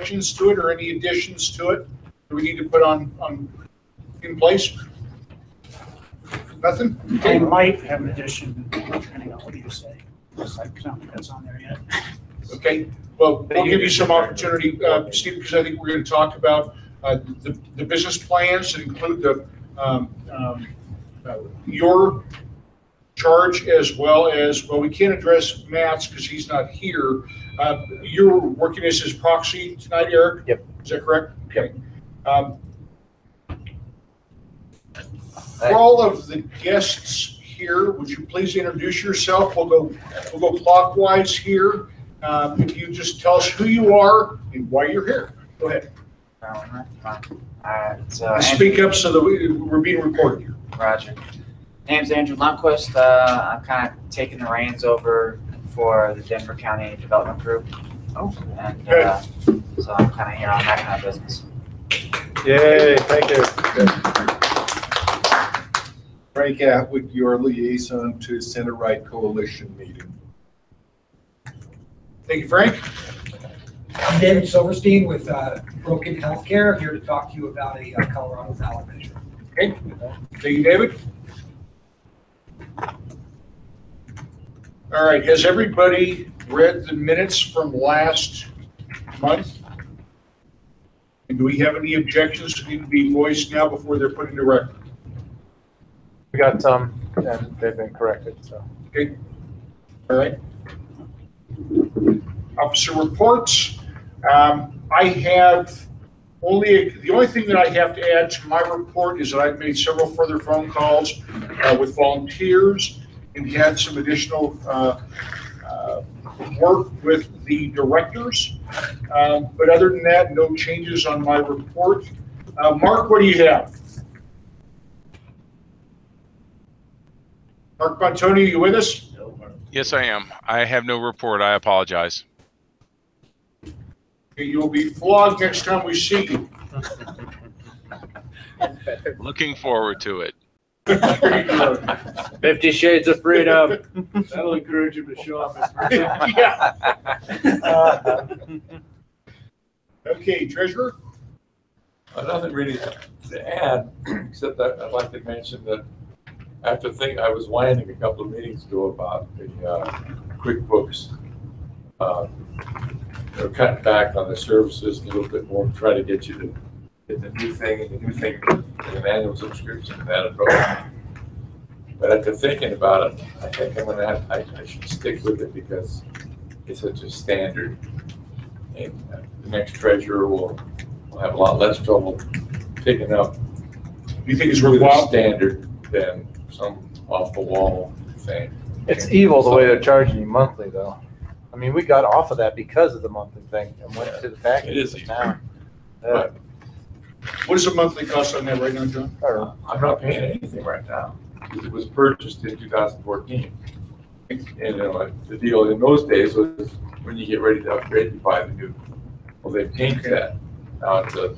corrections to it or any additions to it that we need to put in place? Nothing? Okay. I might have an addition, depending on what you say. I don't think that's on there yet. Okay. Well, I'll give you some opportunity, Steve, because I think we're going to talk about the business plans that include the your charge, as well as, well, we can't address Matt's because he's not here. You're working as his proxy tonight, Eric? Yep. Is that correct? Yep. For all of the guests here, would you please introduce yourself? We'll go clockwise here. If you just tell us who you are and why you're here. Go ahead. Speak up so that we're being recorded here. Roger. Name's Andrew Lundquist. I'm kind of taking the reins over for the Denver County Development Group. Oh. And so I'm kind of here on that kind of business. Yay, thank you. Frank Atwood, your liaison to Center Right Coalition meeting. Thank you, Frank. I'm David Silverstein with Broken Healthcare, here to talk to you about a Colorado ballot measure. Okay. Thank you, David. All right. Has everybody read the minutes from last month? And do we have any objections that need to be voiced now before they're put into record? We got some, and they've been corrected, so. Okay. All right. Officer reports. I have the only thing that I have to add to my report is that I've made several further phone calls with volunteers and had some additional work with the directors. But other than that, no changes on my report. Mark, what do you have? Mark Montoni, are you with us? Yes, I am. I have no report. I apologize. You'll be flogged next time we see you. Looking forward to it. 50 Shades of Freedom. That'll encourage him to show up. Yeah. Okay, Treasurer? Nothing really to add, except that I'd like to mention that after I was whining a couple of meetings ago about the QuickBooks. They're cutting back on the services a little bit more, try to get you to get the new thing in an annual subscription and that approach. But after thinking about it, I think I should stick with it because it's such a standard. And the next treasurer will have a lot less trouble picking up. You think it's really worthwhile? Standard than some off the wall thing. It's evil the way they're charging you monthly, though. I mean, we got off of that because of the monthly thing and went to the package. It is now. But What is the monthly cost on that right now, John? I'm not paying anything right now. It was purchased in 2014. And the deal in those days was when you get ready to upgrade, you buy the new. Well, they've changed that. Now it's an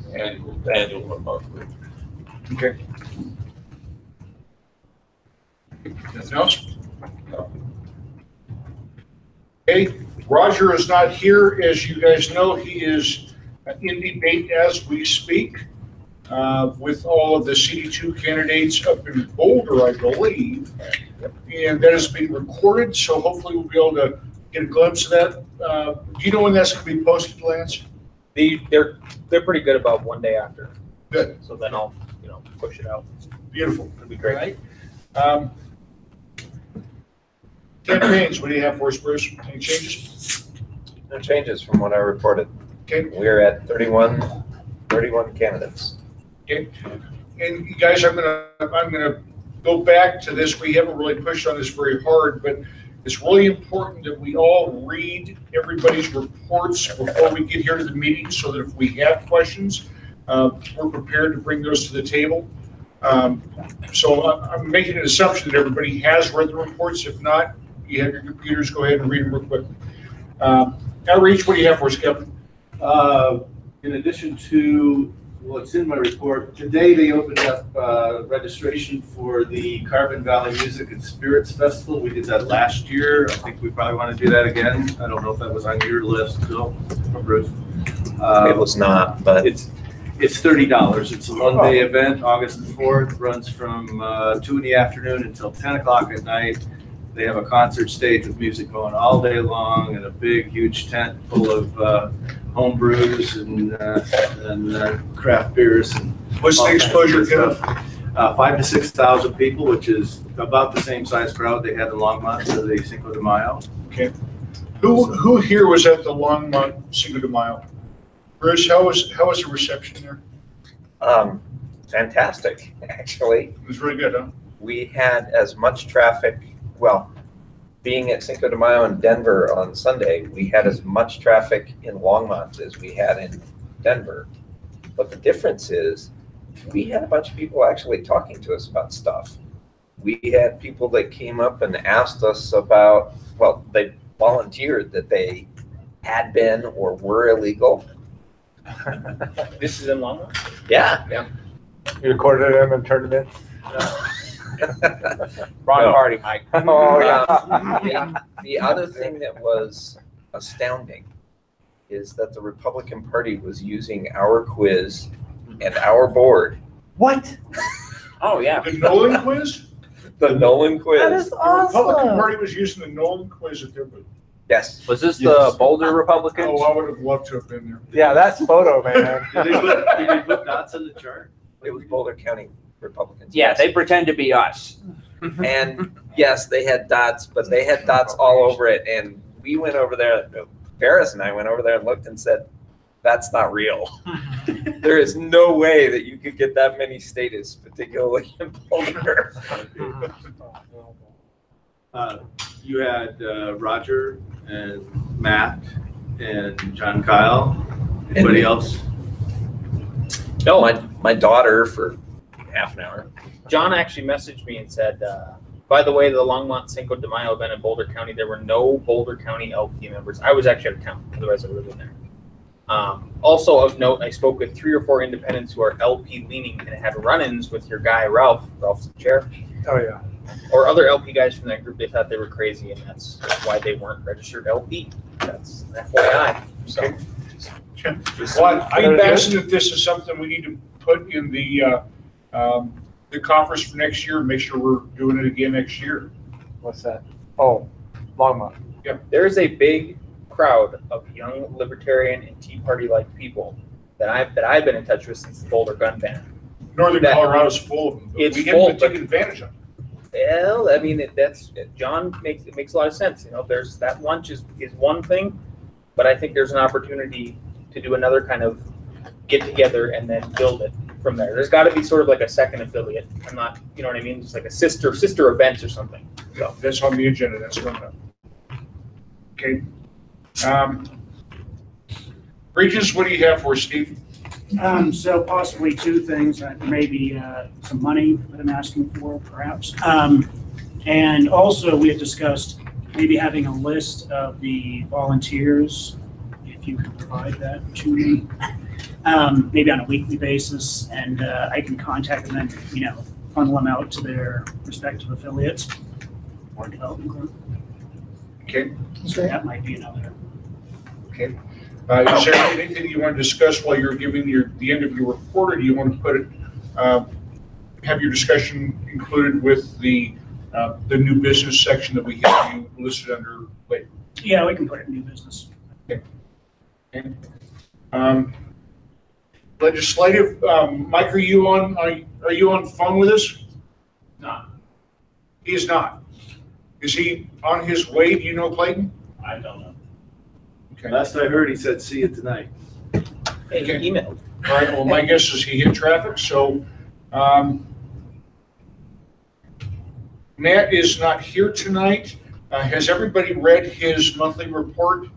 annual or monthly. Okay. Nothing else? No. Okay, Roger is not here. As you guys know, he is in debate as we speak with all of the CD2 candidates up in Boulder, I believe. And that is being recorded, so hopefully we'll be able to get a glimpse of that. Do you know when that's going to be posted, Lance? They're pretty good about one day after. Good. So then I'll push it out. Beautiful. It'll be great. Right. Campaigns, what do you have for us, Bruce? Any changes? No changes from what I reported. Okay. We're at 31 candidates. Okay. And you guys, I'm gonna go back to this. We haven't really pushed on this very hard, but it's really important that we all read everybody's reports before we get here to the meeting, so that if we have questions, we're prepared to bring those to the table. So I'm making an assumption that everybody has read the reports. If not, you have your computers, go ahead and read them real quickly. Outreach, what do you have for us, Kevin? In addition to what's in my report, today they opened up registration for the Carbon Valley Music and Spirits Festival. We did that last year. I think we probably want to do that again. I don't know if that was on your list, Bill or Bruce. It was not, but It's $30. It's a one-day event, August the 4th, runs from 2 in the afternoon until 10 o'clock at night. They have a concert stage with music going all day long and a big, huge tent full of home brews and craft beers. And What's the exposure, Kevin? 5,000 to 6,000 people, which is about the same size crowd they had in Longmont for the Cinco de Mayo. Okay. Who here was at the Longmont Cinco de Mayo? Bruce, how was the reception there? fantastic, actually. It was really good, huh? We had as much traffic, well, being at Cinco de Mayo in Denver on Sunday, we had as much traffic in Longmont as we had in Denver. But the difference is we had a bunch of people actually talking to us about stuff. We had people that came up and asked us about, well, they volunteered that they had been or were illegal. This is in Longmont? Yeah. You recorded them and turned it in? Wrong No. party, Mike. Oh, yeah. The other thing that was astounding is that the Republican Party was using our quiz and our board. What? Oh, yeah. The Nolan quiz? The Nolan quiz. That is The Republican awesome. Party was using the Nolan quiz at their booth. Yes. Was this Yes. the Boulder Republicans? Oh, I would have loved to have been there. Yeah, that's photo, man. Did they put dots on the chart? It was Boulder County Republicans. Yeah, yes. they pretend to be us. And yes, they had dots, but they had dots all over it. And we went over there, Ferris and I went over there and looked and said, that's not real. There is no way that you could get that many status, particularly in Boulder. You had Roger and Matt and John Kyle. Anybody else? No, My daughter for half an hour. John actually messaged me and said, by the way, the Longmont Cinco de Mayo event in Boulder County, there were no Boulder County LP members. I was actually out of town, otherwise I would have been there. Also of note, I spoke with 3 or 4 independents who are LP leaning and had run-ins with your guy, Ralph. Ralph's the chair. Oh, yeah. Or other LP guys from that group. They thought they were crazy, and that's why they weren't registered LP. That's FYI. So, Well, I imagine that this is something we need to put in the conference for next year, and make sure we're doing it again next year. What's that? Oh, Longmont. there is a big crowd of young Libertarian and Tea Party-like people that I've been in touch with since the Boulder gun ban. Northern That- Colorado's full of them, but It's we full, haven't been taking advantage of them. Well, I mean, John makes a lot of sense. You know, there's that lunch is one thing, but I think there's an opportunity to do another kind of get together and then build it from there. There's got to be sort of like a second affiliate. I'm not, you know what I mean? Just like a sister events or something. So that's on the agenda. That's coming up. Okay. Regis, what do you have for us, Steve? So possibly 2 things, maybe some money that I'm asking for, perhaps. And also, we had discussed maybe having a list of the volunteers, if you could provide that to me, maybe on a weekly basis, and I can contact them and, funnel them out to their respective affiliates or development group. Okay. So that might be another. Okay. Is there anything you want to discuss while you're giving the end of your report, or do you want to put it, have your discussion included with the new business section that we have you listed under later? Yeah, we can put it in new business. Okay. Legislative, Mike, are you on phone with us? No, He is not. Is he on his way? Do you know, Clayton? I don't know. Okay. Last I heard, he said, see you tonight. Okay. Email. All right, well, my guess is he hit traffic, so, Matt is not here tonight. Has everybody read his monthly report?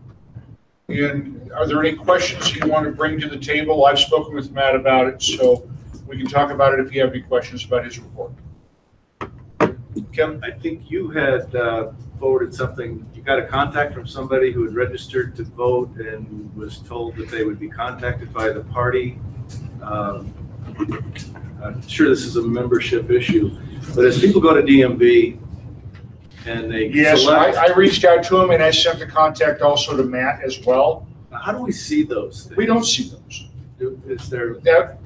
And are there any questions you want to bring to the table? I've spoken with Matt about it, so we can talk about it if you have any questions about his report. Kim? I think you had forwarded something, you got a contact from somebody who had registered to vote and was told that they would be contacted by the party. I'm sure this is a membership issue, but as people go to DMV and they Yes, select. I reached out to him and I sent the contact also to Matt as well. How do we see those things? We don't see those. Is there, That,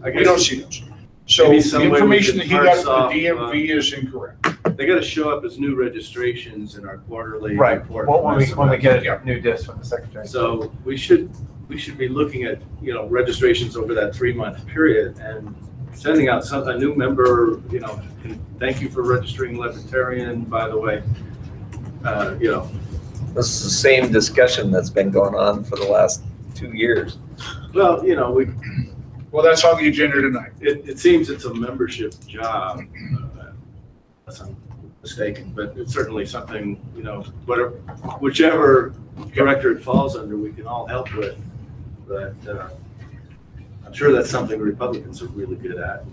I we don't guess, see those. So maybe the some way we information can that he got parse from off, the DMV is incorrect. they gotta show up as new registrations in our quarterly Right, report. when we from get Yeah. a new disc from the secretary. So we should be looking at, registrations over that 3-month period and sending out a new member, thank you for registering Libertarian, by the way. This is the same discussion that's been going on for the last 2 years. Well, Well, that's on the agenda tonight. it seems it's a membership job, unless I'm mistaken, but it's certainly something, whatever, whichever director it falls under, we can all help with. But I'm sure that's something Republicans are really good at.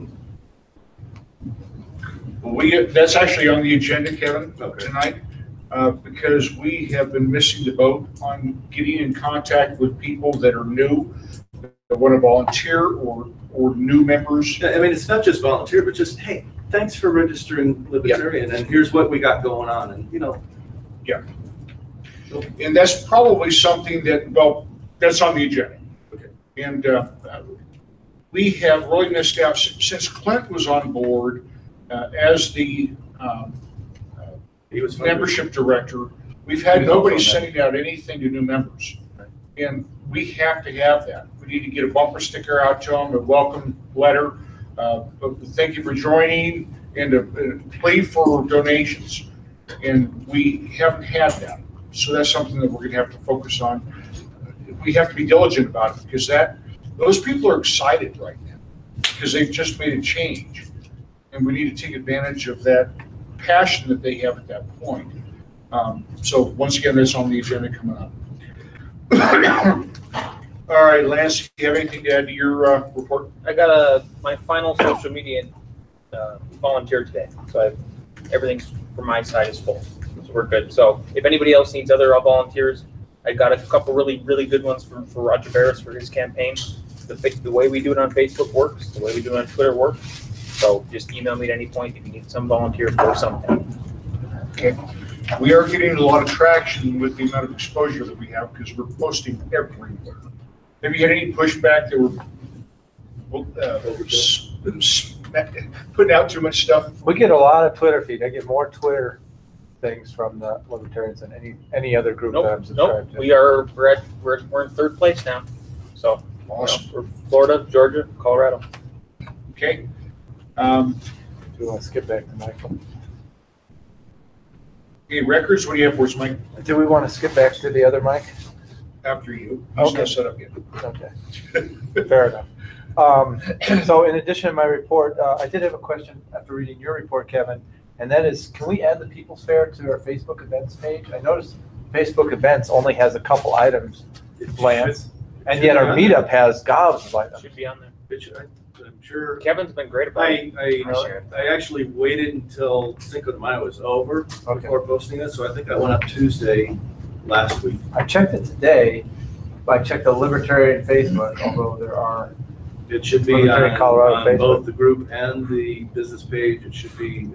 Well, that's actually on the agenda, Kevin, Okay. tonight, because we have been missing the boat on getting in contact with people that are new, that want to volunteer or new members. I mean, it's not just volunteer, but just, hey, thanks for registering Libertarian, and here's what we got going on, and Yeah. And that's probably something that, well, that's on the agenda. Okay. And we have really missed out since Clint was on board as the he was membership director. We've had He was nobody also sending out anything to new members. And we have to have that. We need to get a bumper sticker out to them, a welcome letter. Thank you for joining, and a plea for donations. And we haven't had that. So that's something that we're going to have to focus on. We have to be diligent about it because those people are excited right now because they've just made a change. And we need to take advantage of that passion that they have at that point. So once again, that's on the agenda coming up. All right, Lance, do you have anything to add to your report? I got my final social media volunteer today, so everything's from my side is full, so we're good. So if anybody else needs other volunteers, I got a couple really good ones for Roger Barris for his campaign. The way we do it on Facebook works. The way we do it on Twitter works. So just email me at any point if you need some volunteers for something. Okay. We are getting a lot of traction with the amount of exposure that we have because we're posting everywhere. Have you had any pushback that we're putting out too much stuff? We get a lot of Twitter feed. I get more Twitter things from the Libertarians than any other group that I'm subscribed to. We're in third place now. So Awesome. we're Florida, Georgia, Colorado. Okay. Do you want to skip back to Michael? Okay, records, what do you have for us, Mike? Do we want to skip back to the other mic? After you. He's Okay. not set up yet. Okay, fair enough. So in addition to my report, I did have a question after reading your report, Kevin, and that is, can we add the People's Fair to our Facebook events page? I noticed Facebook events only has a couple items, Lance, and yet our meetup has gobs of items. Should be on there. I'm sure. Kevin's been great about it. I actually waited until Cinco de Mayo was over Okay. before posting it, so I think I went up Tuesday last week. I checked it today, but I checked the Libertarian Facebook, although there are. It should be Libertarian Colorado on Facebook. both the group and the business page. It should be,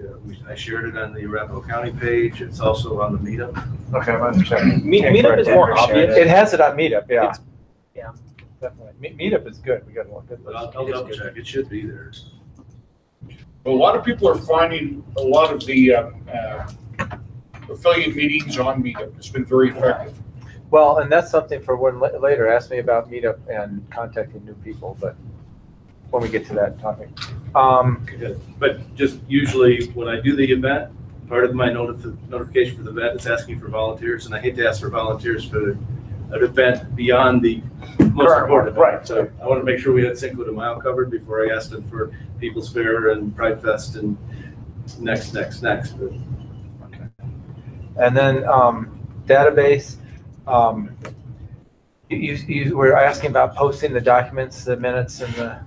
I shared it on the Arapahoe County page. It's also on the meetup. Okay, I'm gonna check. Meetup is more obvious. It has it on Meetup, yeah. Yeah. Definitely. Meetup is good. We gotta look at But I'll those. double check. It should be there. Well, a lot of people are finding a lot of the affiliate meetings on Meetup. It's been very effective. Well, and that's something for when later. Ask me about Meetup and contacting new people, but when we get to that topic. Good. But just usually when I do the event, part of my notification for the event is asking for volunteers, and I hate to ask for volunteers for an event beyond the most Correct. important event. Right. So I want to make sure we had Cinco de Mayo covered before I asked them for People's Fair and Pride Fest and next. But Okay. And then database. You were asking about posting the documents, the minutes, and the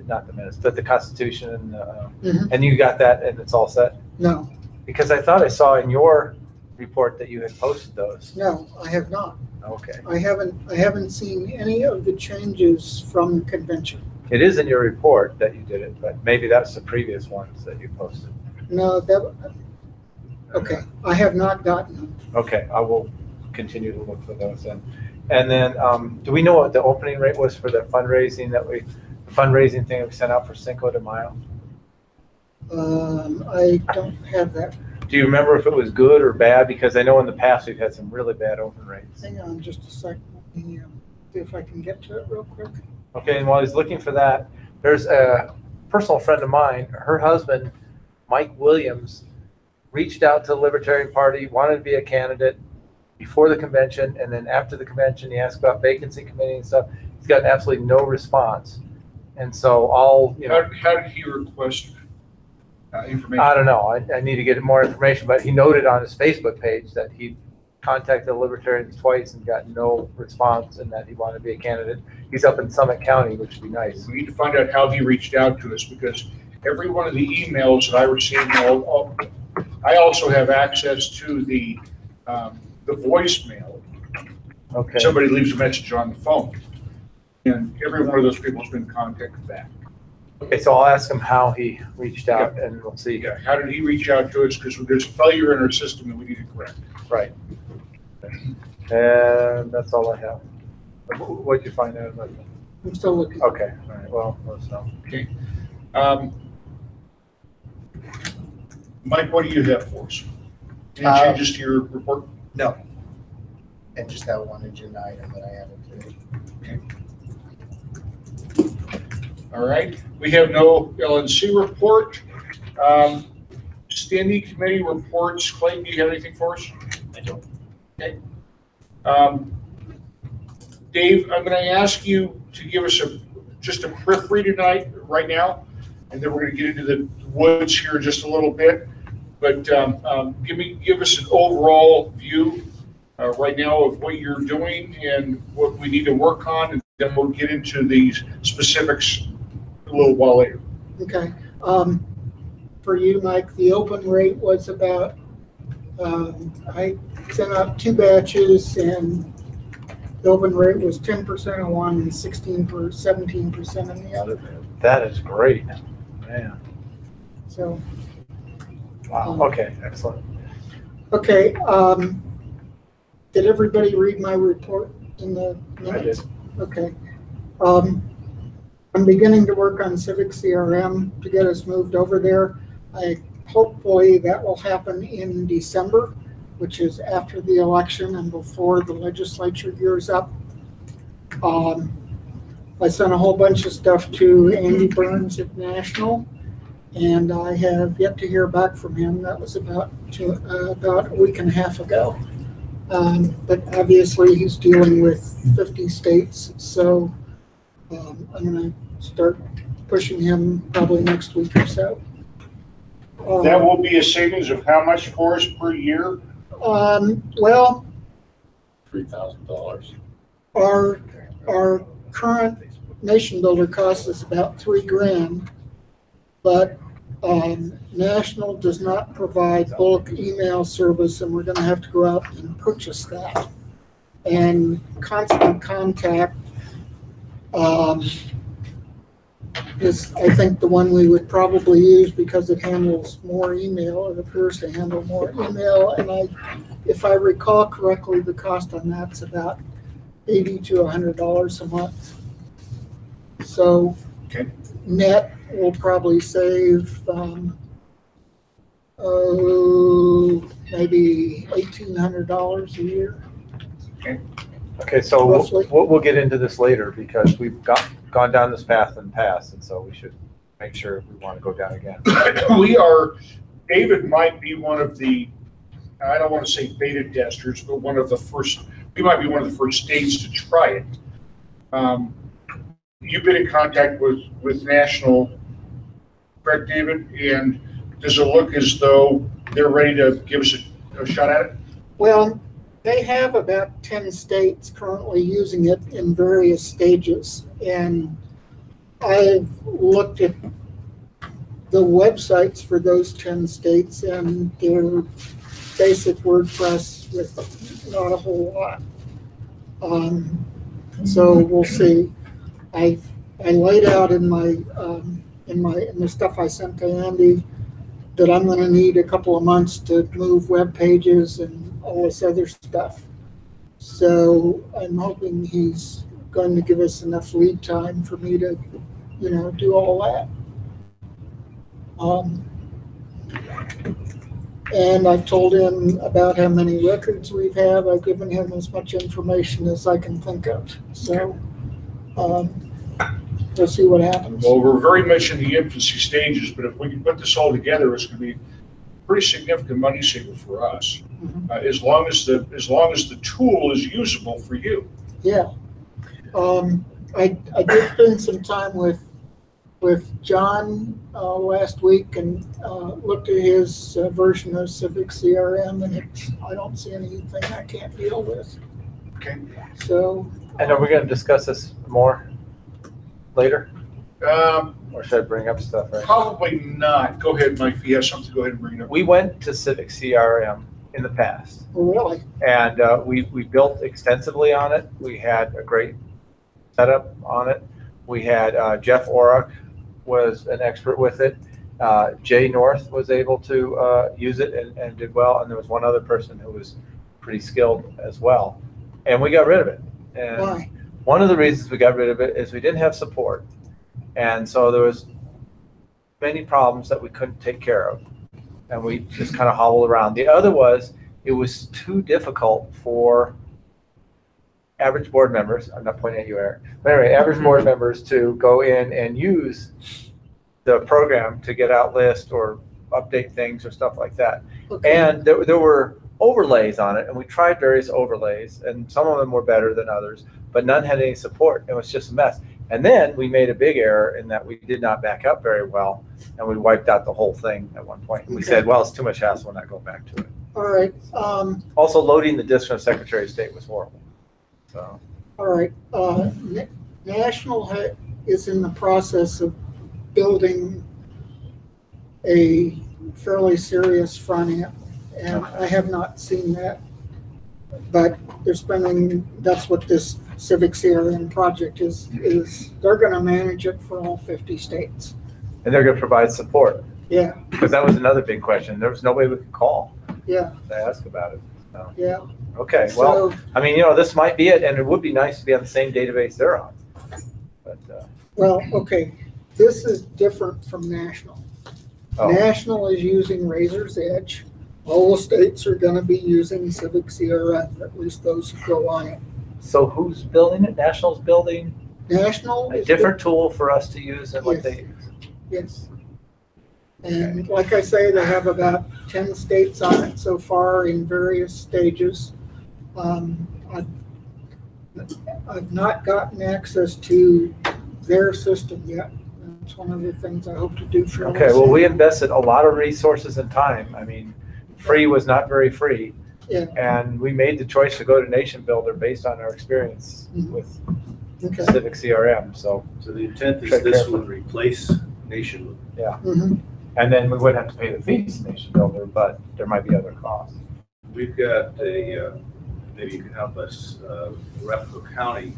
not the minutes, but the Constitution, and and you got that, and it's all set. No, Because I thought I saw in your report that you had posted those. no, I have not. Okay. I haven't seen any of the changes from convention. It is in your report that you did it, but maybe that's the previous ones that you posted. No, okay, I have not gotten them. Okay, I will continue to look for those then. And then, do we know what the opening rate was for the fundraising thing that we sent out for Cinco de Mayo? I don't have that. Do you remember if it was good or bad? Because I know in the past we've had some really bad open rates. Hang on just a second. Let me see if I can get to it real quick. Okay, and while he's looking for that, there's a personal friend of mine, her husband, Mike Williams, reached out to the Libertarian Party, wanted to be a candidate before the convention, and then after the convention, he asked about vacancy committee and stuff. He's got absolutely no response. And so How did he request information? I don't know. I need to get more information, but he noted on his Facebook page that he contacted the Libertarians twice and got no response, and that he wanted to be a candidate. He's up in Summit County, which would be nice. We need to find out how he reached out to us, because every one of the emails that I received, I also have access to the voicemail. Okay. Somebody leaves a message on the phone, and every one of those people has been contacted back. Okay, so I'll ask him how he reached out, and we'll see. Yeah, how did he reach out to us? Because there's a failure in our system that we need to correct. Right. And that's all I have. What'd you find out about that? I'm still looking. Okay, all right, well, let's know. Okay. Mike, what do you have for us? Any changes to your report? No. And just that one agenda item that I added today. Okay. All right. We have no LNC report. Standing committee reports. Clayton, do you have anything for us? I don't. Okay. Dave, I'm going to ask you to give us just a periphery tonight, right now, and then we're going to get into the woods here in just a little bit. But give us an overall view right now of what you're doing and what we need to work on, and then we'll get into these specifics a little while later. Okay. For you, Mike, the open rate was about, I sent out 2 batches, and the open rate was 10% on one and 17% on the other. That is great, man. So. Wow, okay, excellent. Okay, did everybody read my report in the minutes? I did. Okay. I'm beginning to work on Civic CRM to get us moved over there. Hopefully that will happen in December, which is after the election and before the legislature gears up. I sent a whole bunch of stuff to Andy Burns at National, and I have yet to hear back from him. That was about a week and a half ago. But obviously he's dealing with 50 states, so I'm going to start pushing him probably next week or so. That will be a savings of how much for us per year? Well, $3,000. our current nation builder cost us about $3,000, but National does not provide bulk email service, and we're going to have to go out and purchase that. And Constant Contact is, I think, the one we would probably use because it handles more email. It appears to handle more email, and if I recall correctly, the cost on that's about $80 to $100 a month. So okay. Net will probably save maybe $1,800 a year. Okay. Okay, so we'll get into this later because we've gone down this path in the past, and so we should make sure we want to go down again. David might be one of the, I don't want to say beta testers, but we might be one of the first states to try it. You've been in contact with National, correct, David? And does it look as though they're ready to give us a shot at it? Well, they have about 10 states currently using it in various stages. And I've looked at the websites for those 10 states, and they're basic WordPress with not a whole lot. So we'll see. I laid out in the stuff I sent to Andy that I'm going to need a couple of months to move web pages and all this other stuff. So I'm hoping he's going to give us enough lead time for me to, do all that. And I've told him about how many records we've had. I've given him as much information as I can think of. So we'll see what happens. Well, we're very much in the infancy stages, but if we can put this all together, it's going to be a pretty significant money saver for us, as long as the tool is usable for you. Yeah. I did spend some time with John last week and looked at his version of Civic CRM, and I don't see anything I can't deal with. Okay. So. And are we going to discuss this more later? Or should I bring up stuff right Probably not. Go ahead, Mike. If you have something, go ahead and bring it up. We went to Civic CRM in the past. Oh, really? And we built extensively on it. We had a great setup on it. We had Jeff Orrock was an expert with it. Jay North was able to use it and did well. And there was one other person who was pretty skilled as well. And we got rid of it. And Why? one of the reasons we got rid of it is we didn't have support. And so there was many problems that we couldn't take care of. And we just kind of hobbled around. The other was it was too difficult for average board members, I'm not pointing at you, Eric, but anyway, average board members to go in and use the program to get out lists or update things or stuff like that. Okay. And there were overlays on it, and we tried various overlays, and some of them were better than others, but none had any support. It was just a mess. And then we made a big error in that we did not back up very well, and we wiped out the whole thing at one point. And we said, well, it's too much hassle, we'll not go back to it. All right. Also, loading the disk from Secretary of State was horrible. So. All right. National is in the process of building a fairly serious front end, and I have not seen that. But they're spending, that's what this Civic CRM project is they're going to manage it for all 50 states. And they're going to provide support. Yeah. Because that was another big question. There was nobody we could call Yeah. to ask about it. So. Yeah. Okay, well, I mean, this might be it, and it would be nice to be on the same database they're on. But well, okay, this is different from National. Oh. National is using Razor's Edge. All the states are going to be using Civic CRM, at least those who go on it. So who's building it? National's building National a is different tool for us to use than what they use. Yes. And like I say, they have about 10 states on it so far in various stages. I've not gotten access to their system yet. That's one of the things I hope to do for Okay, well, we invested a lot of resources and time. I mean, free was not very free. Yeah. And we made the choice to go to Nation Builder based on our experience with Civic CRM. So the intent is this would replace Nation. Yeah. Mm-hmm. And then we wouldn't have to pay the fees to Nation Builder, but there might be other costs. We've got maybe you can help us, Arapahoe County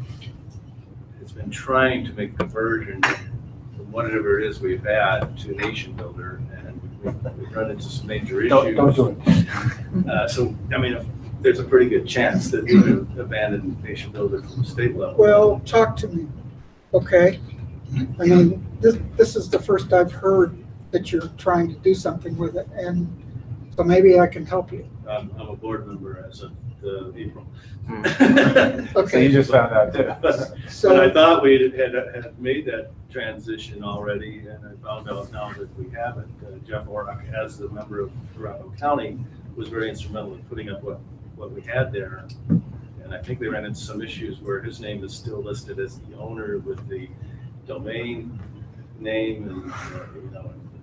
has been trying to make conversion from whatever it is we've had to Nation Builder, and we've run into some major issues. Don't do it. So, I mean, there's a pretty good chance that we would abandon Nation Builder from the state level. Well, talk to me, okay? I mean, this is the first I've heard that you're trying to do something with it, and so maybe I can help you. I'm a board member as of April. Okay. So you just found out too. But I thought we had made that transition already, and I found out now that we haven't. Jeff Orrock, as a member of Arapahoe County, was very instrumental in putting up what we had there. And I think they ran into some issues where his name is still listed as the owner with the domain name, and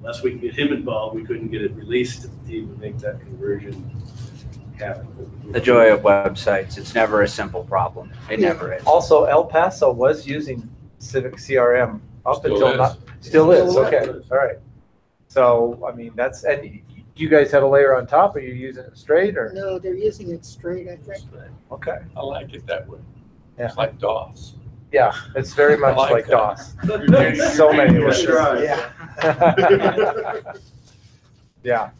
unless we can get him involved, we couldn't get it released to even make that conversion happen. The joy of websites, it's never a simple problem. It never is. Also, El Paso was using Civic CRM up Still until is. not, still is, Still okay, is. all right. So, I mean, that's, and you guys have a layer on top, or you using it straight, or? No, they're using it straight, I think. Okay. I like it that way. Yeah. It's like DOS. Yeah, it's very much like like that. DOS. In so many ways. That's right. Yeah. Yeah.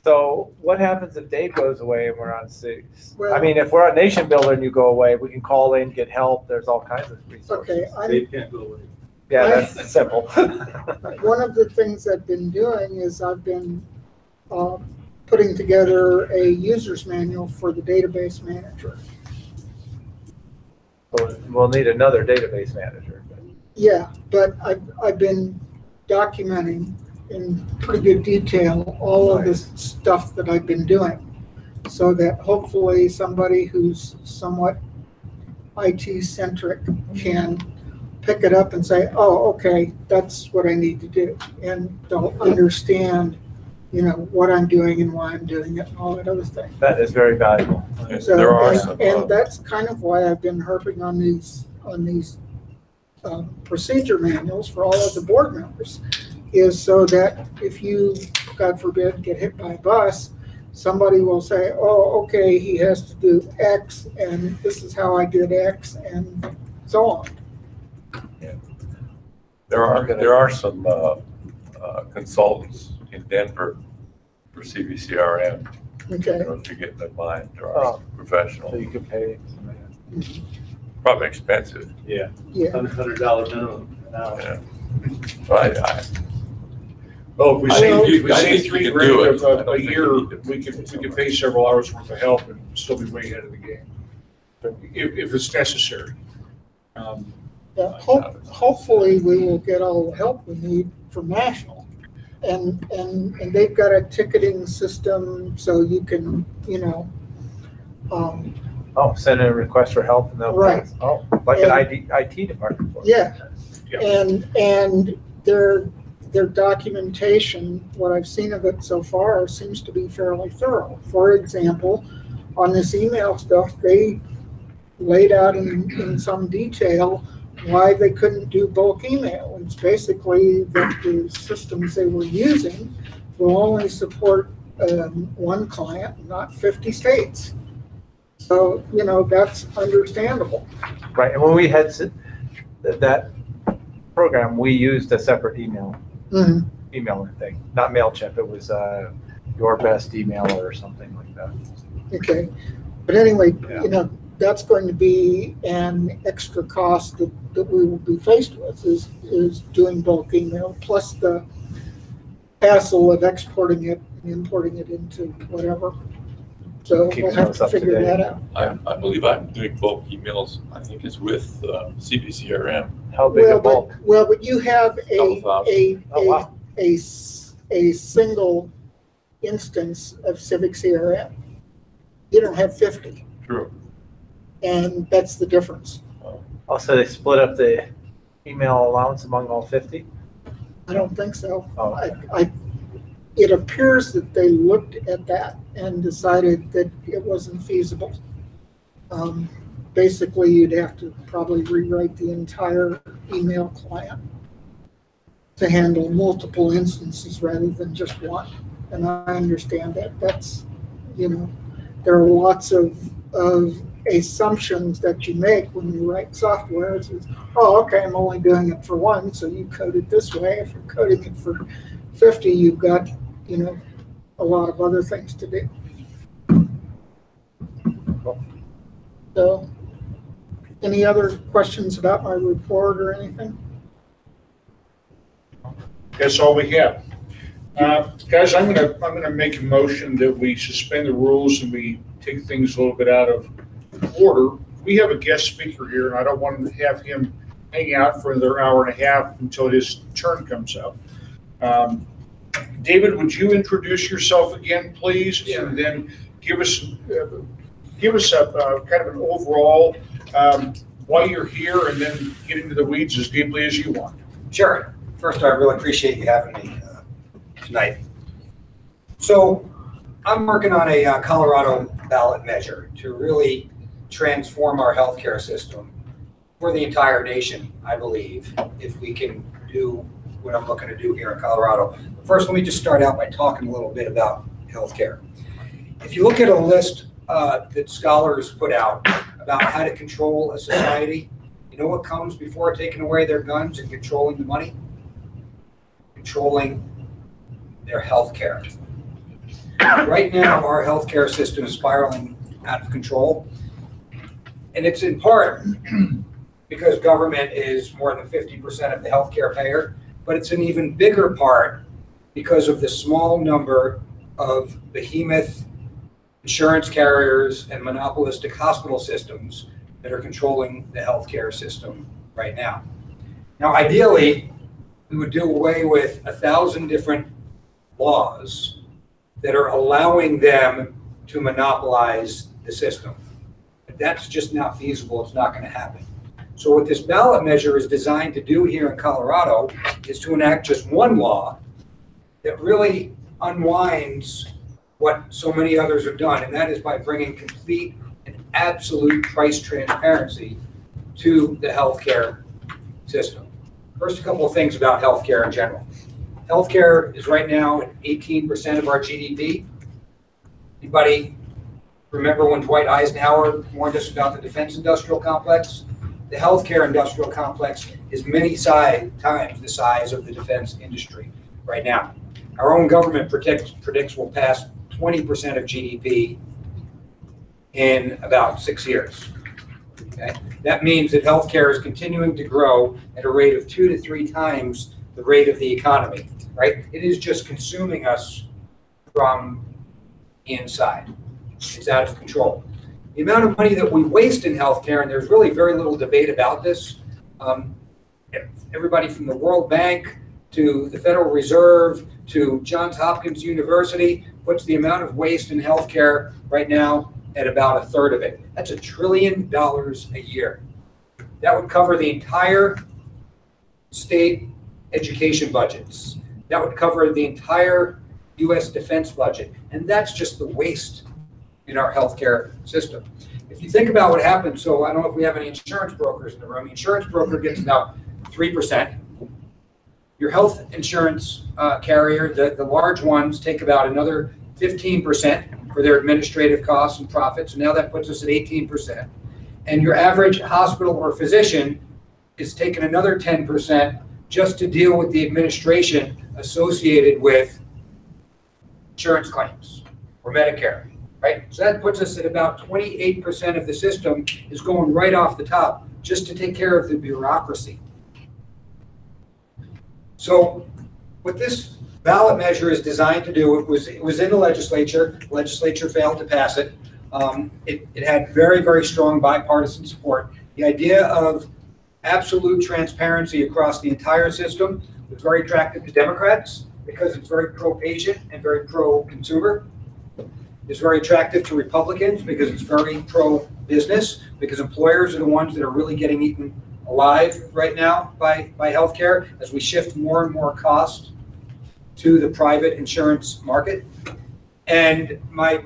So what happens if Dave goes away and we're on 6? I Well- mean, if we're on Nation Builder and you go away, we can call in, get help. There's all kinds of resources. Okay, Dave can't go away. Yeah, that's simple. one of the things I've been doing is I've been putting together a user's manual for the database manager. We'll need another database manager. Yeah, but I've been documenting in pretty good detail all of the stuff that I've been doing, so that hopefully somebody who's somewhat IT-centric can pick it up and say, oh, okay, that's what I need to do. And they'll understand, you know, what I'm doing and why I'm doing it and all that other thing. That is very valuable. So, There are and, some, and that's kind of why I've been harping on these procedure manuals for all of the board members, is so that if you, God forbid, get hit by a bus, somebody will say, oh, okay, he has to do X, and this is how I did X, and so on. There are some consultants in Denver for CVCRM. Okay. You know, to get in their mind, there are professionals. So you can pay. Probably expensive. Yeah. Yeah. $100 minimum an hour. Yeah. Right. Well, if we I say, think if we I say think we $3 can do grand it. I a don't think year, we need we can pay several hours worth of help and still be way ahead of the game, if it's necessary. Yeah, hopefully we will get all the help we need from National. And they've got a ticketing system, so you can, you know, Send in a request for help and they'll. Right. Oh, like an IT department. For it. yeah. And their documentation, what I've seen of it so far, seems to be fairly thorough. For example, on this email stuff, they laid out in some detail why they couldn't do bulk email. It's basically that the systems they were using will only support one client, not 50 states. So, you know, that's understandable. Right, and when we had that program, we used a separate emailing thing, not MailChimp. It was your best emailer or something like that. Okay, but anyway, you know, that's going to be an extra cost that we will be faced with is doing bulk email, plus the hassle of exporting it and importing it into whatever. So we'll have to figure that out. I believe I'm doing bulk emails. I think it's with CVCRM. How big a bulk? But you have a single instance of Civic CRM. You don't have 50. True. And that's the difference. Also, they split up the email allowance among all 50? I don't think so. Oh. It appears that they looked at that and decided that it wasn't feasible. Basically, you'd have to probably rewrite the entire email client to handle multiple instances rather than just one. And I understand that. That's, you know, there are lots of assumptions that you make when you write software. It's, oh, okay, I'm only doing it for one, so you code it this way. If you're coding it for 50, you've got, you know, a lot of other things to do. So, any other questions about my report or anything? That's all we have. Guys, I'm gonna make a motion that we suspend the rules and we take things a little bit out of order. We have a guest speaker here, and I don't want to have him hang out for another hour and a half until his turn comes up. David, would you introduce yourself again, please? Yeah. And then give us a kind of an overall why you're here, and then get into the weeds as deeply as you want. Sure. First, I really appreciate you having me tonight. So I'm working on a Colorado ballot measure to really transform our healthcare system for the entire nation, I believe, if we can do what I'm looking to do here in Colorado. But first, let me just start out by talking a little bit about healthcare. If you look at a list that scholars put out about how to control a society, you know what comes before taking away their guns and controlling the money? Controlling their health care. Right now, our healthcare system is spiraling out of control. And it's in part because government is more than 50% of the healthcare payer, but it's an even bigger part because of the small number of behemoth insurance carriers and monopolistic hospital systems that are controlling the healthcare system right now. Now, ideally, we would do away with 1,000 different laws that are allowing them to monopolize the system. But that's just not feasible. It's not going to happen. So what this ballot measure is designed to do here in Colorado is to enact just one law that really unwinds what so many others have done, and that is by bringing complete and absolute price transparency to the healthcare system. First, a couple of things about healthcare in general. Healthcare is right now at 18% of our GDP. Anybody remember when Dwight Eisenhower warned us about the defense industrial complex? The healthcare industrial complex is many times the size of the defense industry right now. Our own government predicts we'll pass 20% of GDP in about 6 years. Okay? That means that healthcare is continuing to grow at a rate of 2 to 3 times the rate of the economy, right? It is just consuming us from inside. It's out of control. The amount of money that we waste in healthcare, and there's really very little debate about this, everybody from the World Bank to the Federal Reserve to Johns Hopkins University puts the amount of waste in healthcare right now at about 1/3 of it. That's $1 trillion a year. That would cover the entire state education budgets. That would cover the entire U.S. defense budget. And that's just the waste in our healthcare system. If you think about what happens, so I don't know if we have any insurance brokers in the room. The insurance broker gets about 3%. Your health insurance carrier, the large ones, take about another 15% for their administrative costs and profits. So now that puts us at 18%. And your average hospital or physician is taking another 10% just to deal with the administration associated with insurance claims or Medicare, right? So that puts us at about 28% of the system is going right off the top just to take care of the bureaucracy. So what this ballot measure is designed to do, it was in the legislature. The legislature failed to pass it. It had very, very strong bipartisan support. The idea of absolute transparency across the entire system was very attractive to Democrats because it's very pro-patient and very pro-consumer. It's very attractive to Republicans because it's very pro-business, because employers are the ones that are really getting eaten alive right now by healthcare as we shift more and more cost to the private insurance market. And my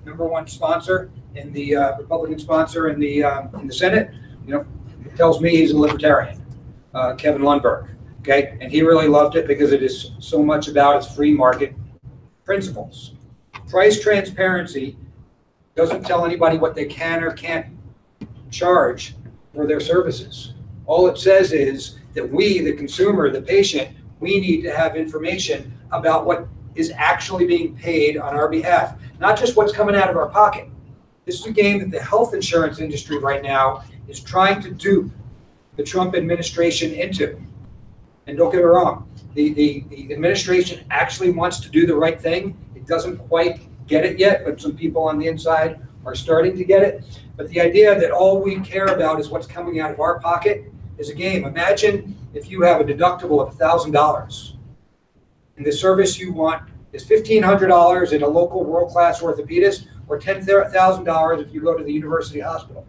number one sponsor in the Republican sponsor in the Senate, tells me he's a Libertarian, Kevin Lundberg. Okay, and he really loved it because it is so much about its free market principles. Price transparency doesn't tell anybody what they can or can't charge for their services. All it says is that we, the consumer, the patient, we need to have information about what is actually being paid on our behalf, not just what's coming out of our pocket. This is a game that the health insurance industry right now is trying to dupe the Trump administration into. And don't get me wrong, the administration actually wants to do the right thing. It doesn't quite get it yet, but some people on the inside are starting to get it. But the idea that all we care about is what's coming out of our pocket is a game. Imagine if you have a deductible of $1,000 and the service you want is $1,500 at a local world-class orthopedist or $10,000 if you go to the university hospital.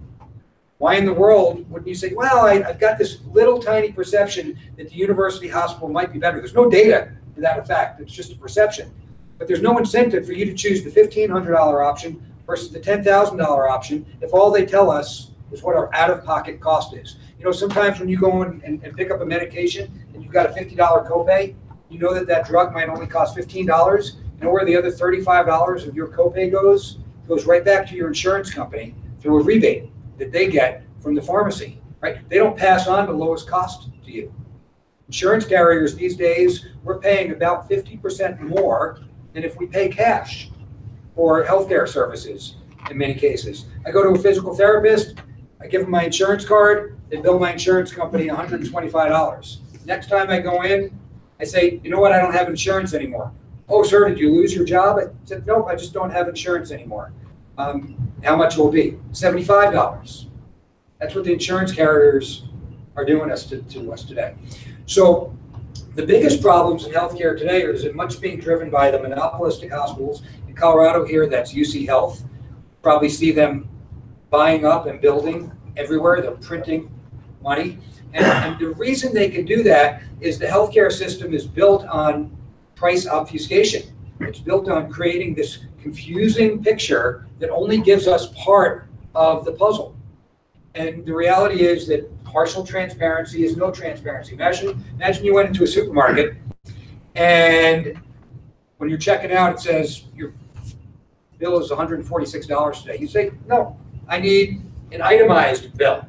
Why in the world wouldn't you say, well, I've got this little tiny perception that the university hospital might be better. There's no data to that effect. It's just a perception. But there's no incentive for you to choose the $1,500 option versus the $10,000 option if all they tell us is what our out-of-pocket cost is. Sometimes when you go in and pick up a medication and you've got a $50 copay, you know that drug might only cost $15. You know where the other $35 of your copay goes? It goes right back to your insurance company through a rebate that they get from the pharmacy, right? They don't pass on the lowest cost to you. Insurance carriers these days, we're paying about 50% more than if we pay cash for healthcare services in many cases. I go to a physical therapist, I give them my insurance card, they bill my insurance company $125. Next time I go in, I say, you know what, I don't have insurance anymore. Oh, sir, did you lose your job? I said, nope, I just don't have insurance anymore. How much will it be? $75. That's what the insurance carriers are doing to us today. So the biggest problems in healthcare today is that much being driven by the monopolistic hospitals. In Colorado here, that's UC Health. Probably see them buying up and building everywhere. They're printing money. And the reason they can do that is the healthcare system is built on price obfuscation. It's built on creating this confusing picture that only gives us part of the puzzle. And the reality is that partial transparency is no transparency. Imagine you went into a supermarket and when you're checking out, it says your bill is $146 today. You say, no, I need an itemized bill.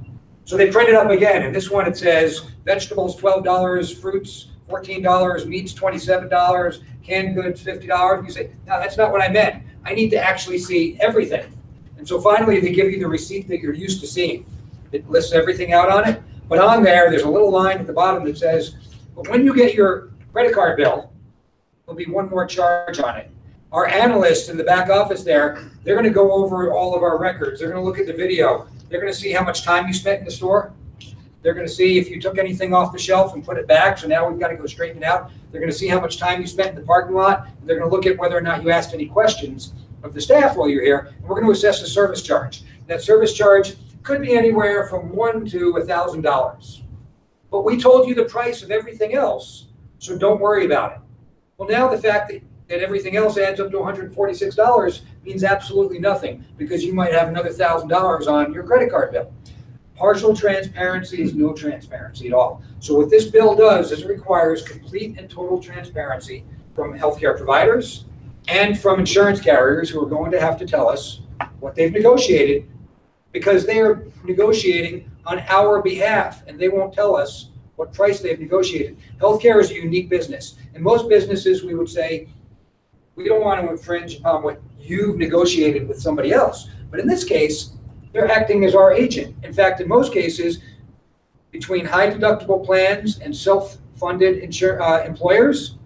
So they print it up again. And this one, it says vegetables, $12, fruits, $14, meats, $27, canned goods, $50. You say, no, that's not what I meant. I need to actually see everything. And so finally, they give you the receipt that you're used to seeing. It lists everything out on it. But on there's a little line at the bottom that says, but when you get your credit card bill, there'll be one more charge on it. Our analysts in the back office there, they're going to go over all of our records. They're going to look at the video. They're going to see how much time you spent in the store. They're going to see if you took anything off the shelf and put it back. So now we've got to go straighten it out. They're going to see how much time you spent in the parking lot. And they're going to look at whether or not you asked any questions of the staff while you're here. And we're going to assess the service charge. That service charge could be anywhere from $1,000 to $1,000. But we told you the price of everything else, so don't worry about it. Well, now the fact that everything else adds up to $146 means absolutely nothing because you might have another $1,000 on your credit card bill. Partial transparency is no transparency at all. So what this bill does is it requires complete and total transparency from healthcare providers and from insurance carriers who are going to have to tell us what they've negotiated because they are negotiating on our behalf and they won't tell us what price they've negotiated. Healthcare is a unique business. In most businesses, we would say, we don't want to infringe upon what you've negotiated with somebody else. But in this case, they're acting as our agent. In fact, in most cases, between high deductible plans and self-funded employers,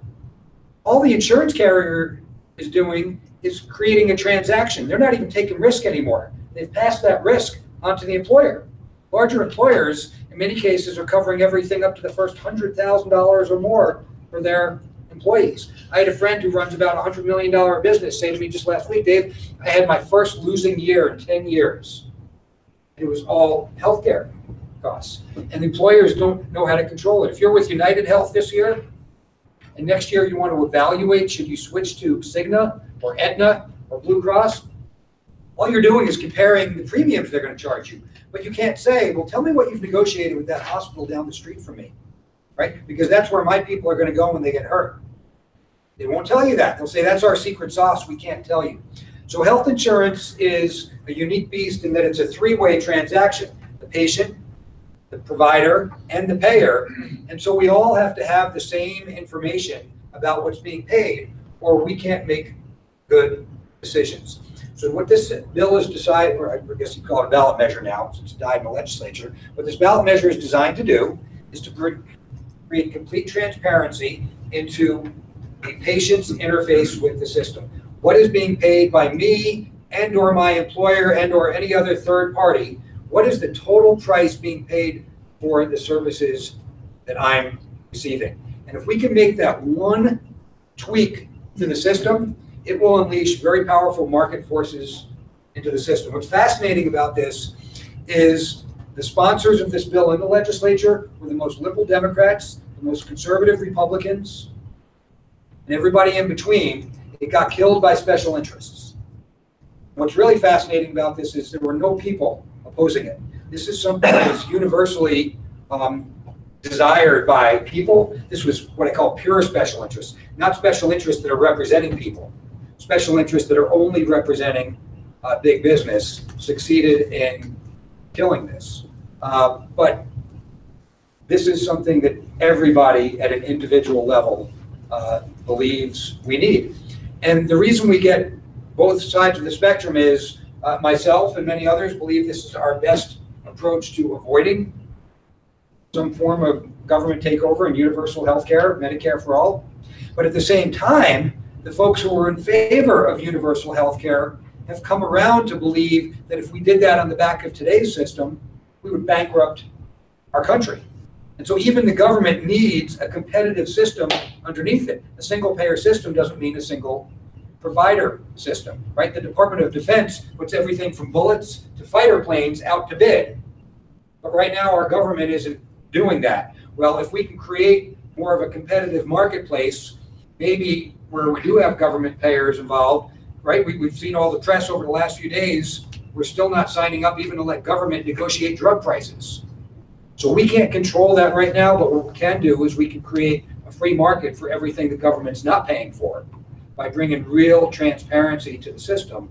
all the insurance carrier is doing is creating a transaction. They're not even taking risk anymore. They've passed that risk onto the employer. Larger employers, in many cases, are covering everything up to the first $100,000 or more for their employees. I had a friend who runs about a $100 million business say to me just last week, Dave, I had my first losing year in 10 years. It was all healthcare costs. And employers don't know how to control it. If you're with United Health this year, and next year you want to evaluate, should you switch to Cigna or Aetna or Blue Cross? All you're doing is comparing the premiums they're going to charge you. But you can't say, well, tell me what you've negotiated with that hospital down the street from me, right? Because that's where my people are going to go when they get hurt. They won't tell you that. They'll say, that's our secret sauce. We can't tell you. So health insurance is a unique beast in that it's a three-way transaction. The patient, the provider, and the payer. And so we all have to have the same information about what's being paid, or we can't make good decisions. So what this bill is decided, or I guess you call it a ballot measure now, since it died in the legislature, what this ballot measure is designed to do is to create complete transparency into a patient's interface with the system. What is being paid by me and or my employer and or any other third party? What is the total price being paid for the services that I'm receiving? And if we can make that one tweak to the system, it will unleash very powerful market forces into the system. What's fascinating about this is the sponsors of this bill in the legislature were the most liberal Democrats, the most conservative Republicans, and everybody in between. It got killed by special interests. What's really fascinating about this is there were no people opposing it. This is something that is universally desired by people. This was what I call pure special interests, not special interests that are representing people. Special interests that are only representing big business succeeded in killing this. But this is something that everybody at an individual level believes we need. And the reason we get both sides of the spectrum is myself and many others believe this is our best approach to avoiding some form of government takeover and universal health care, Medicare for all. But at the same time, the folks who are in favor of universal health care have come around to believe that if we did that on the back of today's system, we would bankrupt our country. And so even the government needs a competitive system underneath it. A single payer system doesn't mean a single provider system, right? The Department of Defense puts everything from bullets to fighter planes out to bid. But right now our government isn't doing that. Well, if we can create more of a competitive marketplace, maybe where we do have government payers involved, right? We've seen all the press over the last few days. We're still not signing up even to let government negotiate drug prices. So we can't control that right now, but what we can do is we can create a free market for everything the government's not paying for by bringing real transparency to the system.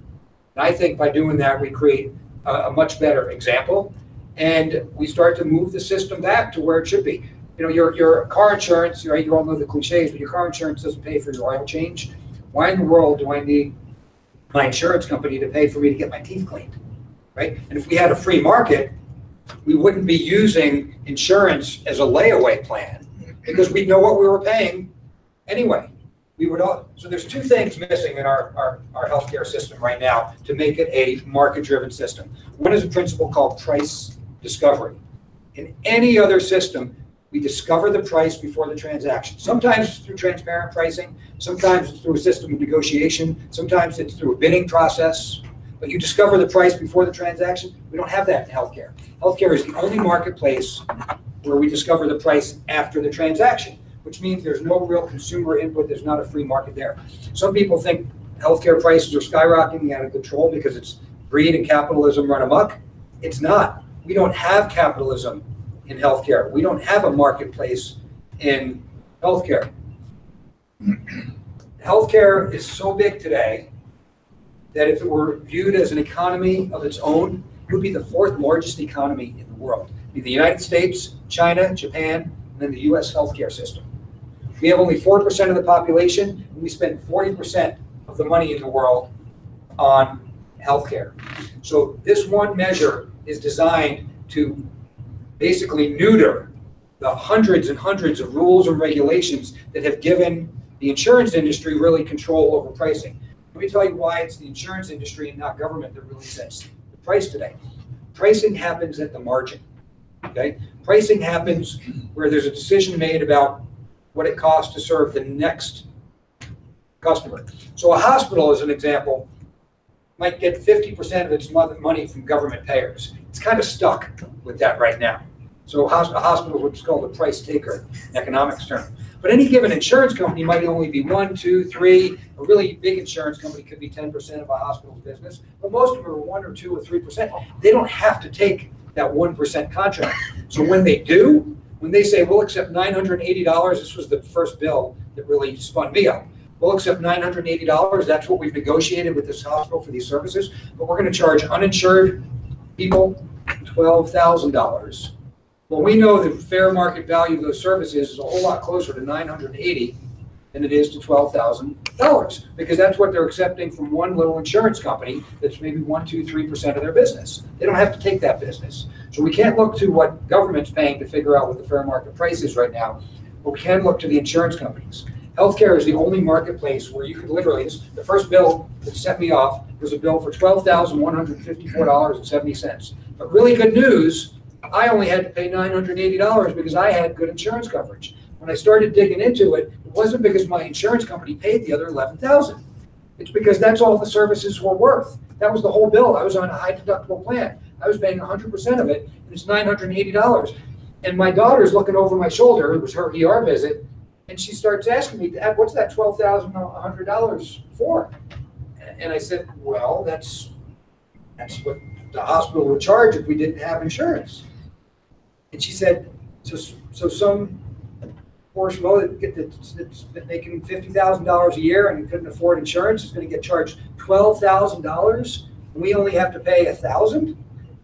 And I think by doing that, we create a much better example, and we start to move the system back to where it should be. You know, your car insurance, right? You all know the cliches, but your car insurance doesn't pay for your oil change. Why in the world do I need my insurance company to pay for me to get my teeth cleaned, right? And if we had a free market, we wouldn't be using insurance as a layaway plan because we'd know what we were paying anyway. We would all, so there's two things missing in our healthcare system right now to make it a market-driven system. One is a principle called price discovery. In any other system, we discover the price before the transaction. Sometimes it's through transparent pricing, sometimes it's through a system of negotiation, sometimes it's through a bidding process, but you discover the price before the transaction. We don't have that in healthcare. Healthcare is the only marketplace where we discover the price after the transaction, which means there's no real consumer input, there's not a free market there. Some people think healthcare prices are skyrocketing out of control because it's greed and capitalism run amok. It's not. We don't have capitalism in healthcare. We don't have a marketplace in healthcare. Healthcare is so big today that if it were viewed as an economy of its own, it would be the fourth largest economy in the world. It'd be the United States, China, Japan, and then the US healthcare system. We have only 4% of the population, and we spend 40% of the money in the world on healthcare. So this one measure is designed to basically neuter the hundreds and hundreds of rules and regulations that have given the insurance industry really control over pricing. Let me tell you why it's the insurance industry and not government that really sets the price today. Pricing happens at the margin, okay? Pricing happens where there's a decision made about what it costs to serve the next customer. So a hospital, as an example, might get 50% of its money from government payers. It's kind of stuck with that right now. So a hospital is what's called a price taker in economics terms. But any given insurance company might only be 1, 2, 3. A really big insurance company could be 10% of a hospital's business, but most of them are 1 or 2 or 3%. They don't have to take that 1% contract. So when they do, when they say, we'll accept $980, this was the first bill that really spun me up. We'll accept $980. That's what we've negotiated with this hospital for these services, but we're going to charge uninsured people $12,000. Well, we know the fair market value of those services is a whole lot closer to $980 than it is to $12,000 because that's what they're accepting from one little insurance company that's maybe 1, 2, 3% of their business. They don't have to take that business. So we can't look to what government's paying to figure out what the fair market price is right now, but we can look to the insurance companies. Healthcare is the only marketplace where you could literally, the first bill that set me off was a bill for $12,154.70. But really good news, I only had to pay $980 because I had good insurance coverage. When I started digging into it, it wasn't because my insurance company paid the other $11,000. It's because that's all the services were worth. That was the whole bill. I was on a high deductible plan. I was paying 100% of it, and it's $980. And my daughter's looking over my shoulder. It was her ER visit, and she starts asking me, Dad, what's that $12,100 for? And I said, well, that's what the hospital would charge if we didn't have insurance. And she said, so some poor schmo that's been making $50,000 a year and couldn't afford insurance is going to get charged $12,000, and we only have to pay $1,000?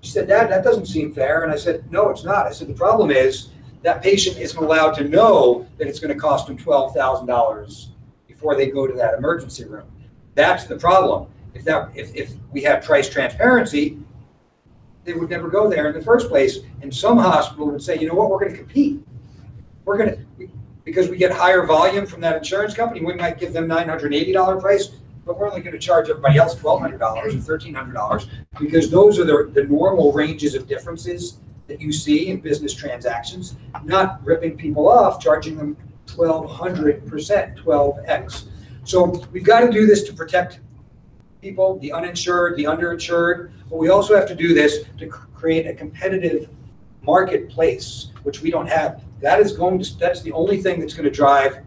She said, Dad, that doesn't seem fair. And I said, no, it's not. I said, the problem is that patient isn't allowed to know that it's going to cost them $12,000 before they go to that emergency room. That's the problem. If we have price transparency, they would never go there in the first place. And some hospital would say, you know what, we're going to compete. Because we get higher volume from that insurance company, we might give them $980 price, but we're only going to charge everybody else $1,200 or $1,300 because those are the normal ranges of differences that you see in business transactions, not ripping people off, charging them 1,200%, 12x. So we've got to do this to protect people, the uninsured, the underinsured, but we also have to do this to create a competitive marketplace, which we don't have. That's the only thing that's going to drive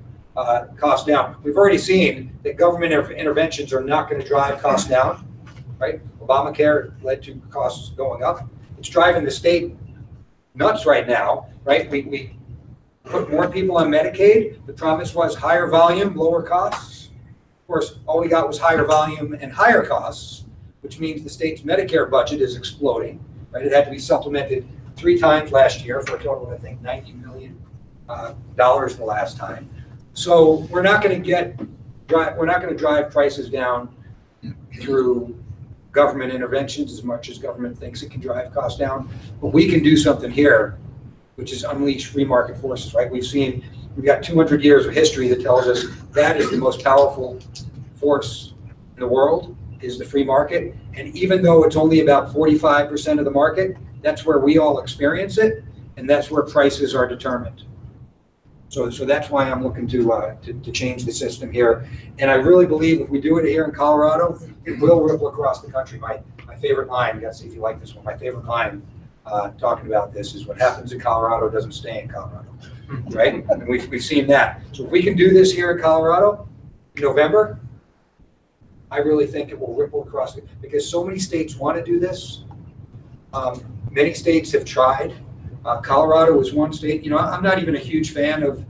costs down. We've already seen that government interventions are not going to drive costs down, right? Obamacare led to costs going up. It's driving the state nuts right now, right? We put more people on Medicaid. The promise was higher volume, lower costs. Of course, all we got was higher volume and higher costs, which means the state's Medicare budget is exploding, right? It had to be supplemented 3 times last year for a total of, I think, $90 million the last time. So we're not going to drive prices down through government interventions as much as government thinks it can drive costs down. But we can do something here, which is unleash free market forces, right? We've got 200 years of history that tells us that is the most powerful force in the world, is the free market. And even though it's only about 45% of the market, that's where we all experience it, and that's where prices are determined. So that's why I'm looking to change the system here. And I really believe if we do it here in Colorado, it will ripple across the country. My favorite line, you got to see if you like this one, my favorite line talking about this is what happens in Colorado doesn't stay in Colorado, right? And we've seen that. So if we can do this here in Colorado in November, I really think it will ripple across it because so many states want to do this. Many states have tried. Colorado is one state. You know, I'm not even a huge fan of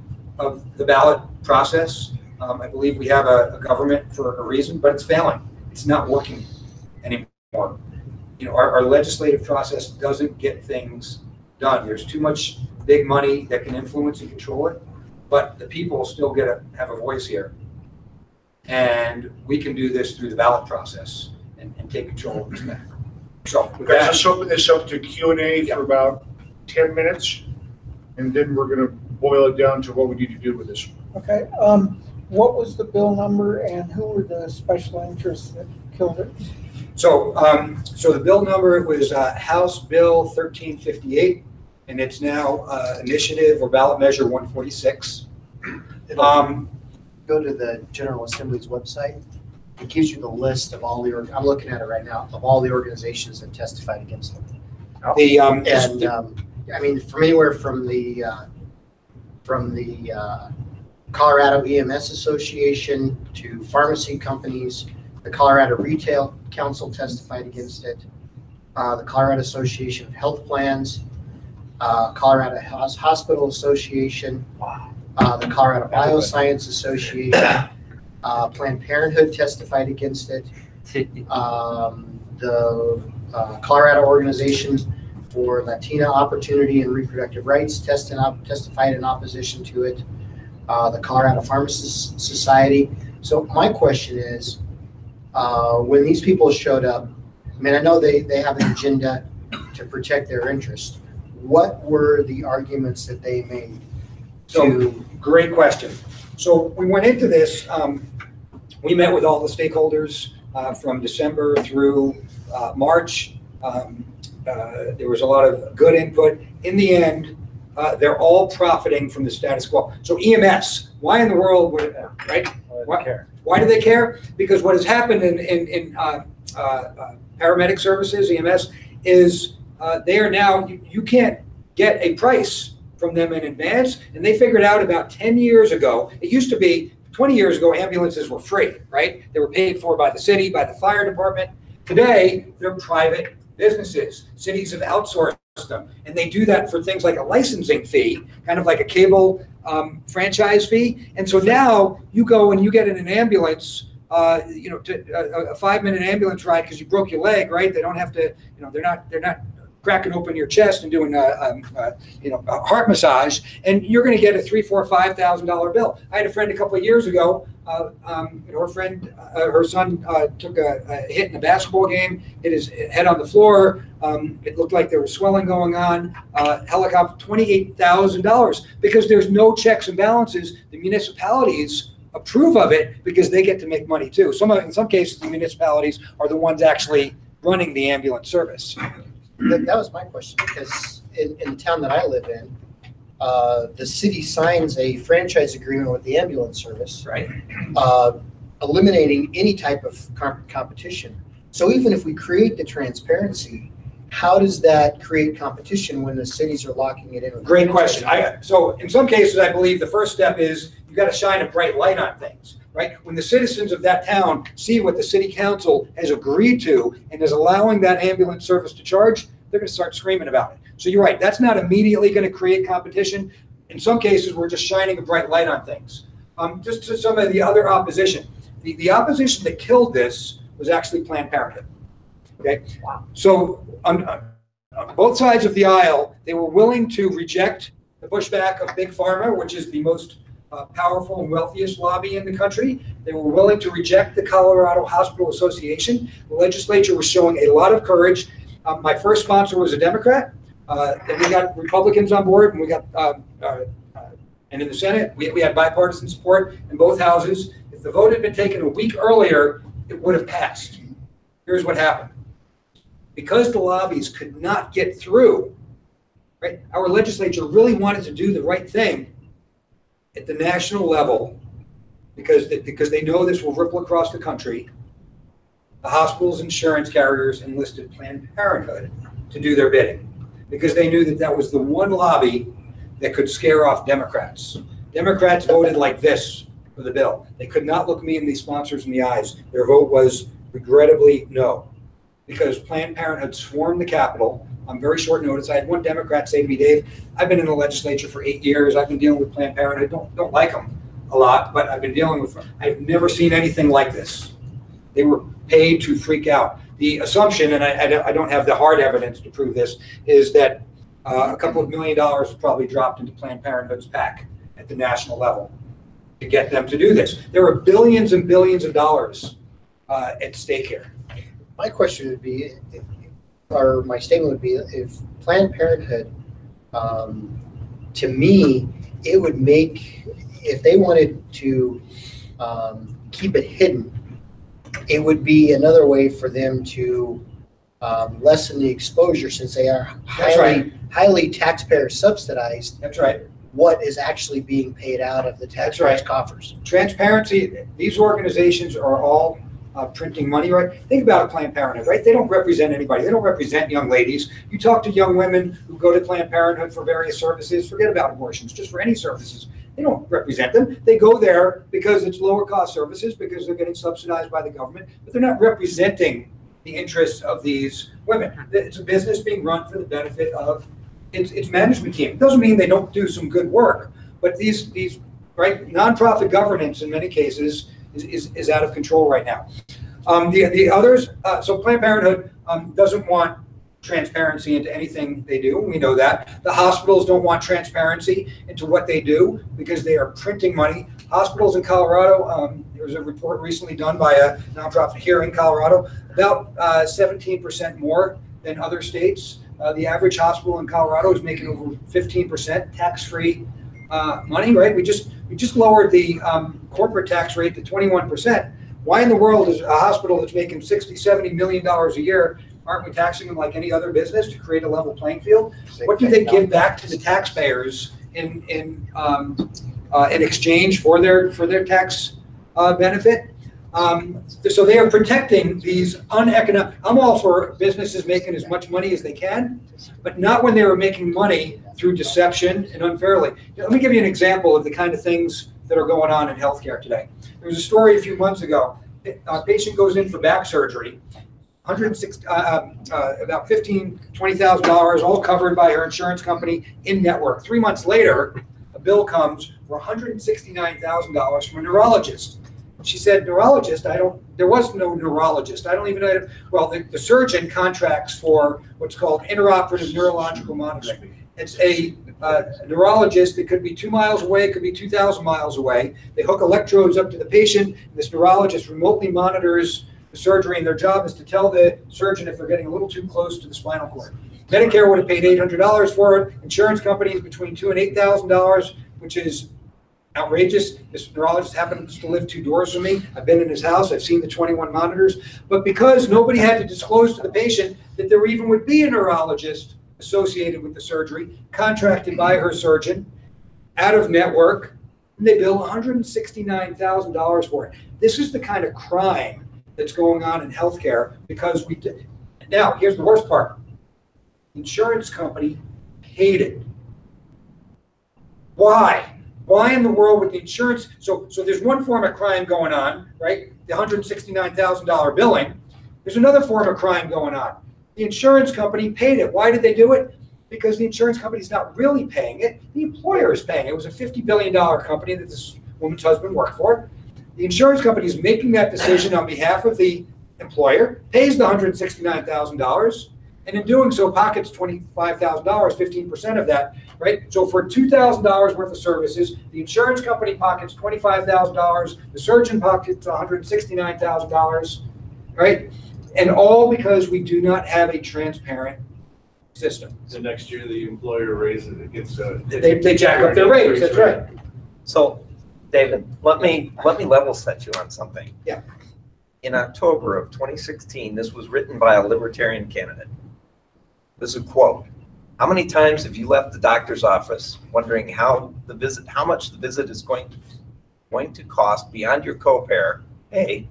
the ballot process. I believe we have a government for a reason, but it's failing. It's not working anymore. You know, our legislative process doesn't get things done. There's too much big money that can influence and control it, but the people still have a voice here. And we can do this through the ballot process and take control of this back. So with that, let's open this up to Q&A for about 10 minutes, and then we're going to boil it down to what we need to do with this. Okay. What was the bill number and who were the special interests that killed it? So the bill number was House Bill 1358, and it's now initiative or ballot measure 146. Go to the General Assembly's website. It gives you the list of all the, I'm looking at it right now, of all the organizations that testified against them. I mean, from anywhere from the Colorado EMS Association to pharmacy companies, the Colorado Retail Council testified against it, the Colorado Association of Health Plans, Colorado Hospital Association, the Colorado Bioscience Association, Planned Parenthood testified against it, the Colorado Organization for Latina Opportunity and Reproductive Rights testified in opposition to it, the Colorado Pharmacists Society. So my question is, when these people showed up, I mean, I know they have an agenda to protect their interests. What were the arguments that they made? So, great question. So we went into this, we met with all the stakeholders from December through March. There was a lot of good input. In the end, they're all profiting from the status quo. So EMS, why in the world would, right? Why do they care? Because what has happened in paramedic services, EMS, is they are now, you can't get a price from them in advance, and they figured out about 10 years ago, it used to be 20 years ago, ambulances were free, right? They were paid for by the city, by the fire department. Today, they're private businesses. Cities have outsourced them, and they do that for things like a licensing fee, kind of like a cable franchise fee. And so now you go and you get in an ambulance, you know, a 5-minute ambulance ride because you broke your leg, right? They don't have to, you know, they're not cracking open your chest and doing a heart massage, and you're going to get a $3,000, $4,000, $5,000 bill. I had a friend a couple of years ago. Her son took a hit in a basketball game, hit his head on the floor. It looked like there was swelling going on. Helicopter, $28,000, because there's no checks and balances. The municipalities approve of it because they get to make money too. In some cases, the municipalities are the ones actually running the ambulance service. That was my question, because in the town that I live in, the city signs a franchise agreement with the ambulance service, right? Eliminating any type of competition. So even if we create the transparency, how does that create competition when the cities are locking it in? Great question. So in some cases, I believe the first step is you got to shine a bright light on things, right? When the citizens of that town see what the city council has agreed to and is allowing that ambulance service to charge, they're going to start screaming about it. So you're right. That's not immediately going to create competition. In some cases, we're just shining a bright light on things. Just to some of the other opposition. The opposition that killed this was actually Planned Parenthood. Okay. Wow. So on both sides of the aisle, they were willing to reject the pushback of Big Pharma, which is the most powerful and wealthiest lobby in the country. They were willing to reject the Colorado Hospital Association. The legislature was showing a lot of courage. My first sponsor was a Democrat. Then we got Republicans on board, and we got and in the Senate, we had bipartisan support in both houses. If the vote had been taken a week earlier, it would have passed. Here's what happened. Because the lobbies could not get through, right? Our legislature really wanted to do the right thing at the national level because they know this will ripple across the country. The hospitals, insurance carriers enlisted Planned Parenthood to do their bidding because they knew that was the one lobby that could scare off Democrats. Democrats voted like this for the bill. They could not look me and these sponsors in the eyes. Their vote was regrettably no, because Planned Parenthood swarmed the Capitol on very short notice. I had one Democrat say to me, Dave, I've been in the legislature for 8 years. I've been dealing with Planned Parenthood. Don't like them a lot, but I've been dealing with them. I've never seen anything like this. They were paid to freak out. The assumption, and I don't have the hard evidence to prove this, is that a couple of $1 million was probably dropped into Planned Parenthood's PAC at the national level to get them to do this. There are billions and billions of dollars at stake here. My question would be, or my statement would be, if Planned Parenthood, to me, it would make, if they wanted to keep it hidden, it would be another way for them to lessen the exposure, since they are highly taxpayer subsidized. That's right. What is actually being paid out of the taxpayers' coffers? Transparency. These organizations are all printing money, right? Think about Planned Parenthood, right? They don't represent anybody. They don't represent young ladies. You talk to young women who go to Planned Parenthood for various services, forget about abortions, just for any services. They don't represent them. They go there because it's lower cost services, because they're getting subsidized by the government, but they're not representing the interests of these women. It's a business being run for the benefit of its management team. It doesn't mean they don't do some good work, but these right, nonprofit governance in many cases is out of control right now. The others, so Planned Parenthood doesn't want transparency into anything they do. We know that. The hospitals don't want transparency into what they do because they are printing money. Hospitals in Colorado, there was a report recently done by a nonprofit here in Colorado, about 17% more than other states. The average hospital in Colorado is making over 15% tax-free money, right? We just lowered the corporate tax rate to 21%. Why in the world is a hospital that's making $60-70 million a year, aren't we taxing them like any other business to create a level playing field? What do they give back to the taxpayers in exchange for their tax benefit? So they are protecting these uneconomic. I'm all for businesses making as much money as they can, but not when they were making money through deception and unfairly. Let me give you an example of the kind of things that are going on in healthcare today. There was a story a few months ago. A patient goes in for back surgery, about $15,000-$20,000, all covered by her insurance company in network. 3 months later, a bill comes for $169,000 from a neurologist. She said, neurologist, there was no neurologist. I don't even know, well, the surgeon contracts for what's called intraoperative neurological monitoring. It's a neurologist that could be 2 miles away, it could be 2,000 miles away. They hook electrodes up to the patient. This neurologist remotely monitors the surgery, and their job is to tell the surgeon if they're getting a little too close to the spinal cord. Medicare would have paid $800 for it. Insurance companies between $2,000 and $8,000, which is outrageous. This neurologist happens to live 2 doors from me. I've been in his house. I've seen the 21 monitors. But because nobody had to disclose to the patient that there even would be a neurologist associated with the surgery, contracted by her surgeon, out of network, and they bill $169,000 for it. This is the kind of crime that's going on in healthcare because we did. Now, here's the worst part. Insurance company paid it. Why? Why in the world would the insurance? So there's one form of crime going on, right? The $169,000 billing. There's another form of crime going on. The insurance company paid it. Why did they do it? Because the insurance company's not really paying it. The employer is paying it. It was a $50 billion company that this woman's husband worked for. The insurance company is making that decision on behalf of the employer, pays the $169,000, and in doing so pockets $25,000, 15% of that, right? So for $2,000 worth of services, the insurance company pockets $25,000, the surgeon pockets $169,000, right? And all because we do not have a transparent system. So next year, the employer raises it, gets they jack up their rates. That's right. So, David, let me level set you on something. Yeah. In October of 2016, this was written by a Libertarian candidate. This is a quote. How many times have you left the doctor's office wondering how much the visit is going to cost beyond your copay,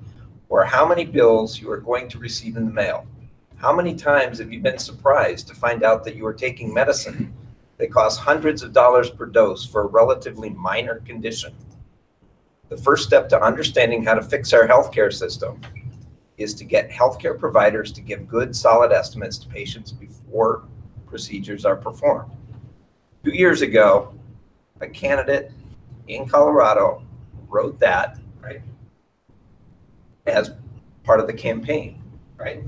or how many bills you are going to receive in the mail? How many times have you been surprised to find out that you are taking medicine that costs hundreds of dollars per dose for a relatively minor condition? The first step to understanding how to fix our healthcare system is to get healthcare providers to give good, solid estimates to patients before procedures are performed. 2 years ago, a candidate in Colorado wrote that, right, as part of the campaign, right?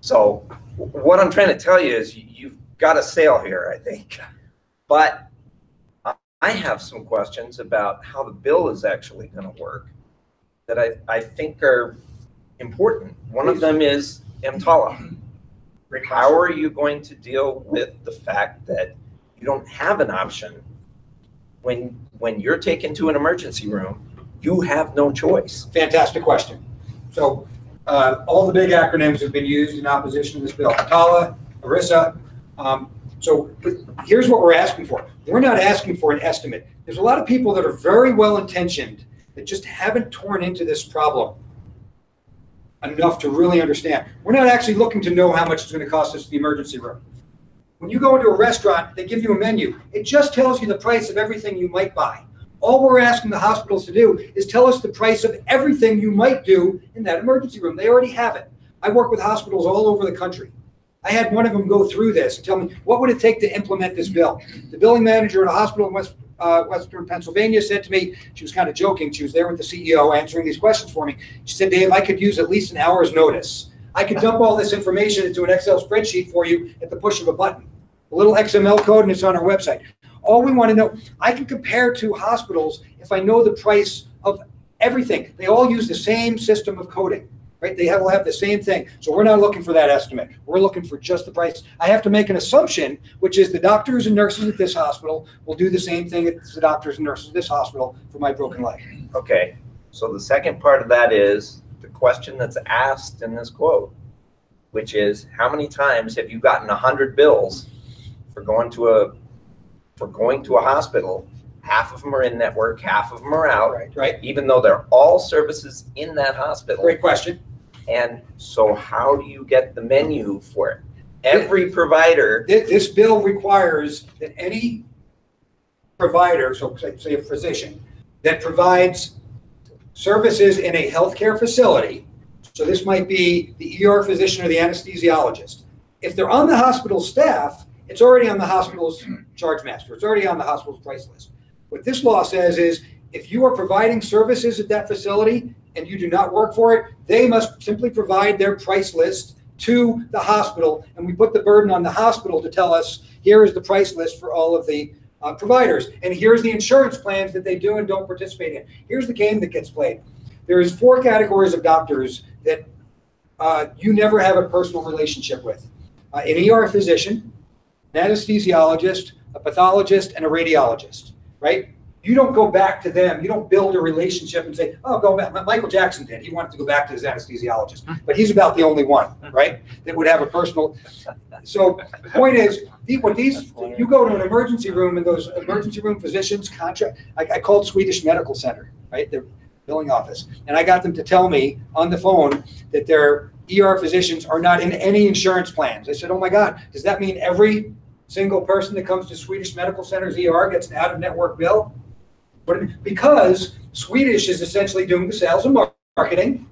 So what I'm trying to tell you is you've got a sale here, I think. But I have some questions about how the bill is actually going to work that I think are important. One of them is EMTALA. How are you going to deal with the fact that you don't have an option when you're taken to an emergency room? You have no choice. Fantastic question. So all the big acronyms have been used in opposition to this bill. EMTALA, ERISA. So here's what we're asking for. We're not asking for an estimate. There's a lot of people that are very well intentioned that just haven't torn into this problem enough to really understand. We're not actually looking to know how much it's going to cost us in the emergency room. When you go into a restaurant, they give you a menu. It just tells you the price of everything you might buy. All we're asking the hospitals to do is tell us the price of everything you might do in that emergency room. They already have it. I work with hospitals all over the country. I had one of them go through this and tell me, what would it take to implement this bill? The billing manager at a hospital in Western Pennsylvania said to me, she was kind of joking, she was there with the CEO answering these questions for me. She said, Dave, I could use at least an hour's notice. I could dump all this information into an Excel spreadsheet for you at the push of a button. A little XML code, and it's on our website. All we want to know, I can compare to hospitals if I know the price of everything. They all use the same system of coding, right? They will have the same thing. So we're not looking for that estimate. We're looking for just the price. I have to make an assumption, which is the doctors and nurses at this hospital will do the same thing as the doctors and nurses at this hospital for my broken leg. Okay, so the second part of that is the question that's asked in this quote, which is how many times have you gotten 100 bills for going to a hospital? Half of them are in network, half of them are out, right? Even though they're all services in that hospital. Great question. And so how do you get the menu for it? Every provider. This bill requires that any provider, so say a physician, that provides services in a healthcare facility, so this might be the ER physician or the anesthesiologist. If they're on the hospital staff, it's already on the hospital's charge master. It's already on the hospital's price list. What this law says is if you are providing services at that facility and you do not work for it, they must simply provide their price list to the hospital, and we put the burden on the hospital to tell us, here is the price list for all of the providers, and here's the insurance plans that they do and don't participate in. Here's the game that gets played. There's 4 categories of doctors that you never have a personal relationship with. An ER physician, an anesthesiologist, a pathologist, and a radiologist, right? You don't go back to them. You don't build a relationship and say, oh, go back. Michael Jackson did. He wanted to go back to his anesthesiologist. But he's about the only one, right, that would have a personal. So the point is, you go to an emergency room and those emergency room physicians contract. I called Swedish Medical Center, right, their billing office, and I got them to tell me on the phone that their ER physicians are not in any insurance plans. I said, oh my God, does that mean every single person that comes to Swedish Medical Center's ER gets an out-of-network bill? Because Swedish is essentially doing the sales and marketing.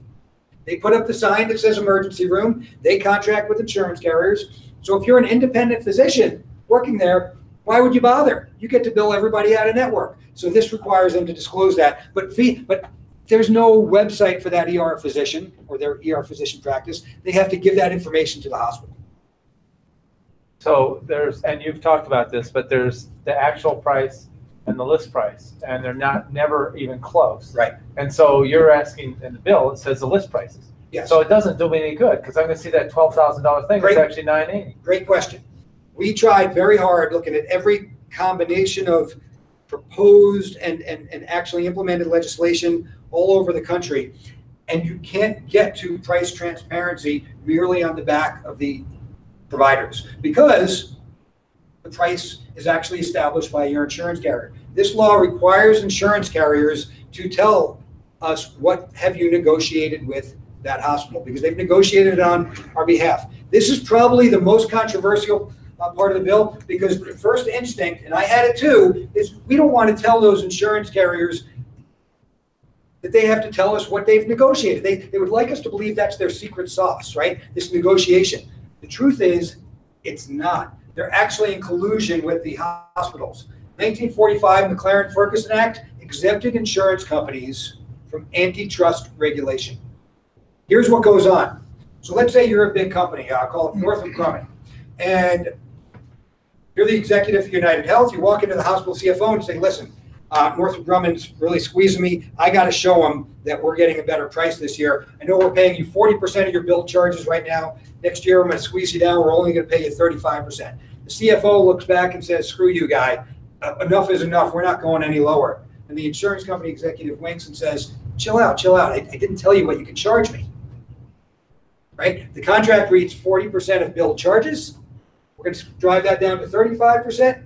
They put up the sign that says emergency room. They contract with insurance carriers. So if you're an independent physician working there, why would you bother? You get to bill everybody out of network. So this requires them to disclose that. But there's no website for that ER physician or their ER physician practice. They have to give that information to the hospital. So there's, and you've talked about this, but there's the actual price and the list price, and they're never even close. Right. And so you're asking in the bill, it says the list prices. Yes. So it doesn't do me any good because I'm going to see that $12,000 thing. It's actually $980. Great question. We tried very hard looking at every combination of proposed and actually implemented legislation all over the country, and you can't get to price transparency merely on the back of the providers because the price is actually established by your insurance carrier. This law requires insurance carriers to tell us what have you negotiated with that hospital because they've negotiated it on our behalf. This is probably the most controversial part of the bill because the first instinct, and I had it too, is we don't want to tell those insurance carriers that they have to tell us what they've negotiated. They would like us to believe that's their secret sauce, right? This negotiation. The truth is, it's not. They're actually in collusion with the hospitals. 1945 McLaren-Ferguson Act exempted insurance companies from antitrust regulation. Here's what goes on. So let's say you're a big company. I'll call it Northrop Grumman. And you're the executive for United Health. You walk into the hospital CFO and say, listen, Northrop Grumman's really squeezing me. I got to show them that we're getting a better price this year. I know we're paying you 40% of your bill charges right now. Next year, I'm going to squeeze you down. We're only going to pay you 35%. The CFO looks back and says, screw you, guy. Enough is enough. We're not going any lower. And the insurance company executive winks and says, chill out, chill out. I didn't tell you what you could charge me. Right? The contract reads 40% of bill charges. We're going to drive that down to 35%.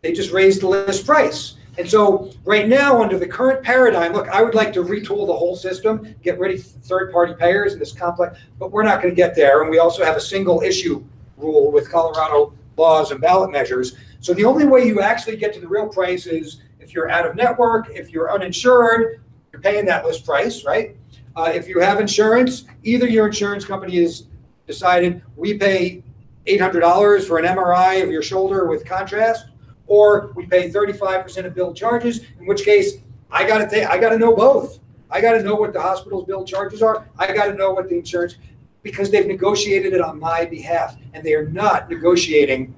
They just raised the list price. And so right now, under the current paradigm, look, I would like to retool the whole system, get rid of third-party payers in this complex, but we're not going to get there. And we also have a single issue rule with Colorado laws and ballot measures. So the only way you actually get to the real price is if you're out of network, if you're uninsured, you're paying that list price, right? If you have insurance, either your insurance company has decided we pay $800 for an MRI of your shoulder with contrast, or we pay 35% of bill charges, in which case I got to know both. I got to know what the hospital's bill charges are. I got to know what the insurance, because they've negotiated it on my behalf, and they are not negotiating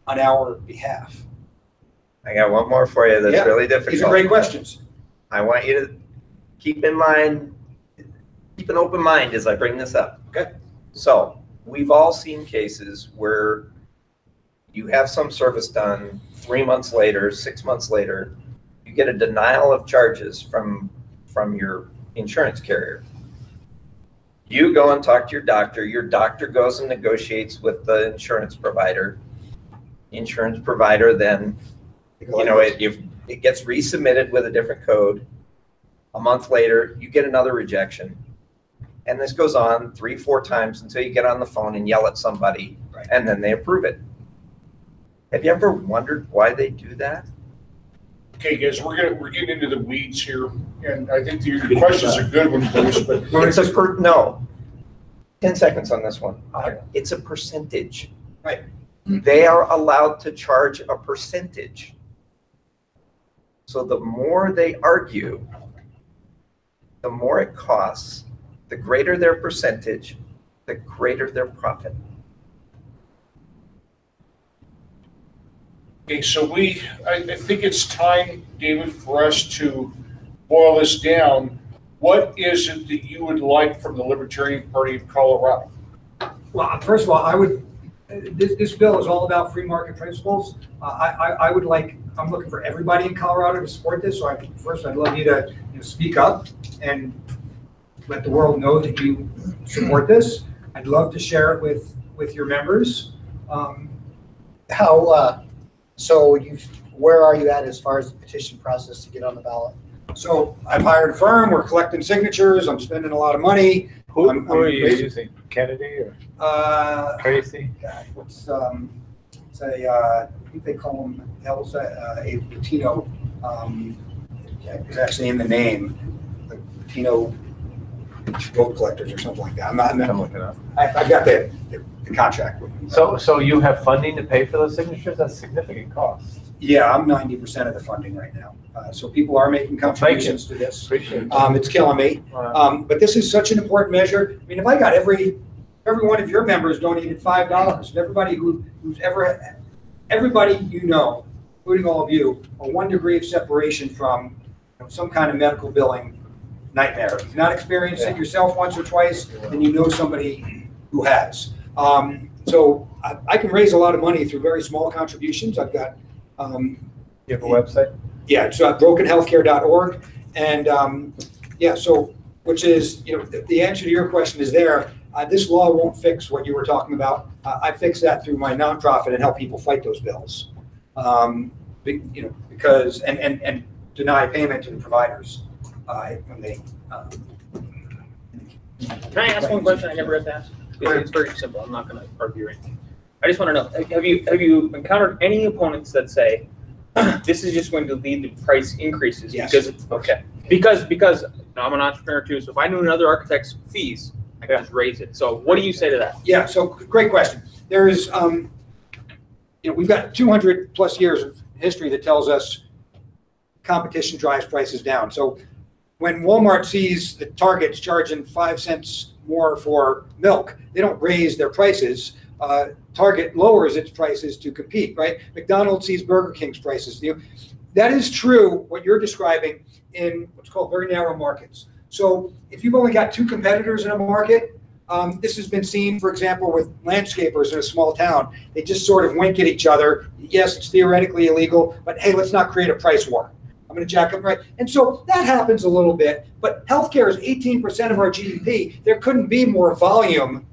on our behalf. I got one more for you that's really difficult. These are great questions. I want you to keep in mind, keep an open mind as I bring this up. Okay. So we've all seen cases where you have some service done 3 months later, 6 months later, you get a denial of charges from your insurance carrier. You go and talk to your doctor goes and negotiates with the insurance provider. Insurance provider then, it gets resubmitted with a different code. A month later, you get another rejection. And this goes on 3-4 times until you get on the phone and yell at somebody, and then they approve it. Have you ever wondered why they do that? Okay, guys, we're getting into the weeds here, and I think your questions are good ones, Bruce, but it's no. 10 seconds on this one. It's a percentage. Right. They are allowed to charge a percentage. So the more they argue, the more it costs, the greater their percentage, the greater their profit. Okay, so I think it's time, David, for us to boil this down. What is it that you would like from the Libertarian Party of Colorado? Well, first of all, this bill is all about free market principles. I would like, I'm looking for everybody in Colorado to support this. So first, I'd love you to speak up and let the world know that you support this. I'd love to share it with your members. Where are you at as far as the petition process to get on the ballot? So I've hired a firm. We're collecting signatures. I'm spending a lot of money. Who are you using? Kennedy or Tracy? God, I think they call him a Latino. It's actually in the name, the Latino vote collectors or something like that. I'm looking up. I've got the contract with me. So you have funding to pay for those signatures? That's significant cost. Yeah, I'm 90% of the funding right now. So people are making contributions to this. Appreciate it. It's killing me. But this is such an important measure. I mean, if I got every one of your members donated $5, if everybody you know, including all of you, are 1 degree of separation from some kind of medical billing nightmare. If you've not experienced it yourself once or twice, then you know somebody who has. So I can raise a lot of money through very small contributions. I've got you have a website? Yeah, it's brokenhealthcare.org. And so, which is, the answer to your question is there. This law won't fix what you were talking about. I fix that through my nonprofit and help people fight those bills. Because, and deny payment to the providers when they. Can I ask one question I never have to ask? It's very simple. I'm not going to argue or anything. I just want to know, have you encountered any opponents that say, this is just going to lead to price increases? Yes. Because I'm an entrepreneur too, so if I knew another architect's fees, I could just raise it. So what do you say to that? Yeah, so great question. There's, we've got 200 plus years of history that tells us competition drives prices down. So when Walmart sees that Target's charging 5 cents more for milk, they don't raise their prices. Target lowers its prices to compete, right? McDonald's sees Burger King's prices. That is true, what you're describing, in what's called very narrow markets. So if you've only got 2 competitors in a market, this has been seen, for example, with landscapers in a small town. They just sort of wink at each other. Yes, it's theoretically illegal, but hey, let's not create a price war. I'm going to jack up, right? And so that happens a little bit, but healthcare is 18% of our GDP. There couldn't be more volume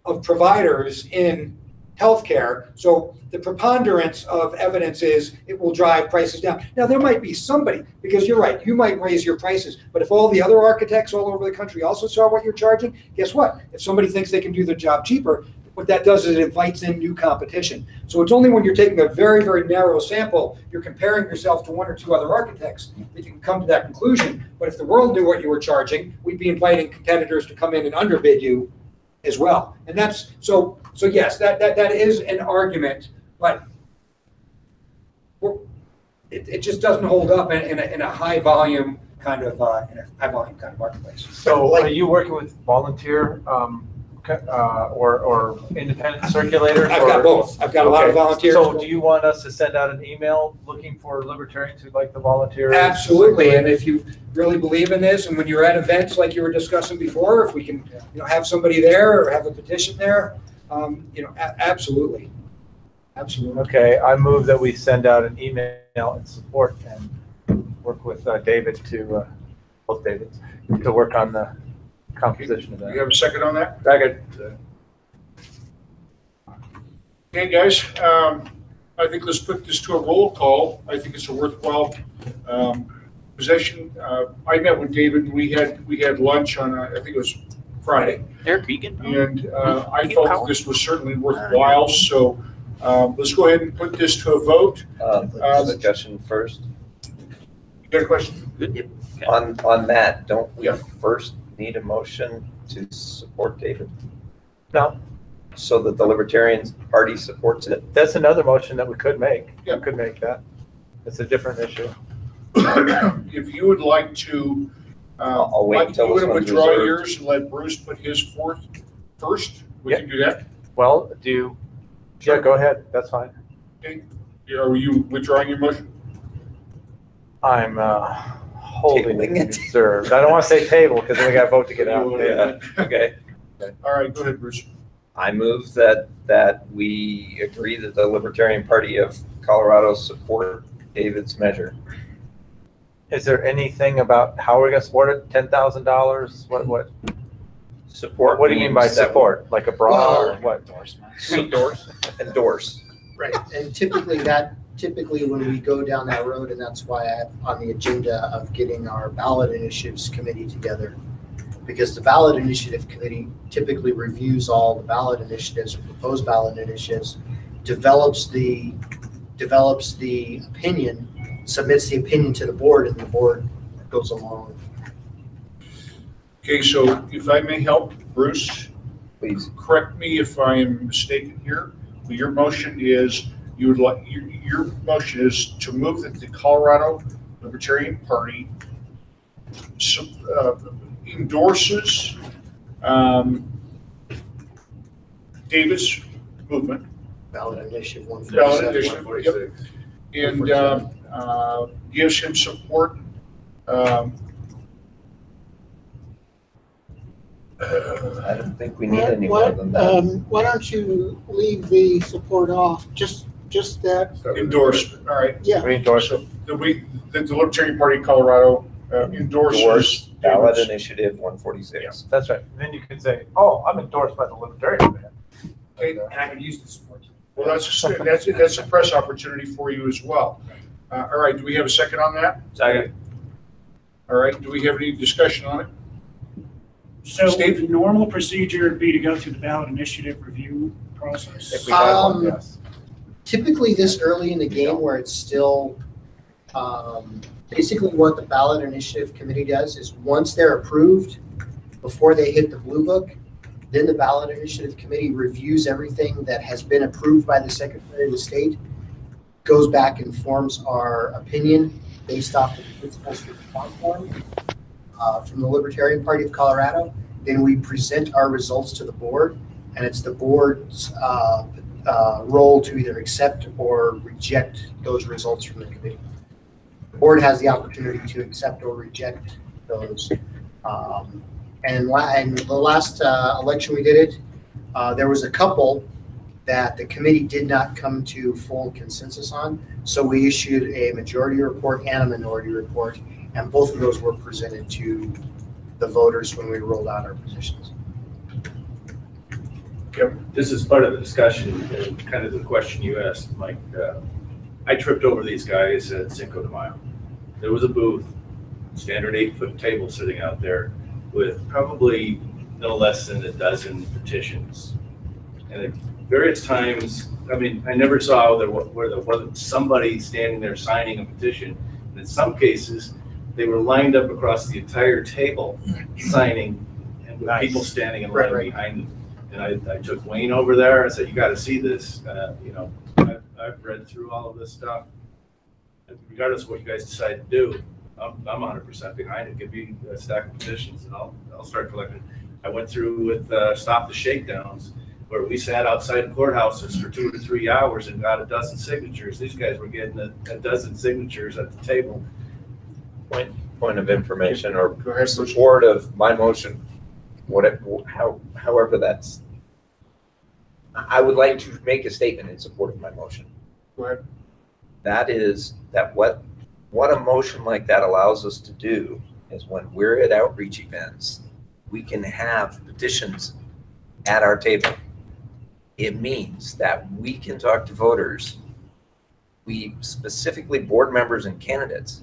of providers in healthcare. So the preponderance of evidence is it will drive prices down. Now, there might be somebody, because you're right, you might raise your prices, but if all the other architects all over the country also saw what you're charging, guess what? If somebody thinks they can do their job cheaper, what that does is it invites in new competition. So it's only when you're taking a very, very narrow sample, you're comparing yourself to 1 or 2 other architects, that you can come to that conclusion. But if the world knew what you were charging, we'd be inviting competitors to come in and underbid you as well. And that's, so yes, that is an argument, but it just doesn't hold up in a high volume kind of marketplace. So are you working with volunteer or independent circulators? I've got both. I've got a lot of volunteers. So do you want us to send out an email looking for libertarians who'd like to volunteer? Absolutely. And if you really believe in this, and when you're at events like you were discussing before, if we can have somebody there or have a petition there, absolutely. Absolutely. Okay, I move that we send out an email in support and work with David both Davids, to work on the composition of that. You have a second on that? Second. Okay, guys, I think let's put this to a roll call. I think it's a worthwhile possession. I met with David. We had lunch on I think it was Friday. Eric Beacon. And I felt that this was certainly worthwhile. So let's go ahead and put this to a vote. Suggestion first. You got a question? Good. Yep. Okay. On that, don't we first need a motion to support David? No. So that the Libertarian Party supports it? That's another motion that we could make. Yeah. We could make that. It's a different issue. if you would like to, I'll wait Mike, until you this want to one's withdraw reserved. yours and let Bruce put his forth first? We Yep. can do that? Well, yeah, go ahead. That's fine. Okay. Are you withdrawing your motion? I'm holding Tabling it it. to be reserved. I don't want to say table because then we got to vote to get out. Yeah, okay. All right, go ahead, Bruce. I move that we agree that the Libertarian Party of Colorado support David's measure. Is there anything about how we're going to support it? $10,000? What? Support. What do you mean by means that support? Like a bra or what? Endorse. Right, and typically when we go down that road, and that's why I have on the agenda of getting our ballot initiatives committee together, because the ballot initiative committee typically reviews all the ballot initiatives or proposed ballot initiatives, develops the opinion, submits the opinion to the board, and the board goes along. Okay, so if I may help, Bruce, Please. correct me if I am mistaken here. But your motion is you would like your motion is to move that the Colorado Libertarian Party endorses David's movement, Ballot initiative ballot 147. initiative, and gives him support. I don't think we need any more than that. Why don't you leave the support off? Just that, Endorsement, all right. yeah. We endorse it. So that the Libertarian Party of Colorado endorses Endorse ballot David's. initiative 146. That's right. And then you can say, oh, I'm endorsed by the Libertarian. Okay. And I could use the support. Well, that's a press opportunity for you as well. All right, do we have a second on that? Second. All right, do we have any discussion on it? So Steve? the normal procedure would be to go through the ballot initiative review process. If we have one, Um, yes. Typically this early in the game where it's still, basically what the ballot initiative committee does is once they're approved, before they hit the blue book, then the ballot initiative committee reviews everything that has been approved by the Secretary of the State, goes back and forms our opinion based off the principles for the platform from the Libertarian Party of Colorado. Then we present our results to the board, and it's the board's role to either accept or reject those results from the committee. The board has the opportunity to accept or reject those. And the last election we did it, there was a couple that the committee did not come to full consensus on. So we issued a majority report and a minority report, and both of those were presented to the voters when we rolled out our positions. This is part of the discussion and kind of the question you asked, Mike. I tripped over these guys at Cinco de Mayo. There was a booth, standard 8-foot table sitting out there with probably no less than a dozen petitions. And at various times, I mean, I never saw where there wasn't somebody standing there signing a petition. And in some cases, they were lined up across the entire table signing, and with people standing in line behind them. And I took Wayne over there. I said, "You got to see this. I've read through all of this stuff. And regardless of what you guys decide to do, I'm 100% behind it. Give me a stack of petitions, and I'll start collecting." I went through with Stop the Shakedowns, where we sat outside courthouses for 2 to 3 hours and got a dozen signatures. These guys were getting a dozen signatures at the table. Point of information or support of my motion, however that's. I would like to make a statement in support of my motion. Go ahead. That is that what a motion like that allows us to do is when we're at outreach events, we can have petitions at our table. It means that we can talk to voters. We specifically, board members and candidates,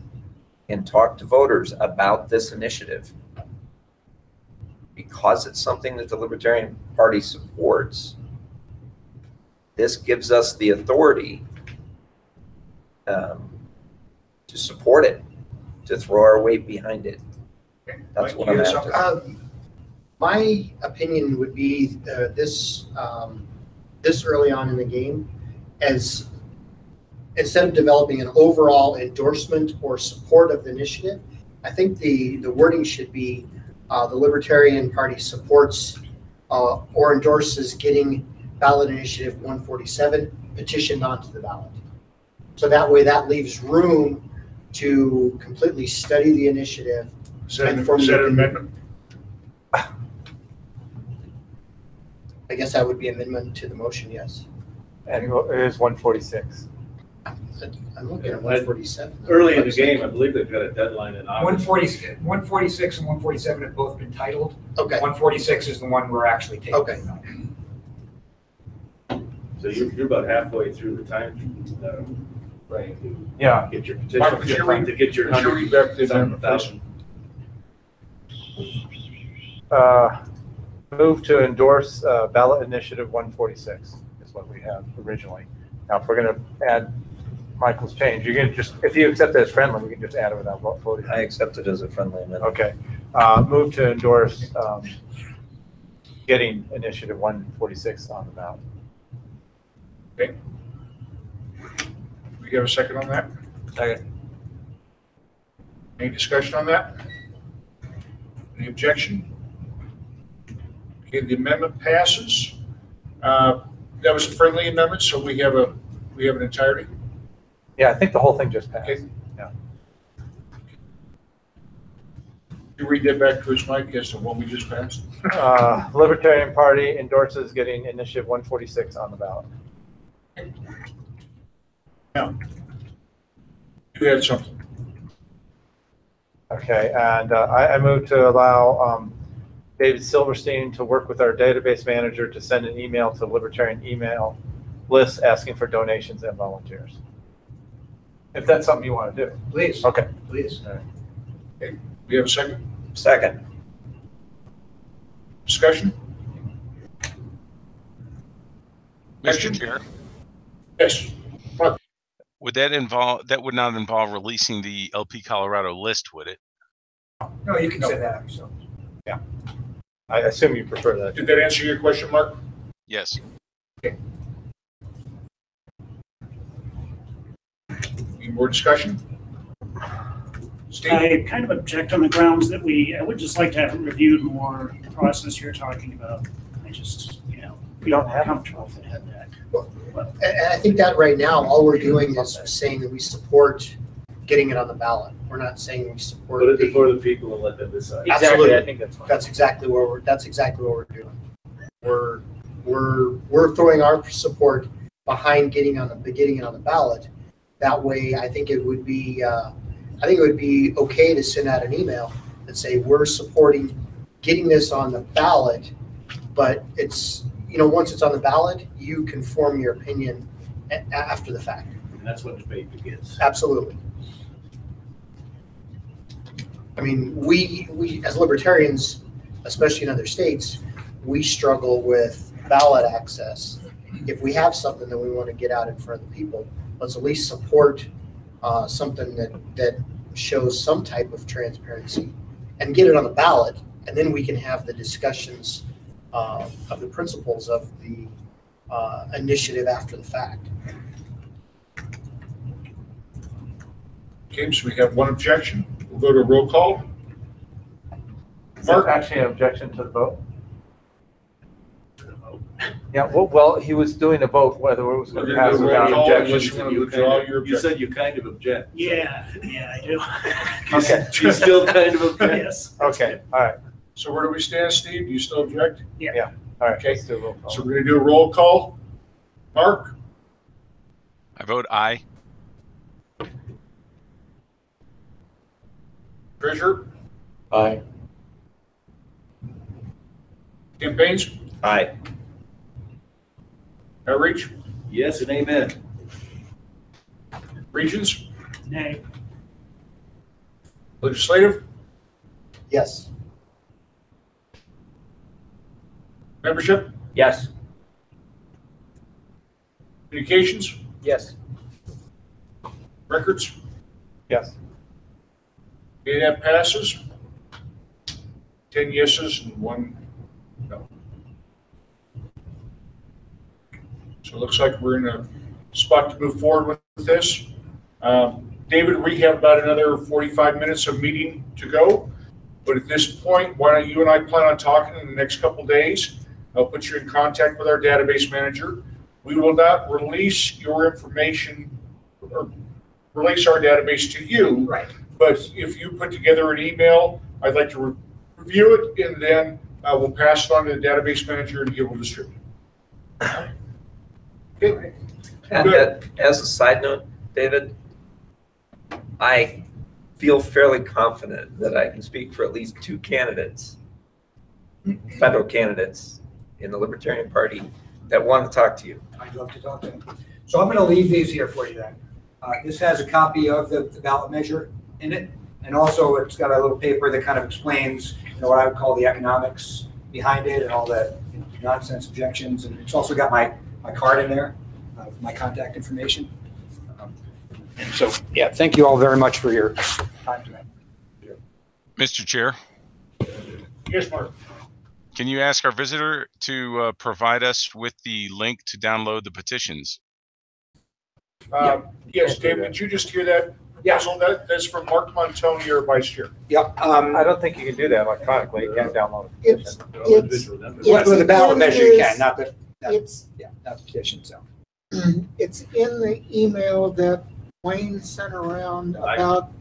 can talk to voters about this initiative. Because it's something that the Libertarian Party supports, this gives us the authority to support it, to throw our weight behind it. That's what I'm after. My opinion would be this early on in the game, as instead of developing an overall endorsement or support of the initiative, I think the wording should be the Libertarian Party supports or endorses getting ballot initiative 147 petitioned onto the ballot. So that way that leaves room to completely study the initiative. Is that an amendment? I guess that would be amendment to the motion, yes. And it is 146. I'm looking at 147. Early in the game, I believe they've got a deadline in August. 146 and 147 have both been titled. Okay. 146 is the one we're actually taking. Okay. So you're about halfway through the time frame to Yeah. get your petition, Mark, could you read- to get your could you read back the amendment, 100,000. Move to endorse ballot initiative 146 is what we have originally. Now, if we're going to add Michael's change, you can just, if you accept it as friendly, we can just add it without voting. I accept it as a friendly amendment. Okay. Move to endorse getting initiative 146 on the ballot. Okay. We have a second on that? Second. Any discussion on that? Any objection? Okay, the amendment passes. That was a friendly amendment, so we have an entirety. Yeah, I think the whole thing just passed. Okay. Yeah. You read that back to us, Mike, as to what we just passed? Libertarian Party endorses getting initiative 146 on the ballot. Now, you had something. Okay, and I move to allow David Silverstein to work with our database manager to send an email to Libertarian email list asking for donations and volunteers. If that's something you want to do. Please. Okay. Please. All right. Okay, we have a second? Second. Discussion? Mr. Chair, Yes. would that would not involve releasing the LP Colorado list, would it? No, you can say that yourself. Yeah. I assume you prefer that. Did that answer your question, Mark? Yes. Okay. Any more discussion? Steve? I kind of object on the grounds that I would just like to have it reviewed more, the process you're talking about. I just, we don't have comfortable if it had that. And I think that right now, all we're doing is saying that we support getting it on the ballot. We're not saying we support. Put it before the people and let them decide. Exactly, Absolutely. I think that's fine. That's exactly what we're doing. We're throwing our support behind getting it on the ballot. That way, I think it would be okay to send out an email that say we're supporting getting this on the ballot, but it's once it's on the ballot, you can form your opinion after the fact. And that's what debate begins. Absolutely. I mean, we as libertarians, especially in other states, we struggle with ballot access. If we have something that we want to get out in front of the people, let's at least support something that shows some type of transparency and get it on the ballot, and then we can have the discussions of the principles of the initiative after the fact. Okay, so we have one objection. We'll go to roll call. Mark? Actually, an objection to the vote? Yeah, well, he was doing a vote whether it was going to pass without objection. You said you kind of object. Yeah, I do. Okay. You still kind of object? Yes. Okay, all right. So where do we stand, Steve? Do you still object? Yeah. All right, Okay. let's do a roll call. So we're going to do a roll call. Mark? I vote aye. Treasurer? Aye. Campaigns? Aye. Outreach? Yes and amen. Regions? Nay. Legislative? Yes. Membership? Yes. Communications? Yes. Records? Yes. Okay, that passes. 10 yeses and 1 no. So it looks like we're in a spot to move forward with this. David, we have about another 45 minutes of meeting to go. But at this point, why don't you and I plan on talking in the next couple days? I'll put you in contact with our database manager. We will not release your information or release our database to you. Right. But if you put together an email, I'd like to review it, and then we'll pass it on to the database manager and he will distribute. Okay. And as a side note, David, I feel fairly confident that I can speak for at least 2 candidates, federal candidates in the Libertarian Party that want to talk to you. I'd love to talk to him. So I'm going to leave these here for you then. This has a copy of the ballot measure in it, and also it's got a little paper that kind of explains, what I would call the economics behind it and all the nonsense objections, and it's also got my card in there, my contact information. And so, yeah, thank you all very much for your time tonight. Mr. Chair, Yes, Mark. can you ask our visitor to provide us with the link to download the petitions? Yes, David, did you just hear that? Yeah. That's from Mark Montoni, our vice chair. Yep. I don't think you can do that electronically. You can't download it. With the ballot measure you can, not the petition itself. It's in the email that Wayne sent around about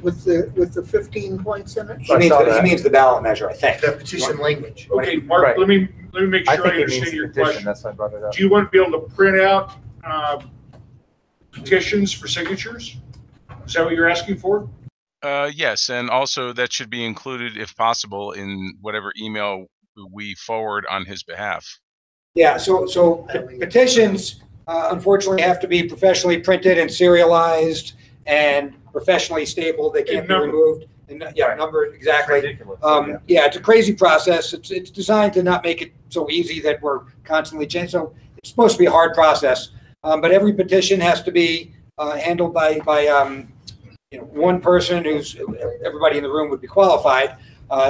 with the 15 points in it. He means the ballot measure, I think. The petition language. Okay, Mark, Right. let me make I sure think I it means understand your petition. question. That's why I brought it up. Do you want to be able to print out petitions for signatures? Is that what you're asking for? Yes, and also that should be included, if possible, in whatever email we forward on his behalf. Yeah, so petitions unfortunately have to be professionally printed and serialized and professionally stapled. They can't be removed. And numbered exactly. Ridiculous. Yeah, it's a crazy process. It's designed to not make it so easy that we're constantly changing. So it's supposed to be a hard process. But every petition has to be handled by one person who's everybody in the room would be qualified.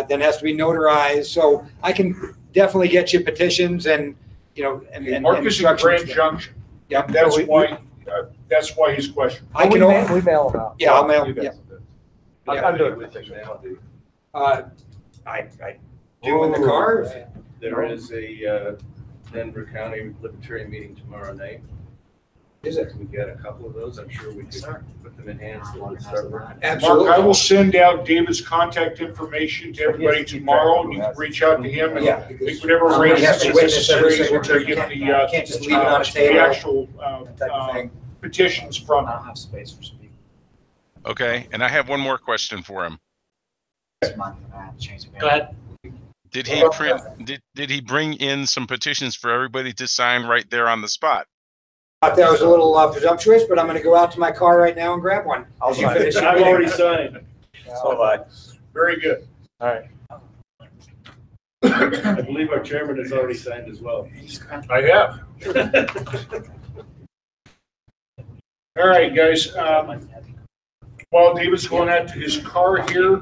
Then has to be notarized. So I can definitely get you petitions and Mark is in Grand Junction. Yeah, that's why his question. I can we mail them out. Yeah, I'll mail them. Yeah. I'm doing it. I do in the car. There is a Denver County Libertarian meeting tomorrow night. Is it? We got a couple of those. I'm sure we could put them in hands that want to start working. Absolutely. Mark, I will send out David's contact information to everybody tomorrow, and you can reach out to him and make whatever arrangements necessary to get the can't just leave it on a table. the actual petitions from I him. don't have space for speaking. Okay, and I have one more question for him. This month, I have to change the Go ahead. Did he print? Did he bring in some petitions for everybody to sign right there on the spot? I thought that was a little presumptuous, but I'm going to go out to my car right now and grab one. I'll As you sign it. finish your I've meeting. already signed. Very good. All right. I believe our chairman has already signed as well. I have. All right, guys. While David's going out to his car here,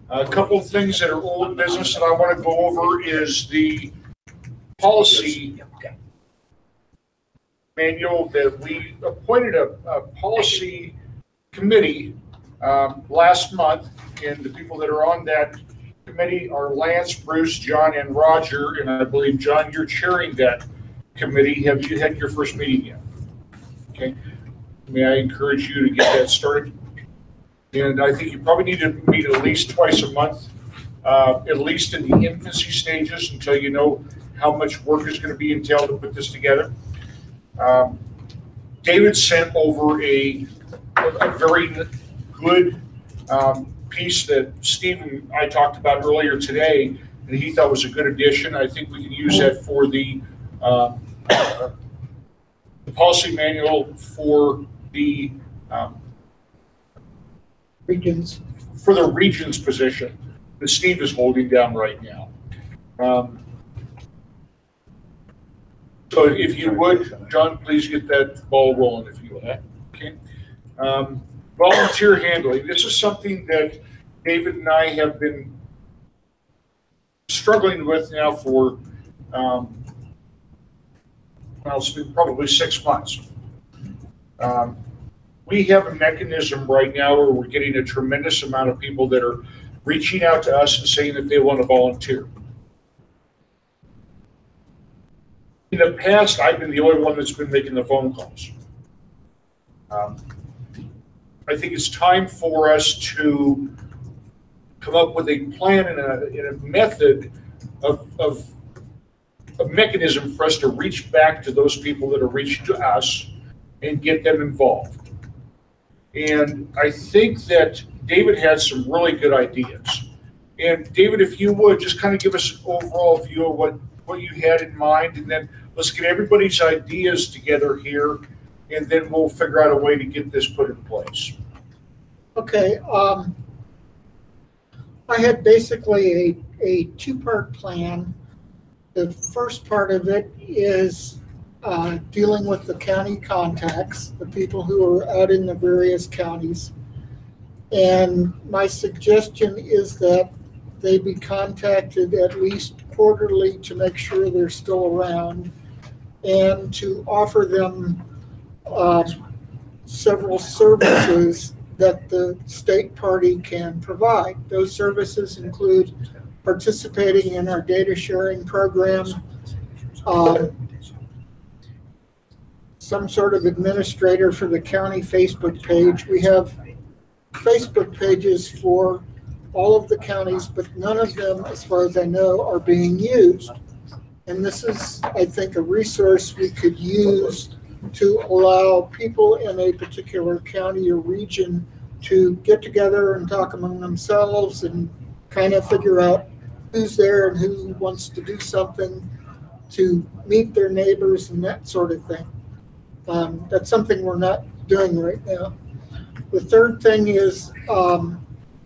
a couple of things that are old business that I want to go over is the policy manual that we appointed a policy committee last month, and the people that are on that committee are Lance, Bruce, John, and Roger, and I believe, John, you're chairing that committee. Have you had your first meeting yet? Okay. May I encourage you to get that started? And I think you probably need to meet at least twice a month, at least in the infancy stages, until you know how much work is going to be entailed to put this together. David sent over a very good piece that Steve and I talked about earlier today, and he thought was a good addition. I think we can use that for the policy manual for the Regions. for the region's position that Steve is holding down right now. So if you would, John, please get that ball rolling if you would. Okay. Volunteer handling. This is something that David and I have been struggling with now for, well, it's been probably 6 months. we have a mechanism right now where we're getting a tremendous amount of people that are reaching out to us and saying that they want to volunteer. In the past, I've been the only one that's been making the phone calls. I think it's time for us to come up with a plan and a method of a mechanism for us to reach back to those people that are reaching to us and get them involved. And I think that David had some really good ideas. And David, if you would, just kind of give us an overall view of what you had in mind, and then let's get everybody's ideas together here, and then we'll figure out a way to get this put in place. Okay. I had basically a two-part plan. The first part of it is dealing with the county contacts, the people who are out in the various counties. And my suggestion is that they be contacted at least quarterly to make sure they're still around, and to offer them several services that the state party can provide. Those services include participating in our data sharing program, some sort of administrator for the county Facebook page. We have Facebook pages for all of the counties, but none of them, as far as I know, are being used. And this is, I think, a resource we could use to allow people in a particular county or region to get together and talk among themselves and kind of figure out who's there and who wants to do something, to meet their neighbors and that sort of thing. That's something we're not doing right now. The third thing is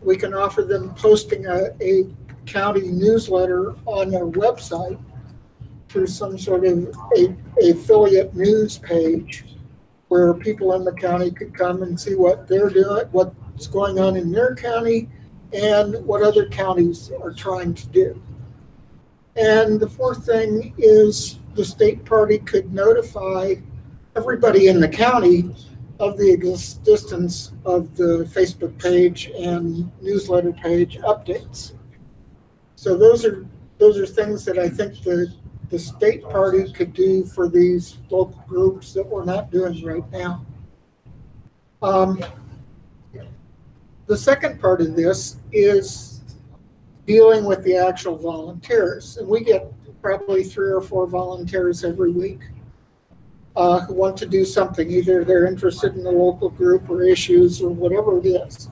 we can offer them posting a county newsletter on their website through some sort of a affiliate news page where people in the county could come and see what they're doing, what's going on in their county, and what other counties are trying to do. And the fourth thing is the state party could notify everybody in the county of the existence of the Facebook page and newsletter page updates. So those are things that I think the state party could do for these local groups that we're not doing right now. The second part of this is dealing with the actual volunteers. And we get probably 3 or 4 volunteers every week who want to do something. Either they're interested in the local group or issues or whatever it is.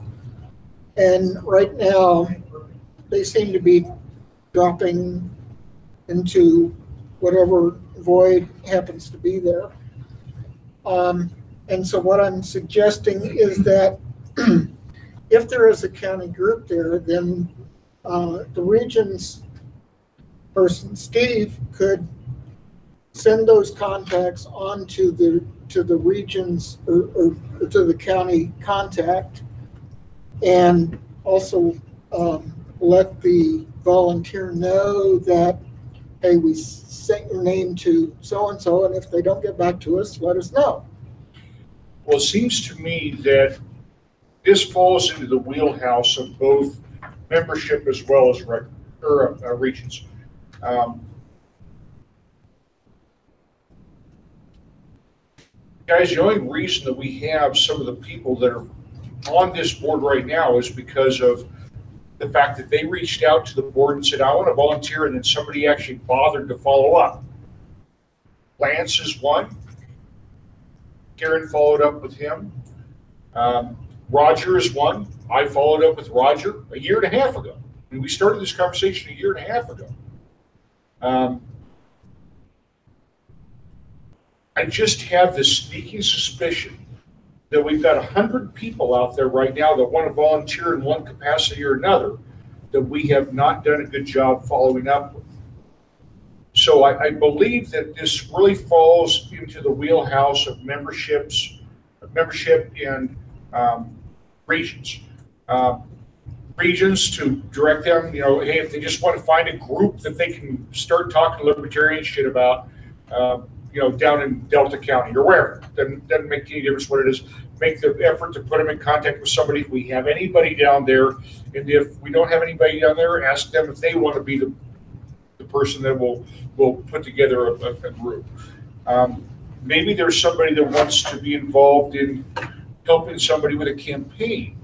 And right now, they seem to be dropping into whatever void happens to be there. And so what I'm suggesting is that if there is a county group there, then the region's person, Steve, could send those contacts on to the region's or to the county contact, and also let the volunteer know that, hey, we sent your name to so-and-so, and if they don't get back to us, let us know. Well, it seems to me that this falls into the wheelhouse of both membership as well as regions. Guys, the only reason that we have some of the people that are on this board right now is because of the fact that they reached out to the board and said, I want to volunteer, and then somebody actually bothered to follow up. Lance is one. Karen followed up with him. Roger is one. I followed up with Roger a 1.5 years ago. I mean, we started this conversation 1.5 years ago. I just have this sneaking suspicion that we've got 100 people out there right now that want to volunteer in one capacity or another that we have not done a good job following up with. So I believe that this really falls into the wheelhouse of membership and regions. Regions to direct them, hey, if they just want to find a group that they can start talking libertarian shit about, down in Delta County or wherever, doesn't make any difference what it is. make the effort to put them in contact with somebody if we have anybody down there. And if we don't have anybody down there, ask them if they want to be the person that will put together a group. Maybe there's somebody that wants to be involved in helping somebody with a campaign.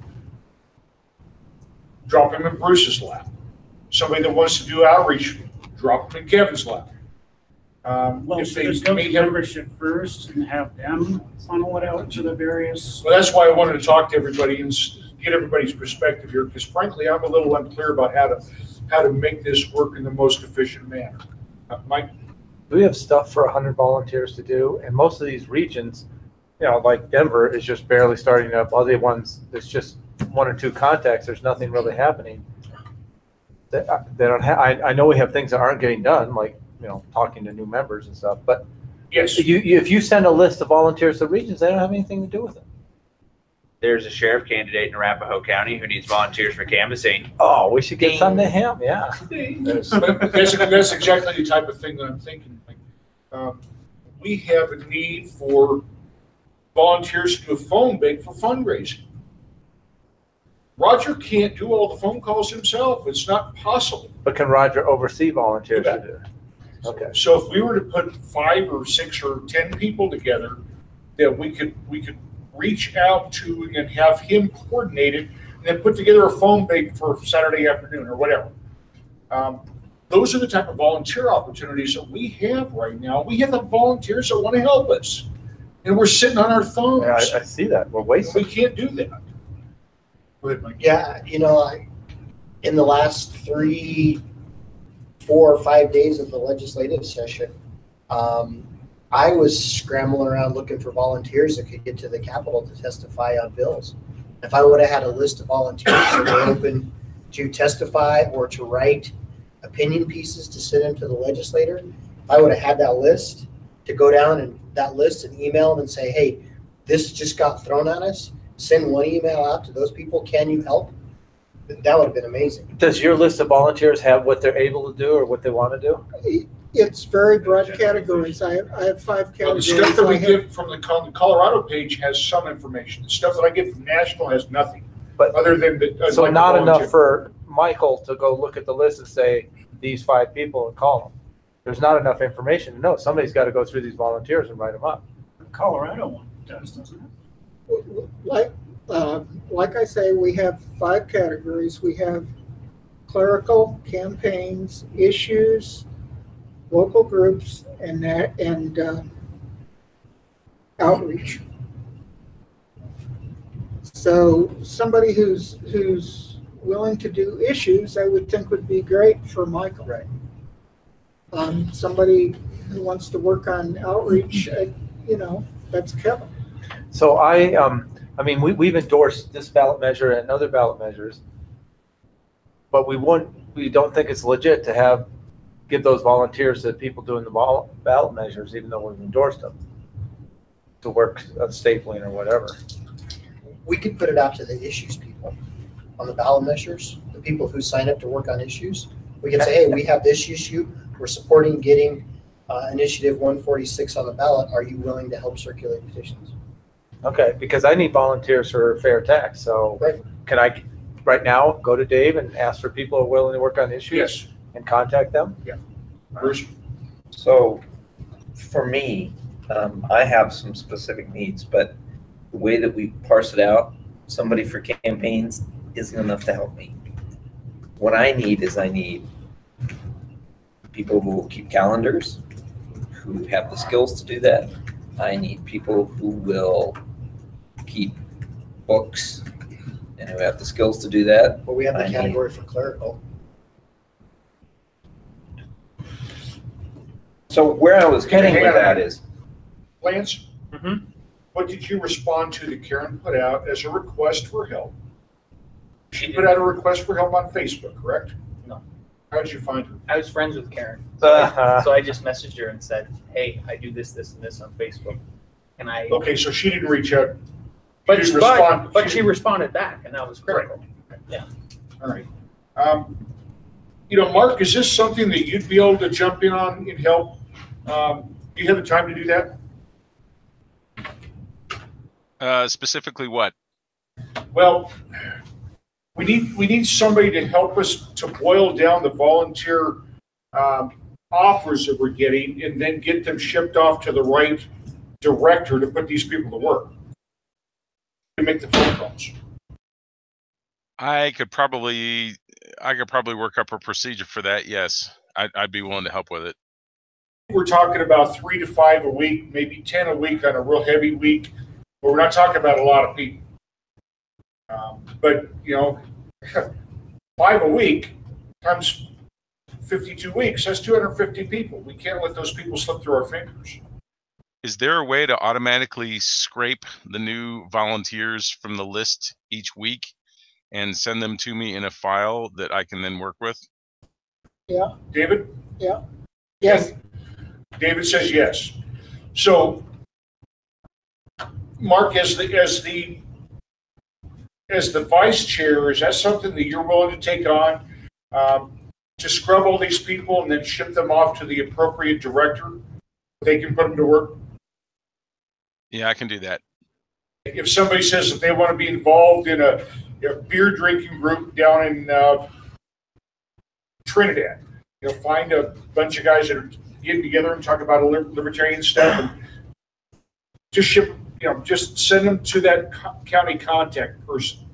Drop them in Bruce's lap. Somebody that wants to do outreach, drop them in Kevin's lap. Well, If so they just go may to have- membership first and have them funnel it out to the various. Well, that's why I wanted to talk to everybody and get everybody's perspective here, because frankly, I'm a little unclear about how to make this work in the most efficient manner. Mike? We have stuff for 100 volunteers to do, and most of these regions, you know, like Denver is just barely starting up. Other ones, there's just 1 or 2 contacts. There's nothing really happening. They don't have. I know we have things that aren't getting done, like, you know, talking to new members and stuff. But yes, if you send a list of volunteers to regions, they don't have anything to do with it. There's a sheriff candidate in Arapahoe County who needs volunteers for canvassing. Oh, we should get some to him. Yeah. But that's exactly the type of thing that I'm thinking. We have a need for volunteers to do a phone bank for fundraising. Roger can't do all the phone calls himself. It's not possible. But can Roger oversee volunteers to do it? Okay. So if we were to put 5 or 6 or 10 people together, that we could reach out to and then have him coordinate it, and then put together a phone bank for Saturday afternoon or whatever. Those are the type of volunteer opportunities that we have right now. We have the volunteers that want to help us, and we're sitting on our thumbs. Yeah, I see that. We're wasting. We can't do that. Go ahead, Mike. Yeah, you know, in the last 3, 4, or 5 days of the legislative session, I was scrambling around looking for volunteers that could get to the Capitol to testify on bills. If I would have had a list of volunteers that were open to testify or to write opinion pieces to send them to the legislator, if I would have had that list to go down and that list and email them and say, hey, this just got thrown at us, send one email out to those people, can you help? That would have been amazing. Does your list of volunteers have what they're able to do or what they want to do? It's very broad categories. I have 5 Well, the categories. stuff that we I have- get from the Colorado page has some information. The stuff that I get from National has nothing. But other than so like not the enough volunteer. for Michael to go look at the list and say these 5 people and call them. There's not enough information to know. Somebody's got to go through these volunteers and write them up. The Colorado one does, doesn't it? Like I say, we have 5 categories. We have clerical, campaigns, issues, local groups, and outreach. So somebody who's willing to do issues, I would think would be great for Michael. Right. Somebody who wants to work on outreach, you know, that's Kevin. So I mean, we've endorsed this ballot measure and other ballot measures, but we don't think it's legit to give those volunteers to people doing the ballot measures, even though we've endorsed them, to work on stapling or whatever. We could put it out to the issues people on the ballot measures, the people who sign up to work on issues. We could say, hey, we have this issue. We're supporting getting Initiative 146 on the ballot. Are you willing to help circulate petitions? Okay, because I need volunteers for fair tax. So can I right now go to Dave and ask for people who are willing to work on issues? Yes. And contact them? Yeah. Bruce? So for me, I have some specific needs, but the way that we parse it out, somebody for campaigns isn't enough to help me. What I need people who will keep calendars, who have the skills to do that. I need people who will keep books and who have the skills to do that. Well, we have the category for clerical. So where I was heading with that is, Lance, what did you respond to that Karen put out as a request for help? She put out a request for help on Facebook, correct? No. How did you find her? I was friends with Karen. So I just messaged her and said, hey, I do this, this, and this on Facebook. And I. Okay, so she didn't reach out. But She she responded back, and that was critical. Yeah. All right. You know, Mark, is this something that you'd be able to jump in on and help? Do you have the time to do that? Specifically what? Well, we need somebody to help us to boil down the volunteer offers that we're getting and then get them shipped off to the right director to put these people to work. To make the phone calls. I could probably work up a procedure for that. Yes, I'd be willing to help with it. We're talking about 3 to 5 a week, maybe 10 a week on a real heavy week, but we're not talking about a lot of people. But you know, 5 a week times 52 weeks, that's 250 people. We can't let those people slip through our fingers. Is there a way to automatically scrape the new volunteers from the list each week and send them to me in a file that I can then work with? Yeah. David? Yeah. Yes. David says yes. So, Mark, as the vice chair, is that something that you're willing to take on, to scrub all these people and then ship them off to the appropriate director? They can put them to work? Yeah, I can do that. If somebody says that they want to be involved in a beer drinking group down in Trinidad, you know, find a bunch of guys that are getting together and talk about libertarian stuff, and just ship, you know, just send them to that county contact person.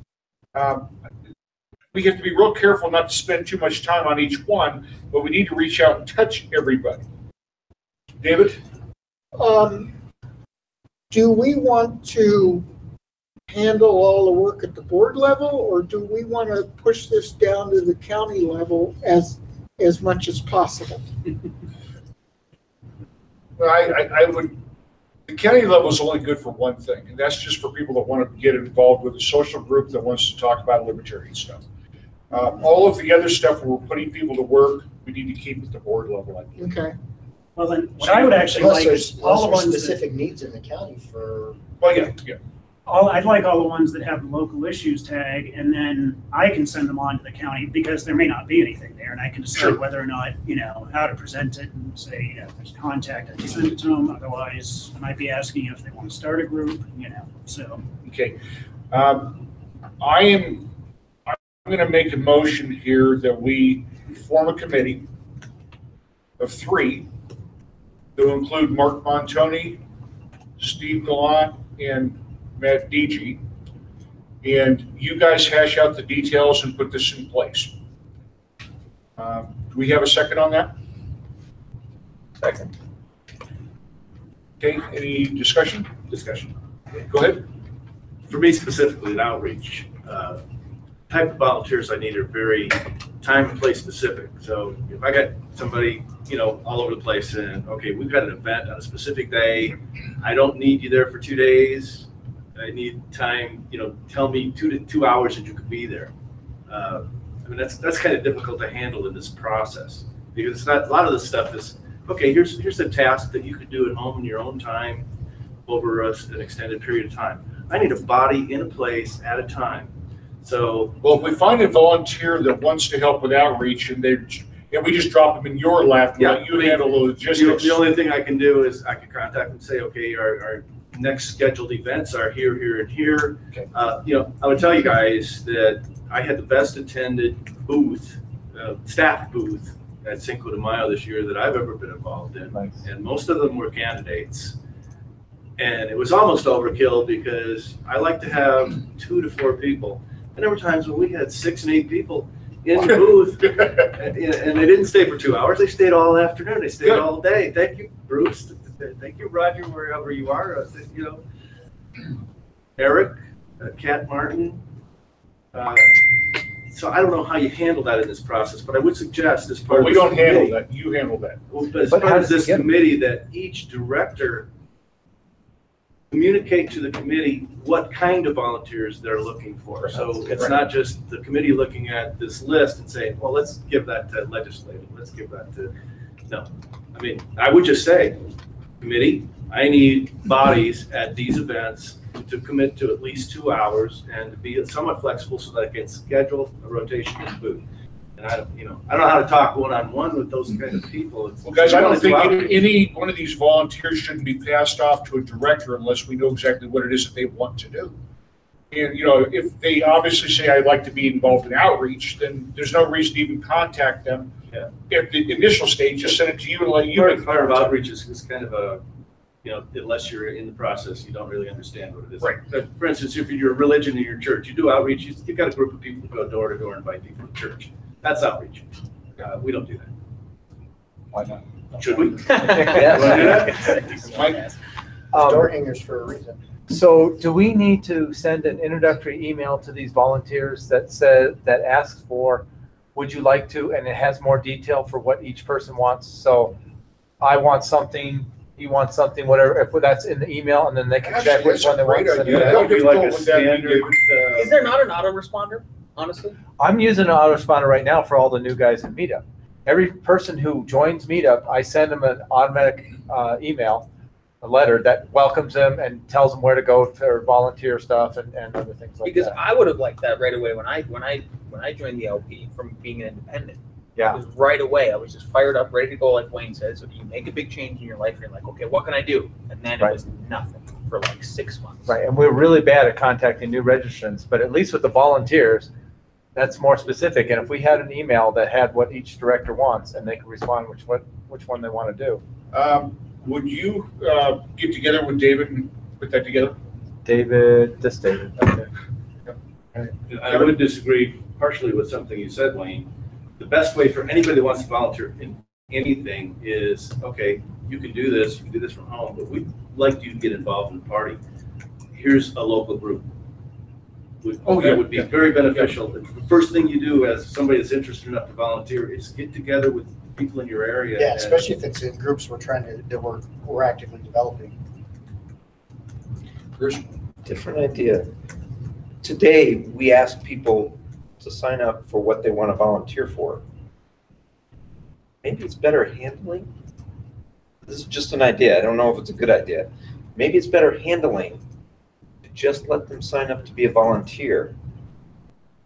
We have to be real careful not to spend too much time on each one, but we need to reach out and touch everybody. David? Do we want to handle all the work at the board level, or do we want to push this down to the county level as much as possible? Well, I would. The county level is only good for one thing, and that's just for people that want to get involved with a social group that wants to talk about libertarian stuff. All of the other stuff where we're putting people to work, we need to keep at the board level, I believe. Okay. Well, then, what I would actually like is all the ones specific needs in the county for. Well, yeah. I'd like all the ones that have the local issues tag, and then I can send them on to the county because there may not be anything there, and I can decide whether or not, you know, how to present it and say, you know, if there's contact, I can send it to them. Otherwise, I might be asking if they want to start a group, you know, so. Okay. I'm going to make a motion here that we form a committee of 3 that will include Mark Montoni, Steve Gallant, and Matt DG, and you guys hash out the details and put this in place. Do we have a second on that? Second. Okay, any discussion? Discussion. Okay, go ahead. For me specifically, in outreach, type of volunteers I need are very time and place specific. So if I got somebody, you know, all over the place and, okay, we've got an event on a specific day, I don't need you there for 2 days. I need time, you know, tell me 2 hours that you could be there. I mean, that's kind of difficult to handle in this process, because it's not, a lot of this stuff is, okay, here's a task that you could do at home in your own time over an extended period of time. I need a body in a place at a time. So, well, if we find a volunteer that wants to help with outreach and we just drop them in your lap, and let you handle the logistics. The only thing I can do is I can contact them and say, okay, our next scheduled events are here, here, and here. Okay. You know, I would tell you guys that I had the best attended booth, staff booth at Cinco de Mayo this year that I've ever been involved in. Nice. And most of them were candidates. And it was almost overkill because I like to have 2 to 4 people. And there were times when we had 6 and 8 people in the booth, and they didn't stay for 2 hours. They stayed all afternoon. They stayed all day. Thank you, Bruce. Thank you, Roger, wherever you are. You know, Eric, Kat Martin. So I don't know how you handle that in this process, but I would suggest as part of we this don't handle committee, that. You handle that. Well, but as part of this committee, that each director communicate to the committee what kind of volunteers they're looking for. So it's not just the committee looking at this list and saying, well, let's give that to legislative. Let's give that to, no. I mean, I would just say, committee, I need bodies at these events to commit to at least 2 hours and to be somewhat flexible so that I can schedule a rotation in the booth. And I don't know how to talk one-on-one with those kind of people. Well, guys, I don't think any one of these volunteers shouldn't be passed off to a director unless we know exactly what it is that they want to do. And, if they obviously say, I'd like to be involved in outreach, then there's no reason to even contact them. Yeah. At the initial stage, just send it to you and let you. Part of outreach is kind of a, unless you're in the process, you don't really understand what it is. Right. For instance, if you're a religion in your church, you do outreach, you've got a group of people who go door to door and invite people to church. That's outreach. We don't do that. Why not? Should we? Yes. Door hangers for a reason. So do we need to send an introductory email to these volunteers that asks for, would you like to, and it has more detail for what each person wants? So I want something, he wants something, whatever, if that's in the email, and then they can check which one they want. Is there not an autoresponder, honestly? I'm using an autoresponder right now for all the new guys in Meetup. Every person who joins Meetup, I send them an automatic email, a letter that welcomes them and tells them where to go for volunteer stuff and other things like Because that. I would have liked that right away when I joined the LP from being an independent. Yeah. It was right away. I was just fired up, ready to go, like Wayne said. So you make a big change in your life, and you're like, okay, what can I do? And then it was nothing for like 6 months. Right, and we're really bad at contacting new registrants, but at least with the volunteers, that's more specific. And if we had an email that had what each director wants, and they could respond which one they want to do. Would you get together with David and put that together? David. Okay. I would disagree partially with something you said, Wayne. The best way for anybody that wants to volunteer in anything is, okay, you can do this from home, but we'd like you to get involved in the party. Here's a local group. That would be very beneficial. The first thing you do as somebody that's interested enough to volunteer is get together with people in your area. Yeah, especially if it's in groups we're actively developing. Different idea. Today, we ask people to sign up for what they want to volunteer for. Maybe it's better handling. This is just an idea. I don't know if it's a good idea. Maybe it's better handling to just let them sign up to be a volunteer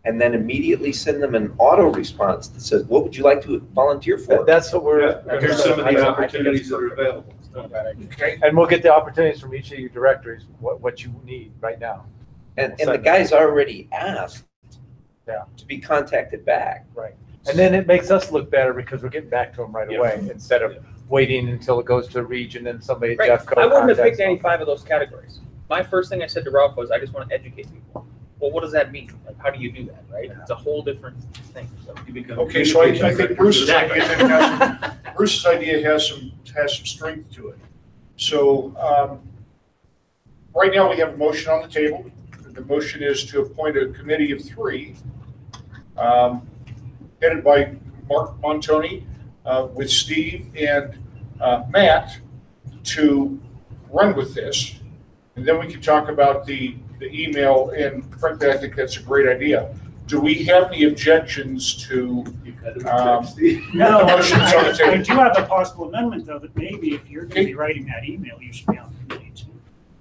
and then immediately send them an auto response that says, what would you like to volunteer for? That's what we're. Here's some of the opportunities that are available. Okay. And we'll get the opportunities from each of your directories, what you need right now. And the guys already asked to be contacted back. Right. And then it makes us look better because we're getting back to them right away instead of waiting until it goes to a region and somebody Right. Jeff I wouldn't have picked any 5 of those categories. My first thing I said to Ralph was, I just want to educate people. Well, what does that mean? Like, how do you do that, right? It's a whole different thing. So you become Okay, so I think Bruce's idea has some strength to it. So right now we have a motion on the table. The motion is to appoint a committee of 3, headed by Mark Montoni, with Steve and Matt to run with this. And then we can talk about the email, and frankly, I think that's a great idea. Do we have any objections to No, motions on the I table? do have a possible amendment, though, that maybe if you're going to be writing that email, you should be on the committee too.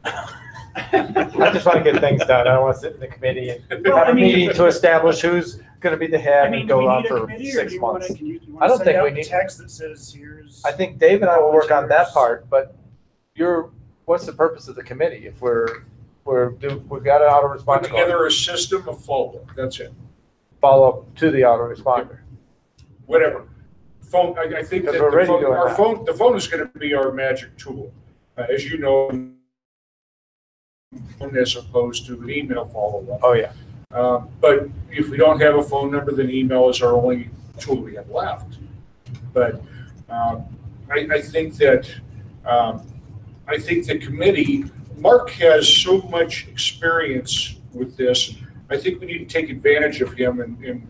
I just want to get things done. I don't want to sit in the committee and Well, have I a mean, meeting to establish who's going to be the head and do we go on need a for committee, or 6 do you wanna- months. can you I don't send think out we a need. text that says, here's. I think Dave and I will work on that part, but what's the purpose of the committee? If we've got an autoresponder. Put together a system of follow-up. That's it. Follow up to the autoresponder. Whatever. Phone. I think that Because we're already doing our that. phone. The phone is going to be our magic tool, as you know, as opposed to an email follow-up. Oh yeah. But if we don't have a phone number, then email is our only tool we have left. But I think that the committee. Mark has so much experience with this. I think we need to take advantage of him and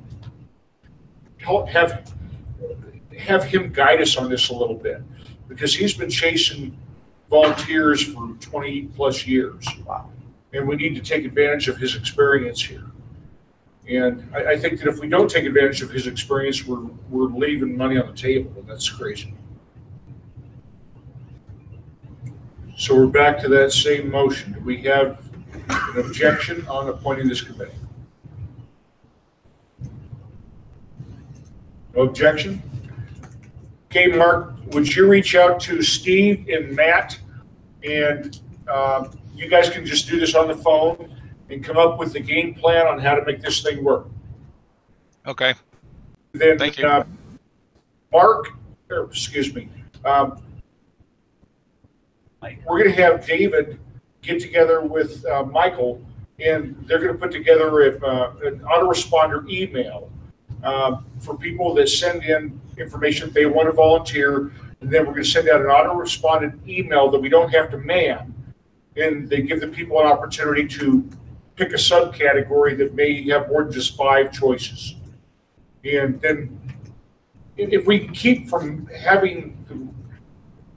have him guide us on this a little bit, because he's been chasing volunteers for 20 plus years. Wow. And we need to take advantage of his experience here. And I think that if we don't take advantage of his experience, we're leaving money on the table, and that's crazy. So we're back to that same motion. Do we have an objection on appointing this committee? No objection? Okay, Mark, would you reach out to Steve and Matt, and you guys can just do this on the phone and come up with the game plan on how to make this thing work. Okay. Then, thank you. Mark, or excuse me, we're going to have David get together with Michael, and they're going to put together an autoresponder email for people that send in information if they want to volunteer, and then we're going to send out an autoresponded email that we don't have to man, and they give the people an opportunity to pick a subcategory that may have more than just 5 choices. And then if we keep from having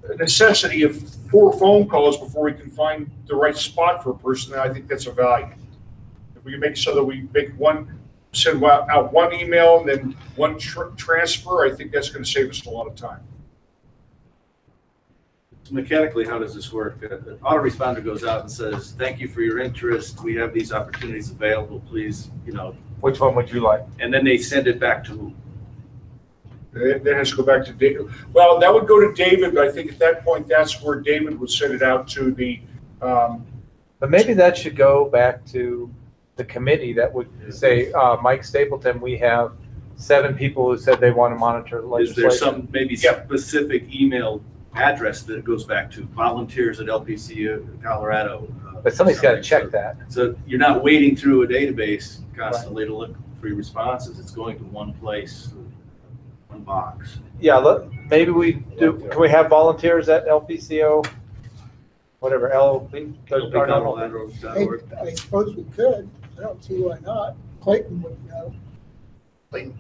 the necessity of 4 phone calls before we can find the right spot for a person, then I think that's a value. If we can make it so that we send out 1 email and then 1 transfer, I think that's going to save us a lot of time. Mechanically, how does this work? The autoresponder goes out and says, "Thank you for your interest. We have these opportunities available. Please, Which one would you like?" And then they send it back to who? That has to go back to David. Well, that would go to David, but I think at that point, that's where David would send it out to the. But maybe that should go back to the committee that would say, Mike Stapleton, we have 7 people who said they want to monitor the legislation. Is there some maybe specific email address that it goes back to? Volunteers at LPCO Colorado. But somebody's got to check that. So you're not wading through a database constantly to look for your responses. It's going to one place, one box. Yeah, look, maybe we do. Can we have volunteers at LPCO? Whatever, LPCO.org. I suppose we could. I don't see why not. Clayton would know. Can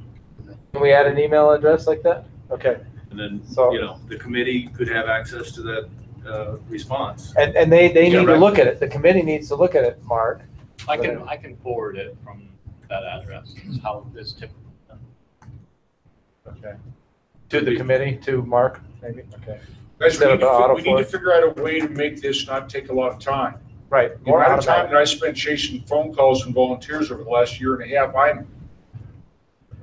we add an email address like that? Okay. And then, So- the committee could have access to that response. And they need to look at it. The committee needs to look at it, Mark. I can forward it from that address. Is how it's typically done. Okay. To the committee, to Mark, maybe? Okay. Guys, we need to figure out a way to make this not take a lot of time. Right. The amount of time that I spent chasing phone calls and volunteers over the last year and a half, I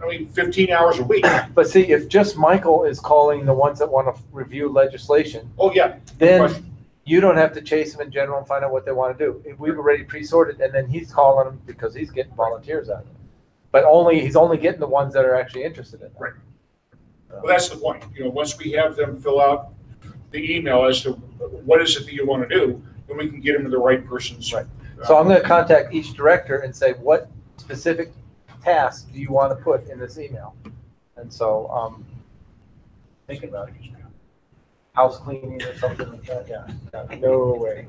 mean, 15 hours a week. But see, if just Michael is calling the ones that want to review legislation. Oh, yeah. Then you don't have to chase them in general and find out what they want to do. If we've already pre-sorted, and then he's calling them because he's getting volunteers out of it. But he's only getting the ones that are actually interested in it. Right. Well, that's the point. Once we have them fill out the email as to what is it that you want to do, then we can get them to the right person's. Right. So I'm going to contact each director and say, what specific task do you want to put in this email? And so, think about it. House cleaning or something like that. Yeah. No way.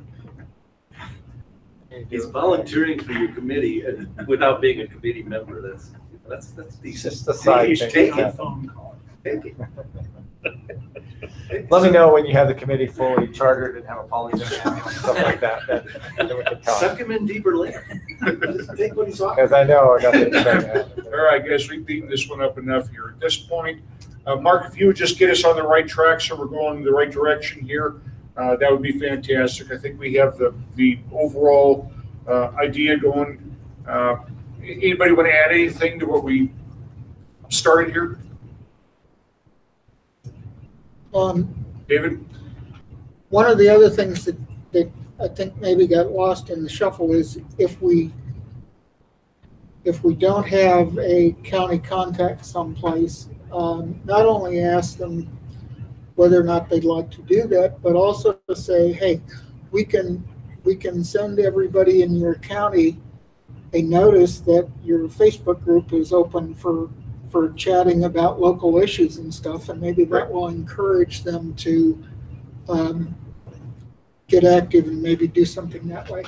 It's volunteering for your committee without being a committee member. That's decent. Just a side You thing. should take Yeah. it. Phone call. Take it. Let me know when you have the committee fully chartered and have a policy and stuff like that. Then we can talk. Suck him in deeper later. Just take what he's talking. Because I know nothing's going to happen. All right, guys, we've beaten this one up enough here. At this point, Mark, if you would just get us on the right track so we're going in the right direction here, that would be fantastic. I think we have the overall idea going. Anybody want to add anything to what we started here? David? One of the other things that I think maybe got lost in the shuffle is if we don't have a county contact someplace, not only ask them whether or not they'd like to do that, but also to say, hey, we can send everybody in your county a notice that your Facebook group is open for chatting about local issues and stuff, and maybe that will encourage them to get active and maybe do something that way.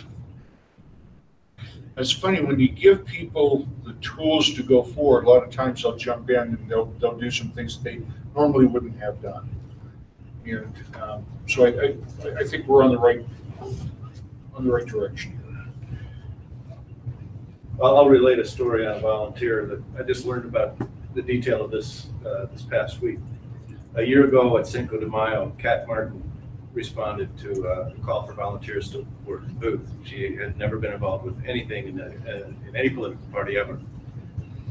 It's funny, when you give people the tools to go forward, a lot of times they'll jump in and they'll do some things that they normally wouldn't have done. And so I think we're on the right direction. I'll relate a story on a volunteer that I just learned about the detail of this past week. A year ago at Cinco de Mayo, Kat Martin responded to a call for volunteers to work in booth. She had never been involved with anything in any political party ever.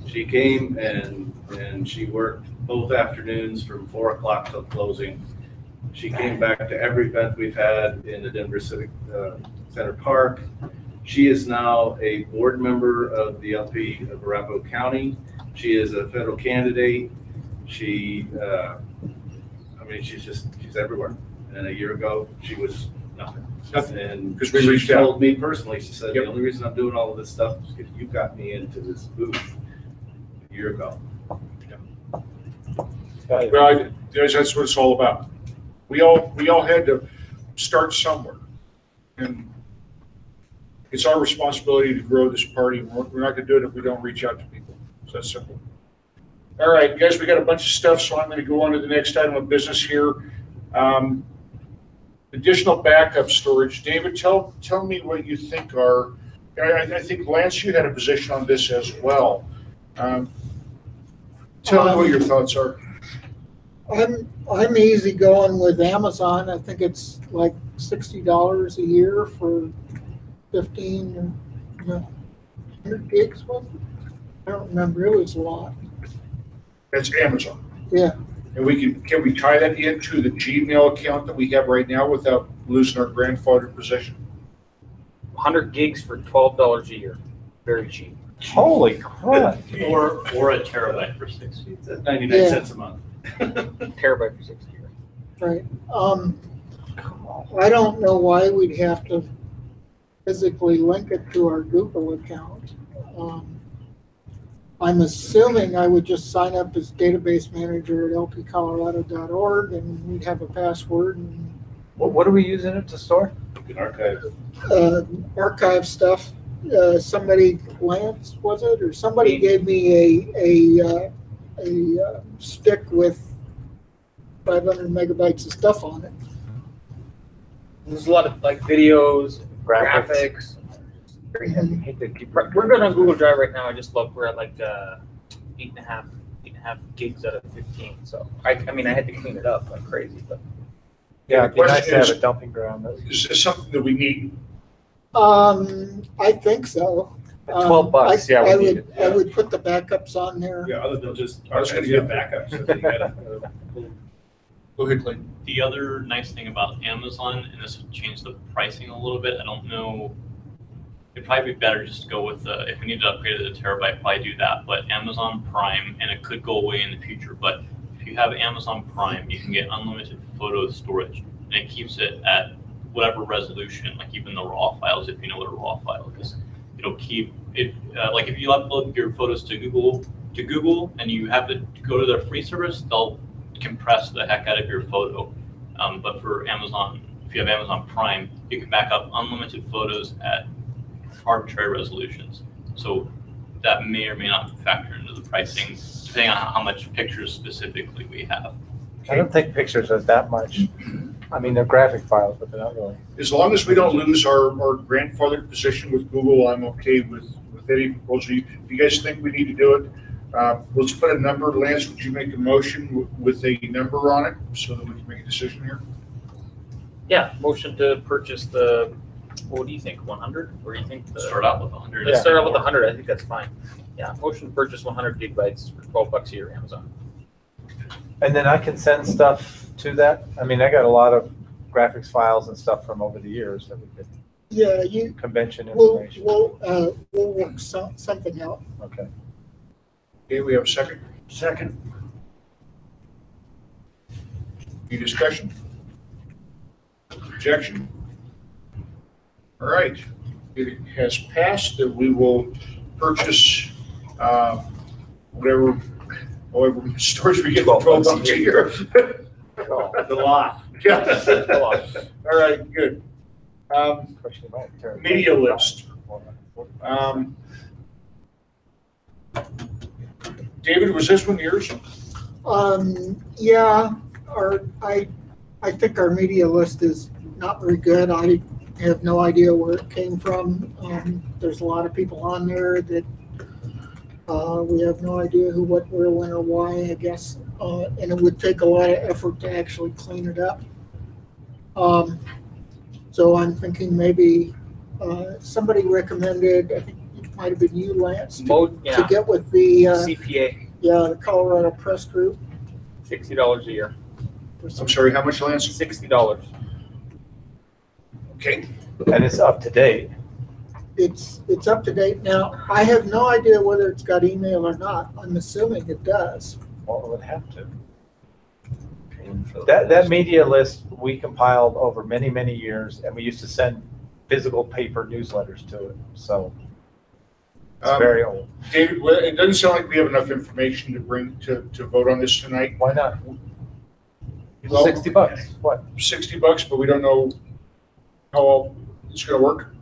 She came and she worked both afternoons from 4 o'clock till closing. She came back to every event we've had in the Denver Civic Center Park. She is now a board member of the LP of Arapahoe County. She is a federal candidate. She, she's everywhere. And a year ago, she was nothing. And Because we reached out. told me personally, she said, Yep. the only reason I'm doing all of this stuff is because you got me into this booth a year ago. Well, guys, that's what it's all about. We all had to start somewhere. And it's our responsibility to grow this party. We're not gonna do it if we don't reach out to people. It's that simple. All right, guys, we got a bunch of stuff, so I'm gonna go on to the next item of business here. Additional backup storage. David, tell me what you think are, I think Lance, you had a position on this as well. Tell me what your thoughts are. I'm easy going with Amazon. I think it's like $60 a year for 15 or 100 gigs. Was it? I don't remember. It was a lot. That's Amazon. Yeah. And can we tie that into the Gmail account that we have right now without losing our grandfathered position? 100 gigs for $12 a year. Very cheap. Holy crap. Or a terabyte for 60. That's 99 cents a month. Terabyte for 60. Right. I don't know why we'd have to physically link it to our Google account. I'm assuming I would just sign up as database manager at lpcolorado.org and we'd have a password and What are we using it to store? You can archive archive stuff. Somebody, Lance, was it, or somebody gave me a stick with 500 megabytes of stuff on it. There's a lot of like videos, Graphics. graphics. Very heavy. We're good on Google Drive right now. I just looked. We're at like 8.5 gigs out of 15. So I mean, I had to clean it up like crazy, but Yeah, The it'd be nice question to have is- a dumping ground. Is this something that we need? I think so. At $12, yeah, we I need would, it. I would put the backups on there. Yeah, other than just I was gonna get get backups. So you gotta, Go ahead, Clayton. The other nice thing about Amazon, and this would change the pricing a little bit, I don't know, it'd probably be better just to go with if we need to upgrade it to terabyte, probably do that. But Amazon Prime, and it could go away in the future, but if you have Amazon Prime, you can get unlimited photo storage, and it keeps it at whatever resolution, like even the RAW files, if you know what a RAW file is. It'll keep it, like if you upload your photos to Google, and you have to go to their free service, they'll compress the heck out of your photo. But for Amazon, if you have Amazon Prime, you can back up unlimited photos at arbitrary resolutions. So that may or may not factor into the pricing, depending on how much pictures specifically we have. I don't think pictures are that much. I mean, they're graphic files, but they're not really. As long as we don't lose our grandfathered position with Google, I'm okay with any proposal. If you guys think we need to do it, let's put a number. Lance, would you make a motion with a number on it so that we can make a decision here? yeah, motion to purchase the. What do you think? 100? Or do you think Start out with 100. Let's start out with 100. I think that's fine. Yeah, motion to purchase 100 gigabytes for $12 a year, Amazon. And then I can send stuff to that. I mean, I got a lot of graphics files and stuff from over the years that we could. Yeah, Convention we'll information. work something out. Okay. Okay, we have a second. Second. Any discussion? Objection? All right, it has passed that we will purchase however much storage we get for $12 a year. the lot. Yeah. All right, good. Media list. David, was this one yours? Yeah, I think our media list is not very good. I have no idea where it came from. There's a lot of people on there that we have no idea who, what, where, when, or why, I guess. And it would take a lot of effort to actually clean it up. So I'm thinking maybe somebody recommended, I think it might have been you, Lance, to get with the CPA. Yeah, the Colorado Press Group. $60 a year. I'm sorry, how much, Lance? $60. Okay. And it's up to date. It's up to date now. I have no idea whether it's got email or not. I'm assuming it does. Well, it would have to. That media list we compiled over many, many years, and we used to send physical paper newsletters to it. So it's very old. David, well, it doesn't sound like we have enough information to bring to vote on this tonight. Why not? Well, $60. What? $60, but we don't know how it's going to work.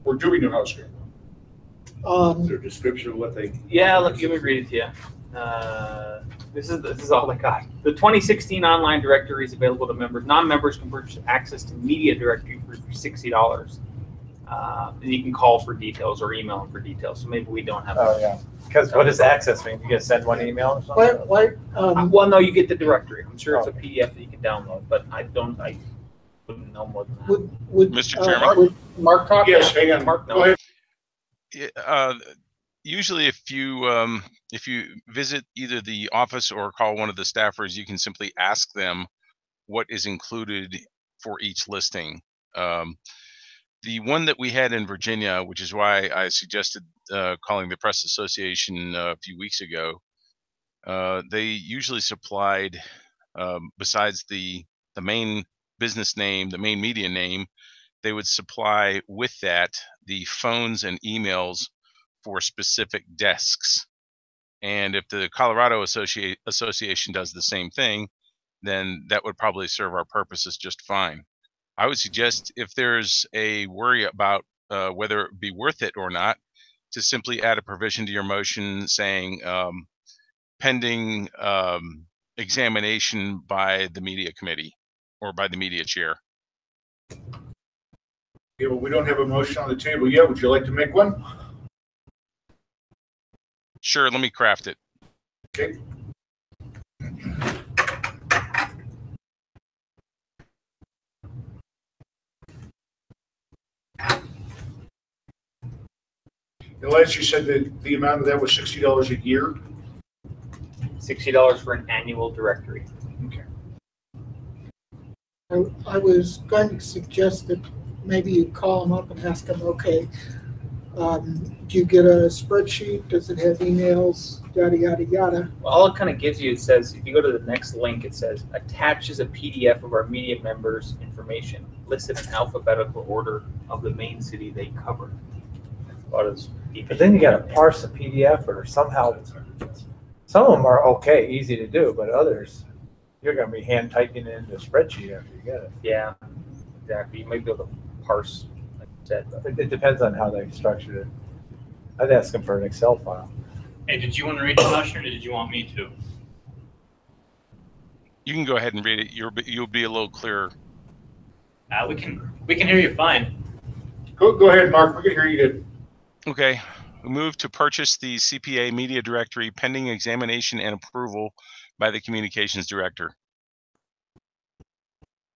Or do we know how it's going to work? Is there a description of what they? Yeah, let me read it to you. This is all I got. The 2016 online directory is available to members. Non-members can purchase access to media directory for $60. And you can call for details or email them for details. So maybe we don't have. Oh yeah. Because what does access mean? You get to send one email or something? Well, no, you get the directory. I'm sure it's a PDF that you can download, but I wouldn't know more than that. Would Mr. Chairman? would Mark talk? Yes, hang on. Mark, Go ahead. Usually, if you visit either the office or call one of the staffers, you can simply ask them what is included for each listing. The one that we had in Virginia, which is why I suggested calling the Press Association a few weeks ago, they usually supplied, besides the main business name, the main media name, they would supply with that the phones and emails for specific desks. And if the Colorado Association does the same thing, then that would probably serve our purposes just fine. I would suggest, if there's a worry about whether it would be worth it or not, to simply add a provision to your motion saying pending examination by the media committee or by the media chair. Yeah, well, we don't have a motion on the table yet. Would you like to make one? Sure, let me craft it. Okay. And Lance, you said that the amount of that was $60 a year? $60 for an annual directory. Okay. I was going to suggest that maybe you call them up and ask them, okay, do you get a spreadsheet? Does it have emails? Yada, yada, yada. Well, all it kind of gives you, it says, if you go to the next link, it says, attaches a PDF of our media members' information, listed in alphabetical order of the main city they cover. But then you got to parse a PDF or somehow. Some of them are okay, easy to do, but others, you're going to be hand typing it into a spreadsheet after you get it. Yeah, exactly. You might be able to parse, like you said. It depends on how they structured it. I'd ask them for an Excel file. Hey, did you want to read the motion, or did you want me to? You can go ahead and read it. You'll be a little clearer. We can hear you fine. Go ahead, Mark. We can hear you good. Okay. We move to purchase the CPA media directory pending examination and approval by the communications director.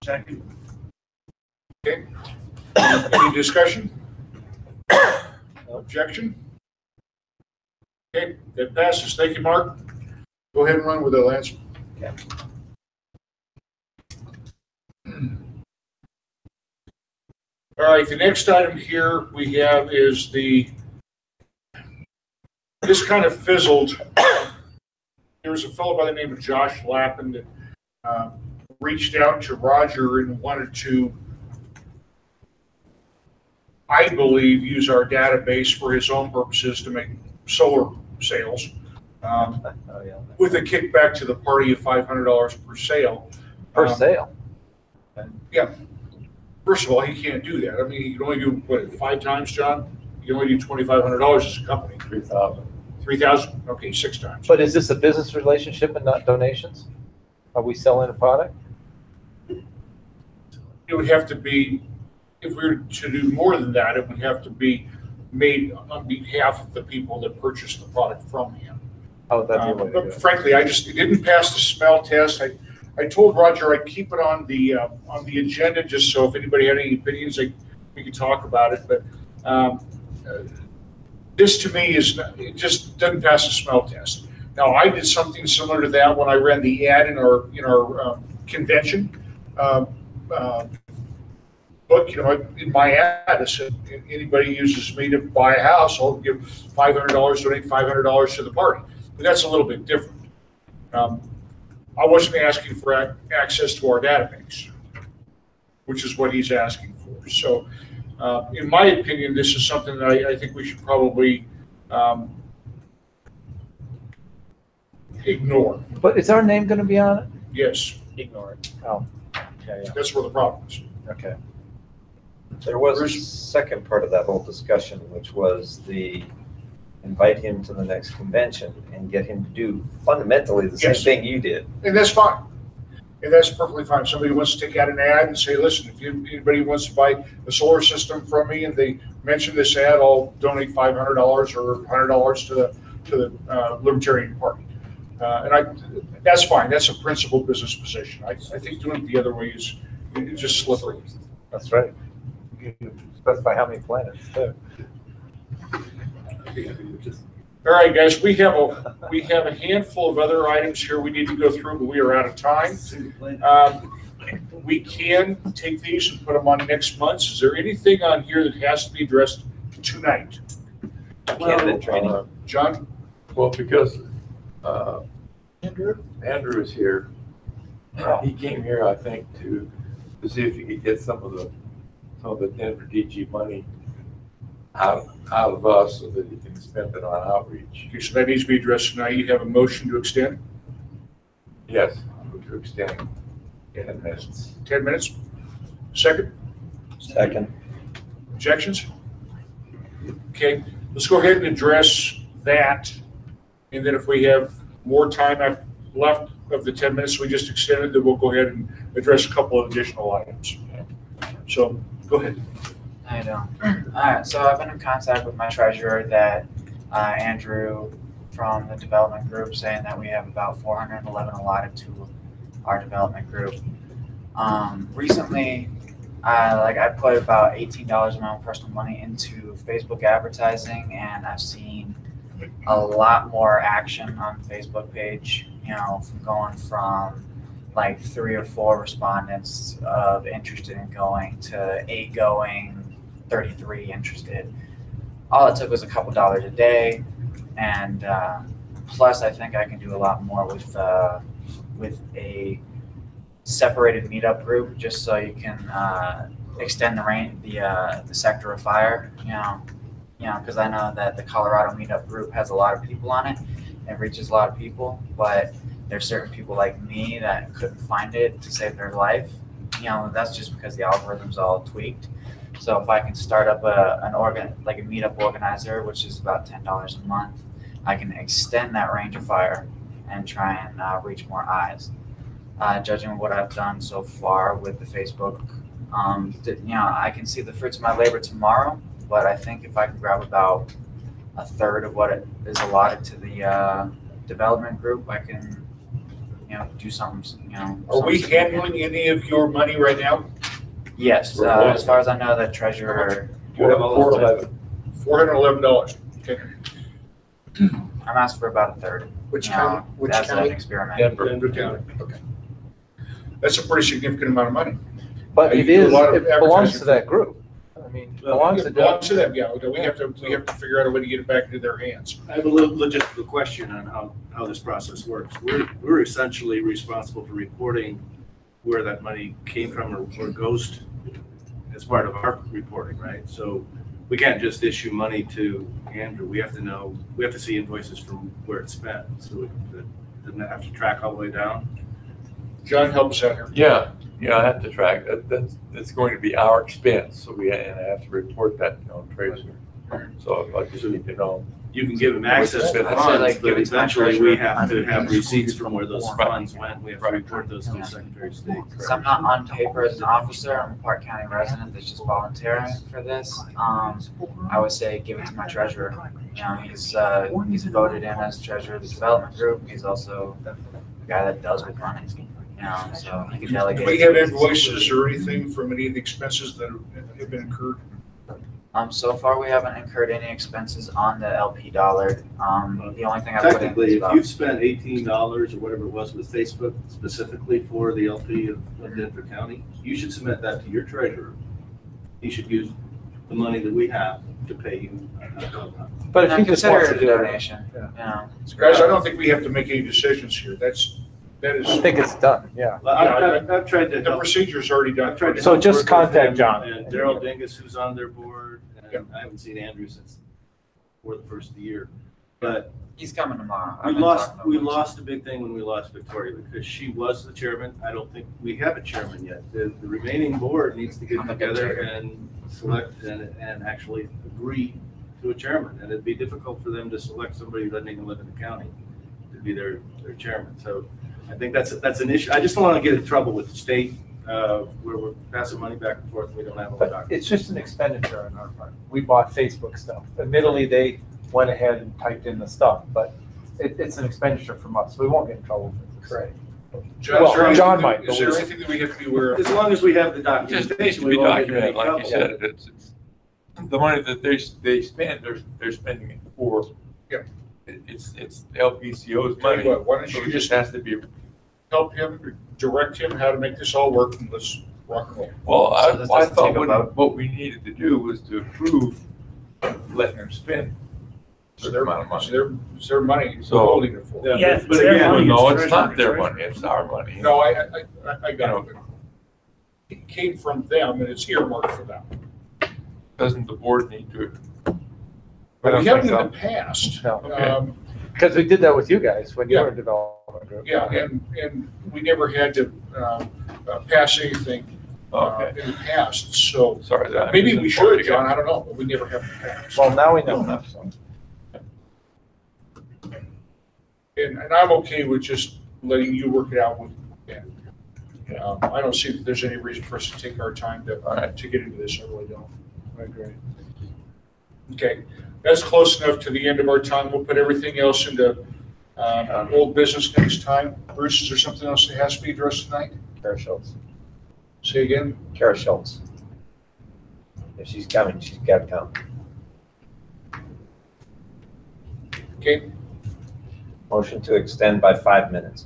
Second. Okay. Any discussion? Objection? Okay, that passes. Thank you, Mark. Go ahead and run with it, Lance. Okay. All right, the next item here we have is this kind of fizzled. There was a fellow by the name of Josh Lappin that reached out to Roger and wanted to, I believe, use our database for his own purposes to make solar sales, with a kickback to the party of $500 per sale. Per sale? Yeah. First of all, he can't do that. I mean, he can only do, what, 5 times, John? You can only do $2,500 as a company. 3,000. 3,000? Okay, 6 times. But is this a business relationship and not donations? Are we selling a product? It would have to be, if we were to do more than that, it would have to be made on behalf of the people that purchased the product from him. Oh, that'd be a way to do But it. frankly, it didn't pass the smell test. I told Roger I'd keep it on the agenda just so if anybody had any opinions, we could talk about it. But this to me it just doesn't pass the smell test. Now, I did something similar to that when I ran the ad in our convention. But, in my ad, I said, anybody uses me to buy a house, I'll give $500, donate $500 to the party. But that's a little bit different. I wasn't asking for access to our database, which is what he's asking for. So, in my opinion, this is something that I think we should probably ignore. But is our name going to be on it? Yes. Ignore it. Oh, okay. Yeah. That's where the problem is. Okay. There was a second part of that whole discussion, which was the invite him to the next convention and get him to do fundamentally the same thing you did. And that's fine. And that's perfectly fine. Somebody wants to take out an ad and say, listen, if anybody wants to buy a solar system from me and they mention this ad, I'll donate $500 or $100 to the Libertarian Party. That's fine. That's a principal business position. I think doing it the other way is just slippery. That's right. You specify how many planets too. All right, guys, we have a handful of other items here we need to go through, but we are out of time. We can take these and put them on next month. Is there anything on here that has to be addressed tonight? Candidate training. John? Well, because Andrew is here. He came here, I think, to see if he could get some of the Denver DG money out of us so that he can spend it on outreach. Okay, so that needs to be addressed tonight. You have a motion to extend? Yes, to extend 10 minutes. 10 minutes? Second? Second. Objections? Okay, let's go ahead and address that. And then if we have more time left of the 10 minutes we just extended, then we'll go ahead and address a couple of additional items. So go ahead. I don't. All right, so I've been in contact with my treasurer that Andrew from the development group saying that we have about 411 allotted to our development group. Recently, I put about $18 of my own personal money into Facebook advertising, and I've seen a lot more action on the Facebook page, going from like 3 or 4 respondents of interested in going to 8 going, 33 interested. All it took was a couple dollars a day, and plus I think I can do a lot more with a separated meetup group, just so you can extend the range, the sector of fire. Because I know that the Colorado meetup group has a lot of people on it. It reaches a lot of people, but there's certain people like me that couldn't find it to save their life. That's just because the algorithm's all tweaked. So if I can start up a meetup organizer, which is about $10 a month, I can extend that range of fire and try and reach more eyes. Judging what I've done so far with the Facebook, I can see the fruits of my labor tomorrow, but I think if I can grab about a third of what it is allotted to the development group, I can, do something, Are we handling any of your money right now? Yes, as far as I know, the treasurer. $411. Okay. I'm asking for about a third. Which county? Which as county? an experiment. Denver County. Okay. That's a pretty significant amount of money. But it belongs to that group. I mean, it belongs to them. Yeah, we have to figure out a way to get it back into their hands. I have a logistical question on how this process works. We're essentially responsible for reporting where that money came from or goes to as part of our reporting, right? So we can't just issue money to Andrew. We have to see invoices from where it's spent. So doesn't that have to track all the way down? John, help us out here. Yeah, I have to track that. That's going to be our expense. So I have to report that to treasurer. So I just need to know. You can give them access to the funds, but eventually we have to have receipts from where those funds went. We have to report those to the Secretary of State. So I'm not on paper as an officer. I'm a Park County resident that's just volunteering for this. I would say give it to my treasurer. He's voted in as treasurer of the development group. He's also the guy that does with money. So he can delegate. Do we have invoices or anything from any of the expenses that have been incurred? So far we haven't incurred any expenses on the LP dollar. The only thing I put in Technically, is if about, you've spent $18 or whatever it was with Facebook specifically for the LP of Denver County, you should submit that to your treasurer. You should use the money that we have to pay you. But if and you just consider want it to a do it, donation. yeah. You know, it's great. Guys, I don't think we have to make any decisions here. That is. I think it's done, yeah. Well, I've tried to The help. procedure's already done. I've tried to So help just work with contact him John. And Daryl Dingus, who's on their board, and I haven't seen Andrew since before the first of the year. But He's coming tomorrow. we lost a big thing when we lost Victoria because she was the chairman. I don't think we have a chairman yet. The remaining board needs to get together and select and actually agree to a chairman. And it'd be difficult for them to select somebody who doesn't even live in the county to be their chairman. So I think that's an issue. I just don't want to get in trouble with the state where we're passing money back and forth and we don't have a But it's just an expenditure on our part. We bought Facebook stuff. Admittedly, they went ahead and typed in the stuff, but it's an expenditure from us. We won't get in trouble with this. Right. John might. Is there anything that we have to be aware of? As long as we have the Just needs documentation, to we be won't get in any documented, like trouble. you said. It's the money that they spend, they're spending it for. Yeah. It's LPCO's Tell you money. what, why don't So you it just has to be. help him, direct him how to make this all work, and let's rock and roll. Well, So this I doesn't thought take a vote? what we needed to do was to approve letting them spend a certain amount of money. It's their money, so So- we're holding it for. Yeah, but it's their again, money. No, It's it's not treasury. their money, it's our money. No, I got it. It came from them, and it's earmarked for them. Doesn't the board need to? But we don't haven't in think the past. No. Okay. Because we did that with you guys when you Yeah. were in development group. Yeah, and we never had to pass anything Okay, in the past, so sorry. that- maybe we should, John, I don't know, but we never have in the past. Well, now we know. So. And I'm okay with just letting you work it out with Dan. I don't see that there's any reason for us to take our time to get into this, I really don't. I agree. Okay, that's close enough to the end of our time. We'll put everything else into old business next time. Bruce, is there something else that has to be addressed tonight? Kara Schultz. Say again? Kara Schultz. If she's coming, she's got to come. Okay, Motion to extend by 5 minutes.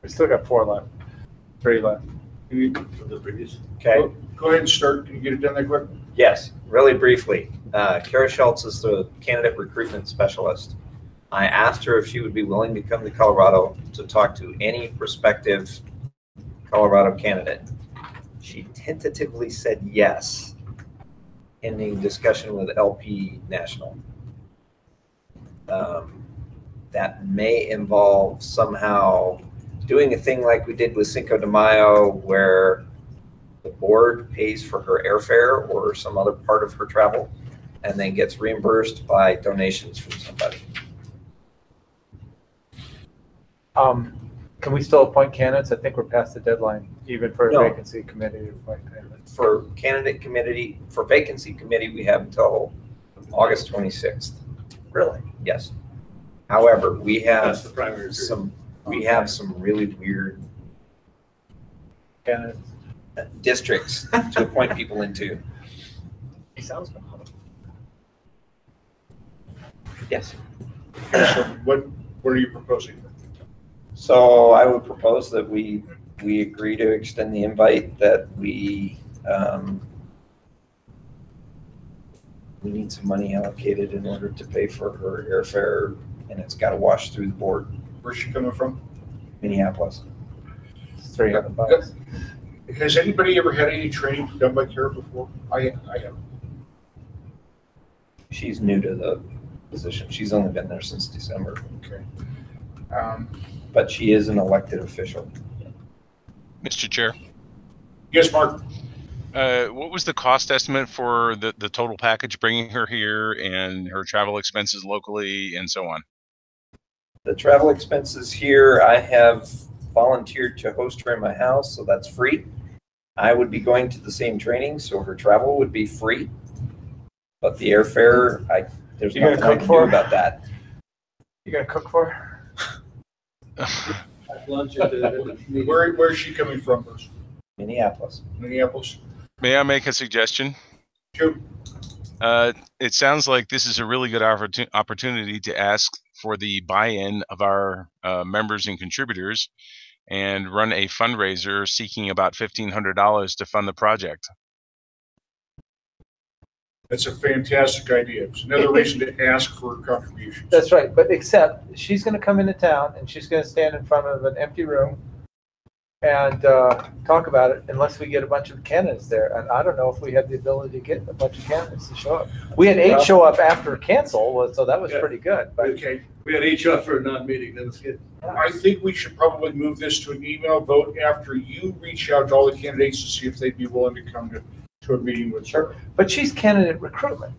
We still got 4 left, 3 left. For the previous. Okay? go ahead and start. Can you get it done that quick? Yes, really briefly. Kara Schultz is the candidate recruitment specialist. I asked her if she would be willing to come to Colorado to talk to any prospective Colorado candidate. She tentatively said yes in the discussion with LP National. That may involve somehow doing a thing like we did with Cinco de Mayo, where the board pays for her airfare or some other part of her travel and then gets reimbursed by donations from somebody. Can we still appoint candidates? I think we're past the deadline, even for a No. vacancy committee to appoint candidates. For candidate committee, for vacancy committee, we have until August 26th. Really? Yes. However, we That's have the primary. some really weird Candidates. districts to appoint people into. He sounds good. Yes. So what are you proposing? So I would propose that we agree to extend the invite, that we need some money allocated in order to pay for her airfare, and it's got to wash through the board. Where's she coming from? Minneapolis. It's $300. Has anybody ever had any training done by Kara before? I haven't. She's new to the position. She's only been there since December. Okay. But she is an elected official. Mr. Chair, Yes, Mark? what was the cost estimate for the total package, bringing her here and her travel expenses locally and so on? The travel expenses here, I have volunteered to host her in my house, so that's free. I would be going to the same training, so her travel would be free. But the airfare, there's You gonna nothing I cook can for do her? about that. You gonna cook for her? Lunch at the meeting. Where's she coming from, Bruce? Minneapolis. Minneapolis? May I make a suggestion? Sure. It sounds like this is a really good opportunity to ask for the buy-in of our members and contributors and run a fundraiser seeking about $1,500 to fund the project. That's a fantastic idea. It's another reason to ask for contributions. That's right, but except she's gonna come into town and she's gonna stand in front of an empty room and talk about it unless we get a bunch of candidates there. And I don't know if we have the ability to get a bunch of candidates to show up. We had 8 show up after cancel, so that was pretty good. But Okay, We had each up for a non-meeting, that was good. I think we should probably move this to an email vote after you reach out to all the candidates to see if they'd be willing to come to a meeting with her. But she's candidate recruitment.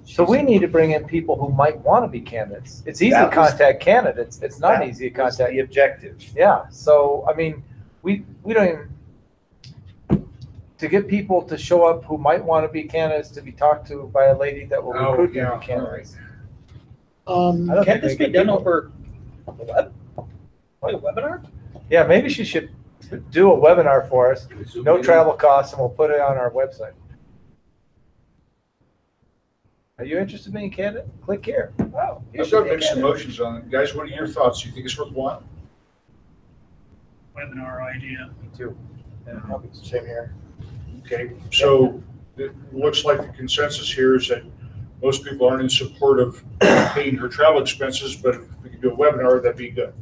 So we need to bring in people who might want to be candidates. It's easy to contact candidates. It's not easy to contact. The objective. Yeah, so, I mean, we don't even, to get people to show up who might want to be candidates to be talked to by a lady that will recruit them to candidates. I don't Can't think this we be get done people- over a webinar? Yeah, maybe she should do a webinar for us, no travel costs, and we'll put it on our website. Are you interested in being a candidate? Click here. Oh, I've got mixed emotions on it. Guys, what are your thoughts? Do you think it's worthwhile? Webinar idea. Me too. Same here. Okay, so it looks like the consensus here is that most people aren't in support of paying her travel expenses, but if we could do a webinar, that'd be good.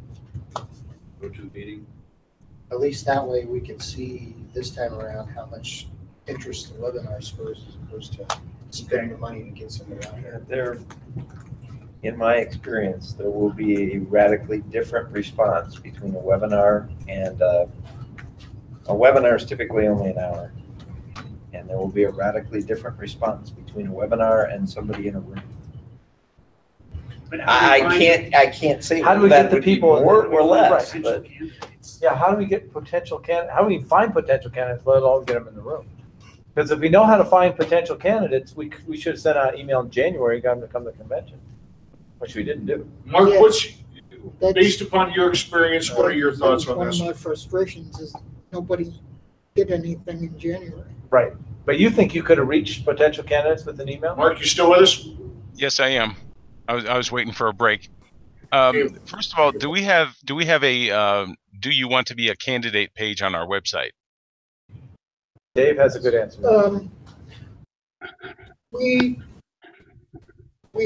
Go to the meeting. At least that way we can see this time around how much interest the webinars first as opposed to spending the money to get somebody out here. There, in my experience, there will be a radically different response between a webinar and a webinar is typically only an hour. And there will be a radically different response between a webinar and somebody in a room. But how do we find- I can't say How do we that get the would be people? more or less, Right. but Yeah, how do we get potential how do we find potential candidates, let alone get them in the room? Because if we know how to find potential candidates, we should have sent out an email in January, got them to come to the convention, which we didn't do. Mark, Yeah. that's based upon your experience, what are your thoughts on One this? of my frustrations is nobody did anything in January. Right. But you think you could have reached potential candidates with an email? Mark, you still with us? Yes, I am. I was waiting for a break. Okay. First of all, do we have a do you want to be a candidate page on our website? Dave has a good answer. We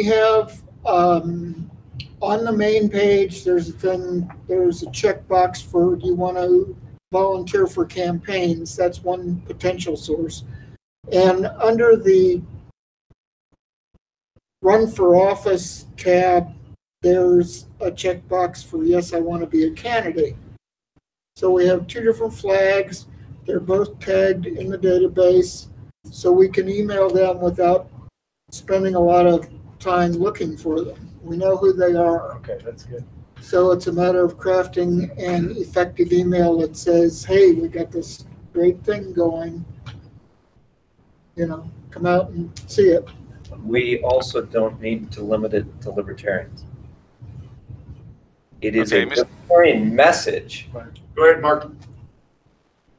have, on the main page, there's a checkbox for, do you want to volunteer for campaigns? That's one potential source. And under the run for office tab, there's a checkbox for, yes, I want to be a candidate. So we have 2 different flags. They're both tagged in the database, so we can email them without spending a lot of time looking for them. We know who they are. Okay, that's good. So it's a matter of crafting an effective email that says, hey, we got this great thing going. You know, come out and see it. we also don't need to limit it to libertarians. It is Okay, a libertarian message. Go ahead, Mark.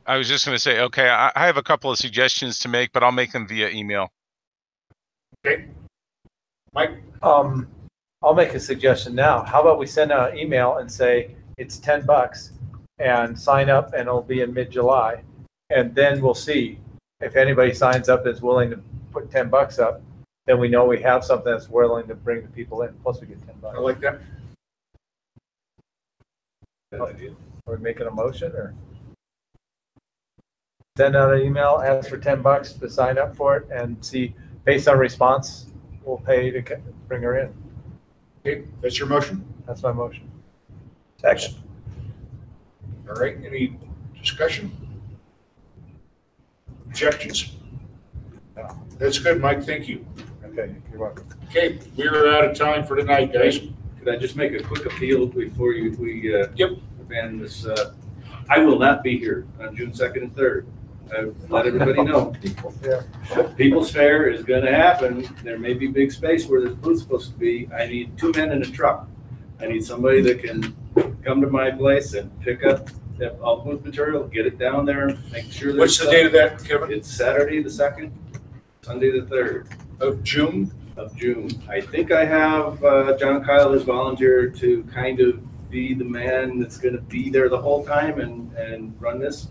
I was just going to say, okay, I have a couple of suggestions to make, but I'll make them via email. Okay. Mike? I'll make a suggestion now. How about we send out an email and say it's $10 and sign up, and it'll be in mid-July, and then we'll see if anybody signs up that's willing to put $10 up. Then we know we have something that's willing to bring the people in. Plus, we get $10. I like that. Are we making a motion or? Send out an email, ask for $10 to sign up for it, and see, based on response, we'll pay to bring her in. Okay, that's your motion? That's my motion. Second. All right, any discussion? Objections? No. That's good, Mike, thank you. Okay, you're welcome. Okay, we're out of time for tonight, guys. Could I just make a quick appeal before we abandon this? I will not be here on June 2nd and 3rd. Let everybody know. People's Fair is going to happen. There may be big space where this booth's supposed to be. I need 2 men in a truck. I need somebody that can come to my place and pick up all booth material, get it down there, make sure. What's the date of that, Kevin? It's Saturday the 2nd, Sunday the 3rd. of June. I think I have, John Kyle has volunteered to kind of be the man that's gonna be there the whole time and run this.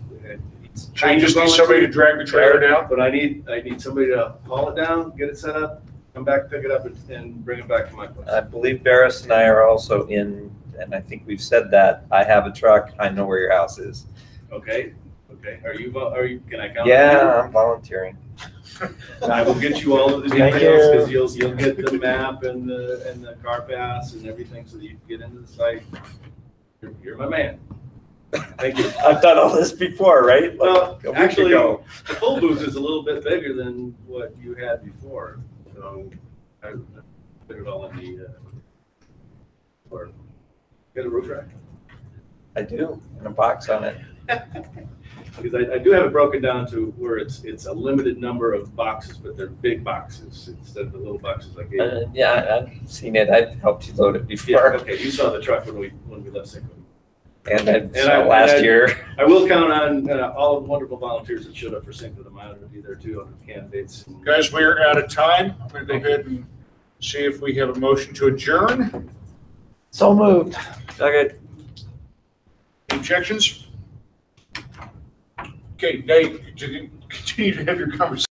So you just need somebody to drag the trailer down? But I need somebody to haul it down, get it set up, come back, pick it up and bring it back to my place. I believe Barris and I are also in, and I think we've said that. I have a truck. I know where your house is. Okay. Are you, can I count? Yeah, I'm volunteering. I will get you all of the Thank details, because you'll get the map and the car pass and everything so that you can get into the site. You're my man. Thank you. I've done all this before, right? Well, Like, actually, the full booth is a little bit bigger than what you had before, so I put it all in the, or get a roof rack. I do, and a box on it. Because I do have it broken down to where it's a limited number of boxes, but they're big boxes instead of the little boxes I gave you. Yeah, I've seen it. I've helped you load it Yeah, before. okay, you saw the truck when we left Cinco. And I saw last year. I will count on all of the wonderful volunteers that showed up for Cinco de Mayo to be there too, on the candidates. Guys, we're out of time. I'm gonna go ahead and see if we have a motion to adjourn. So moved. Second. Objections? Okay, Nate, continue to have your conversation.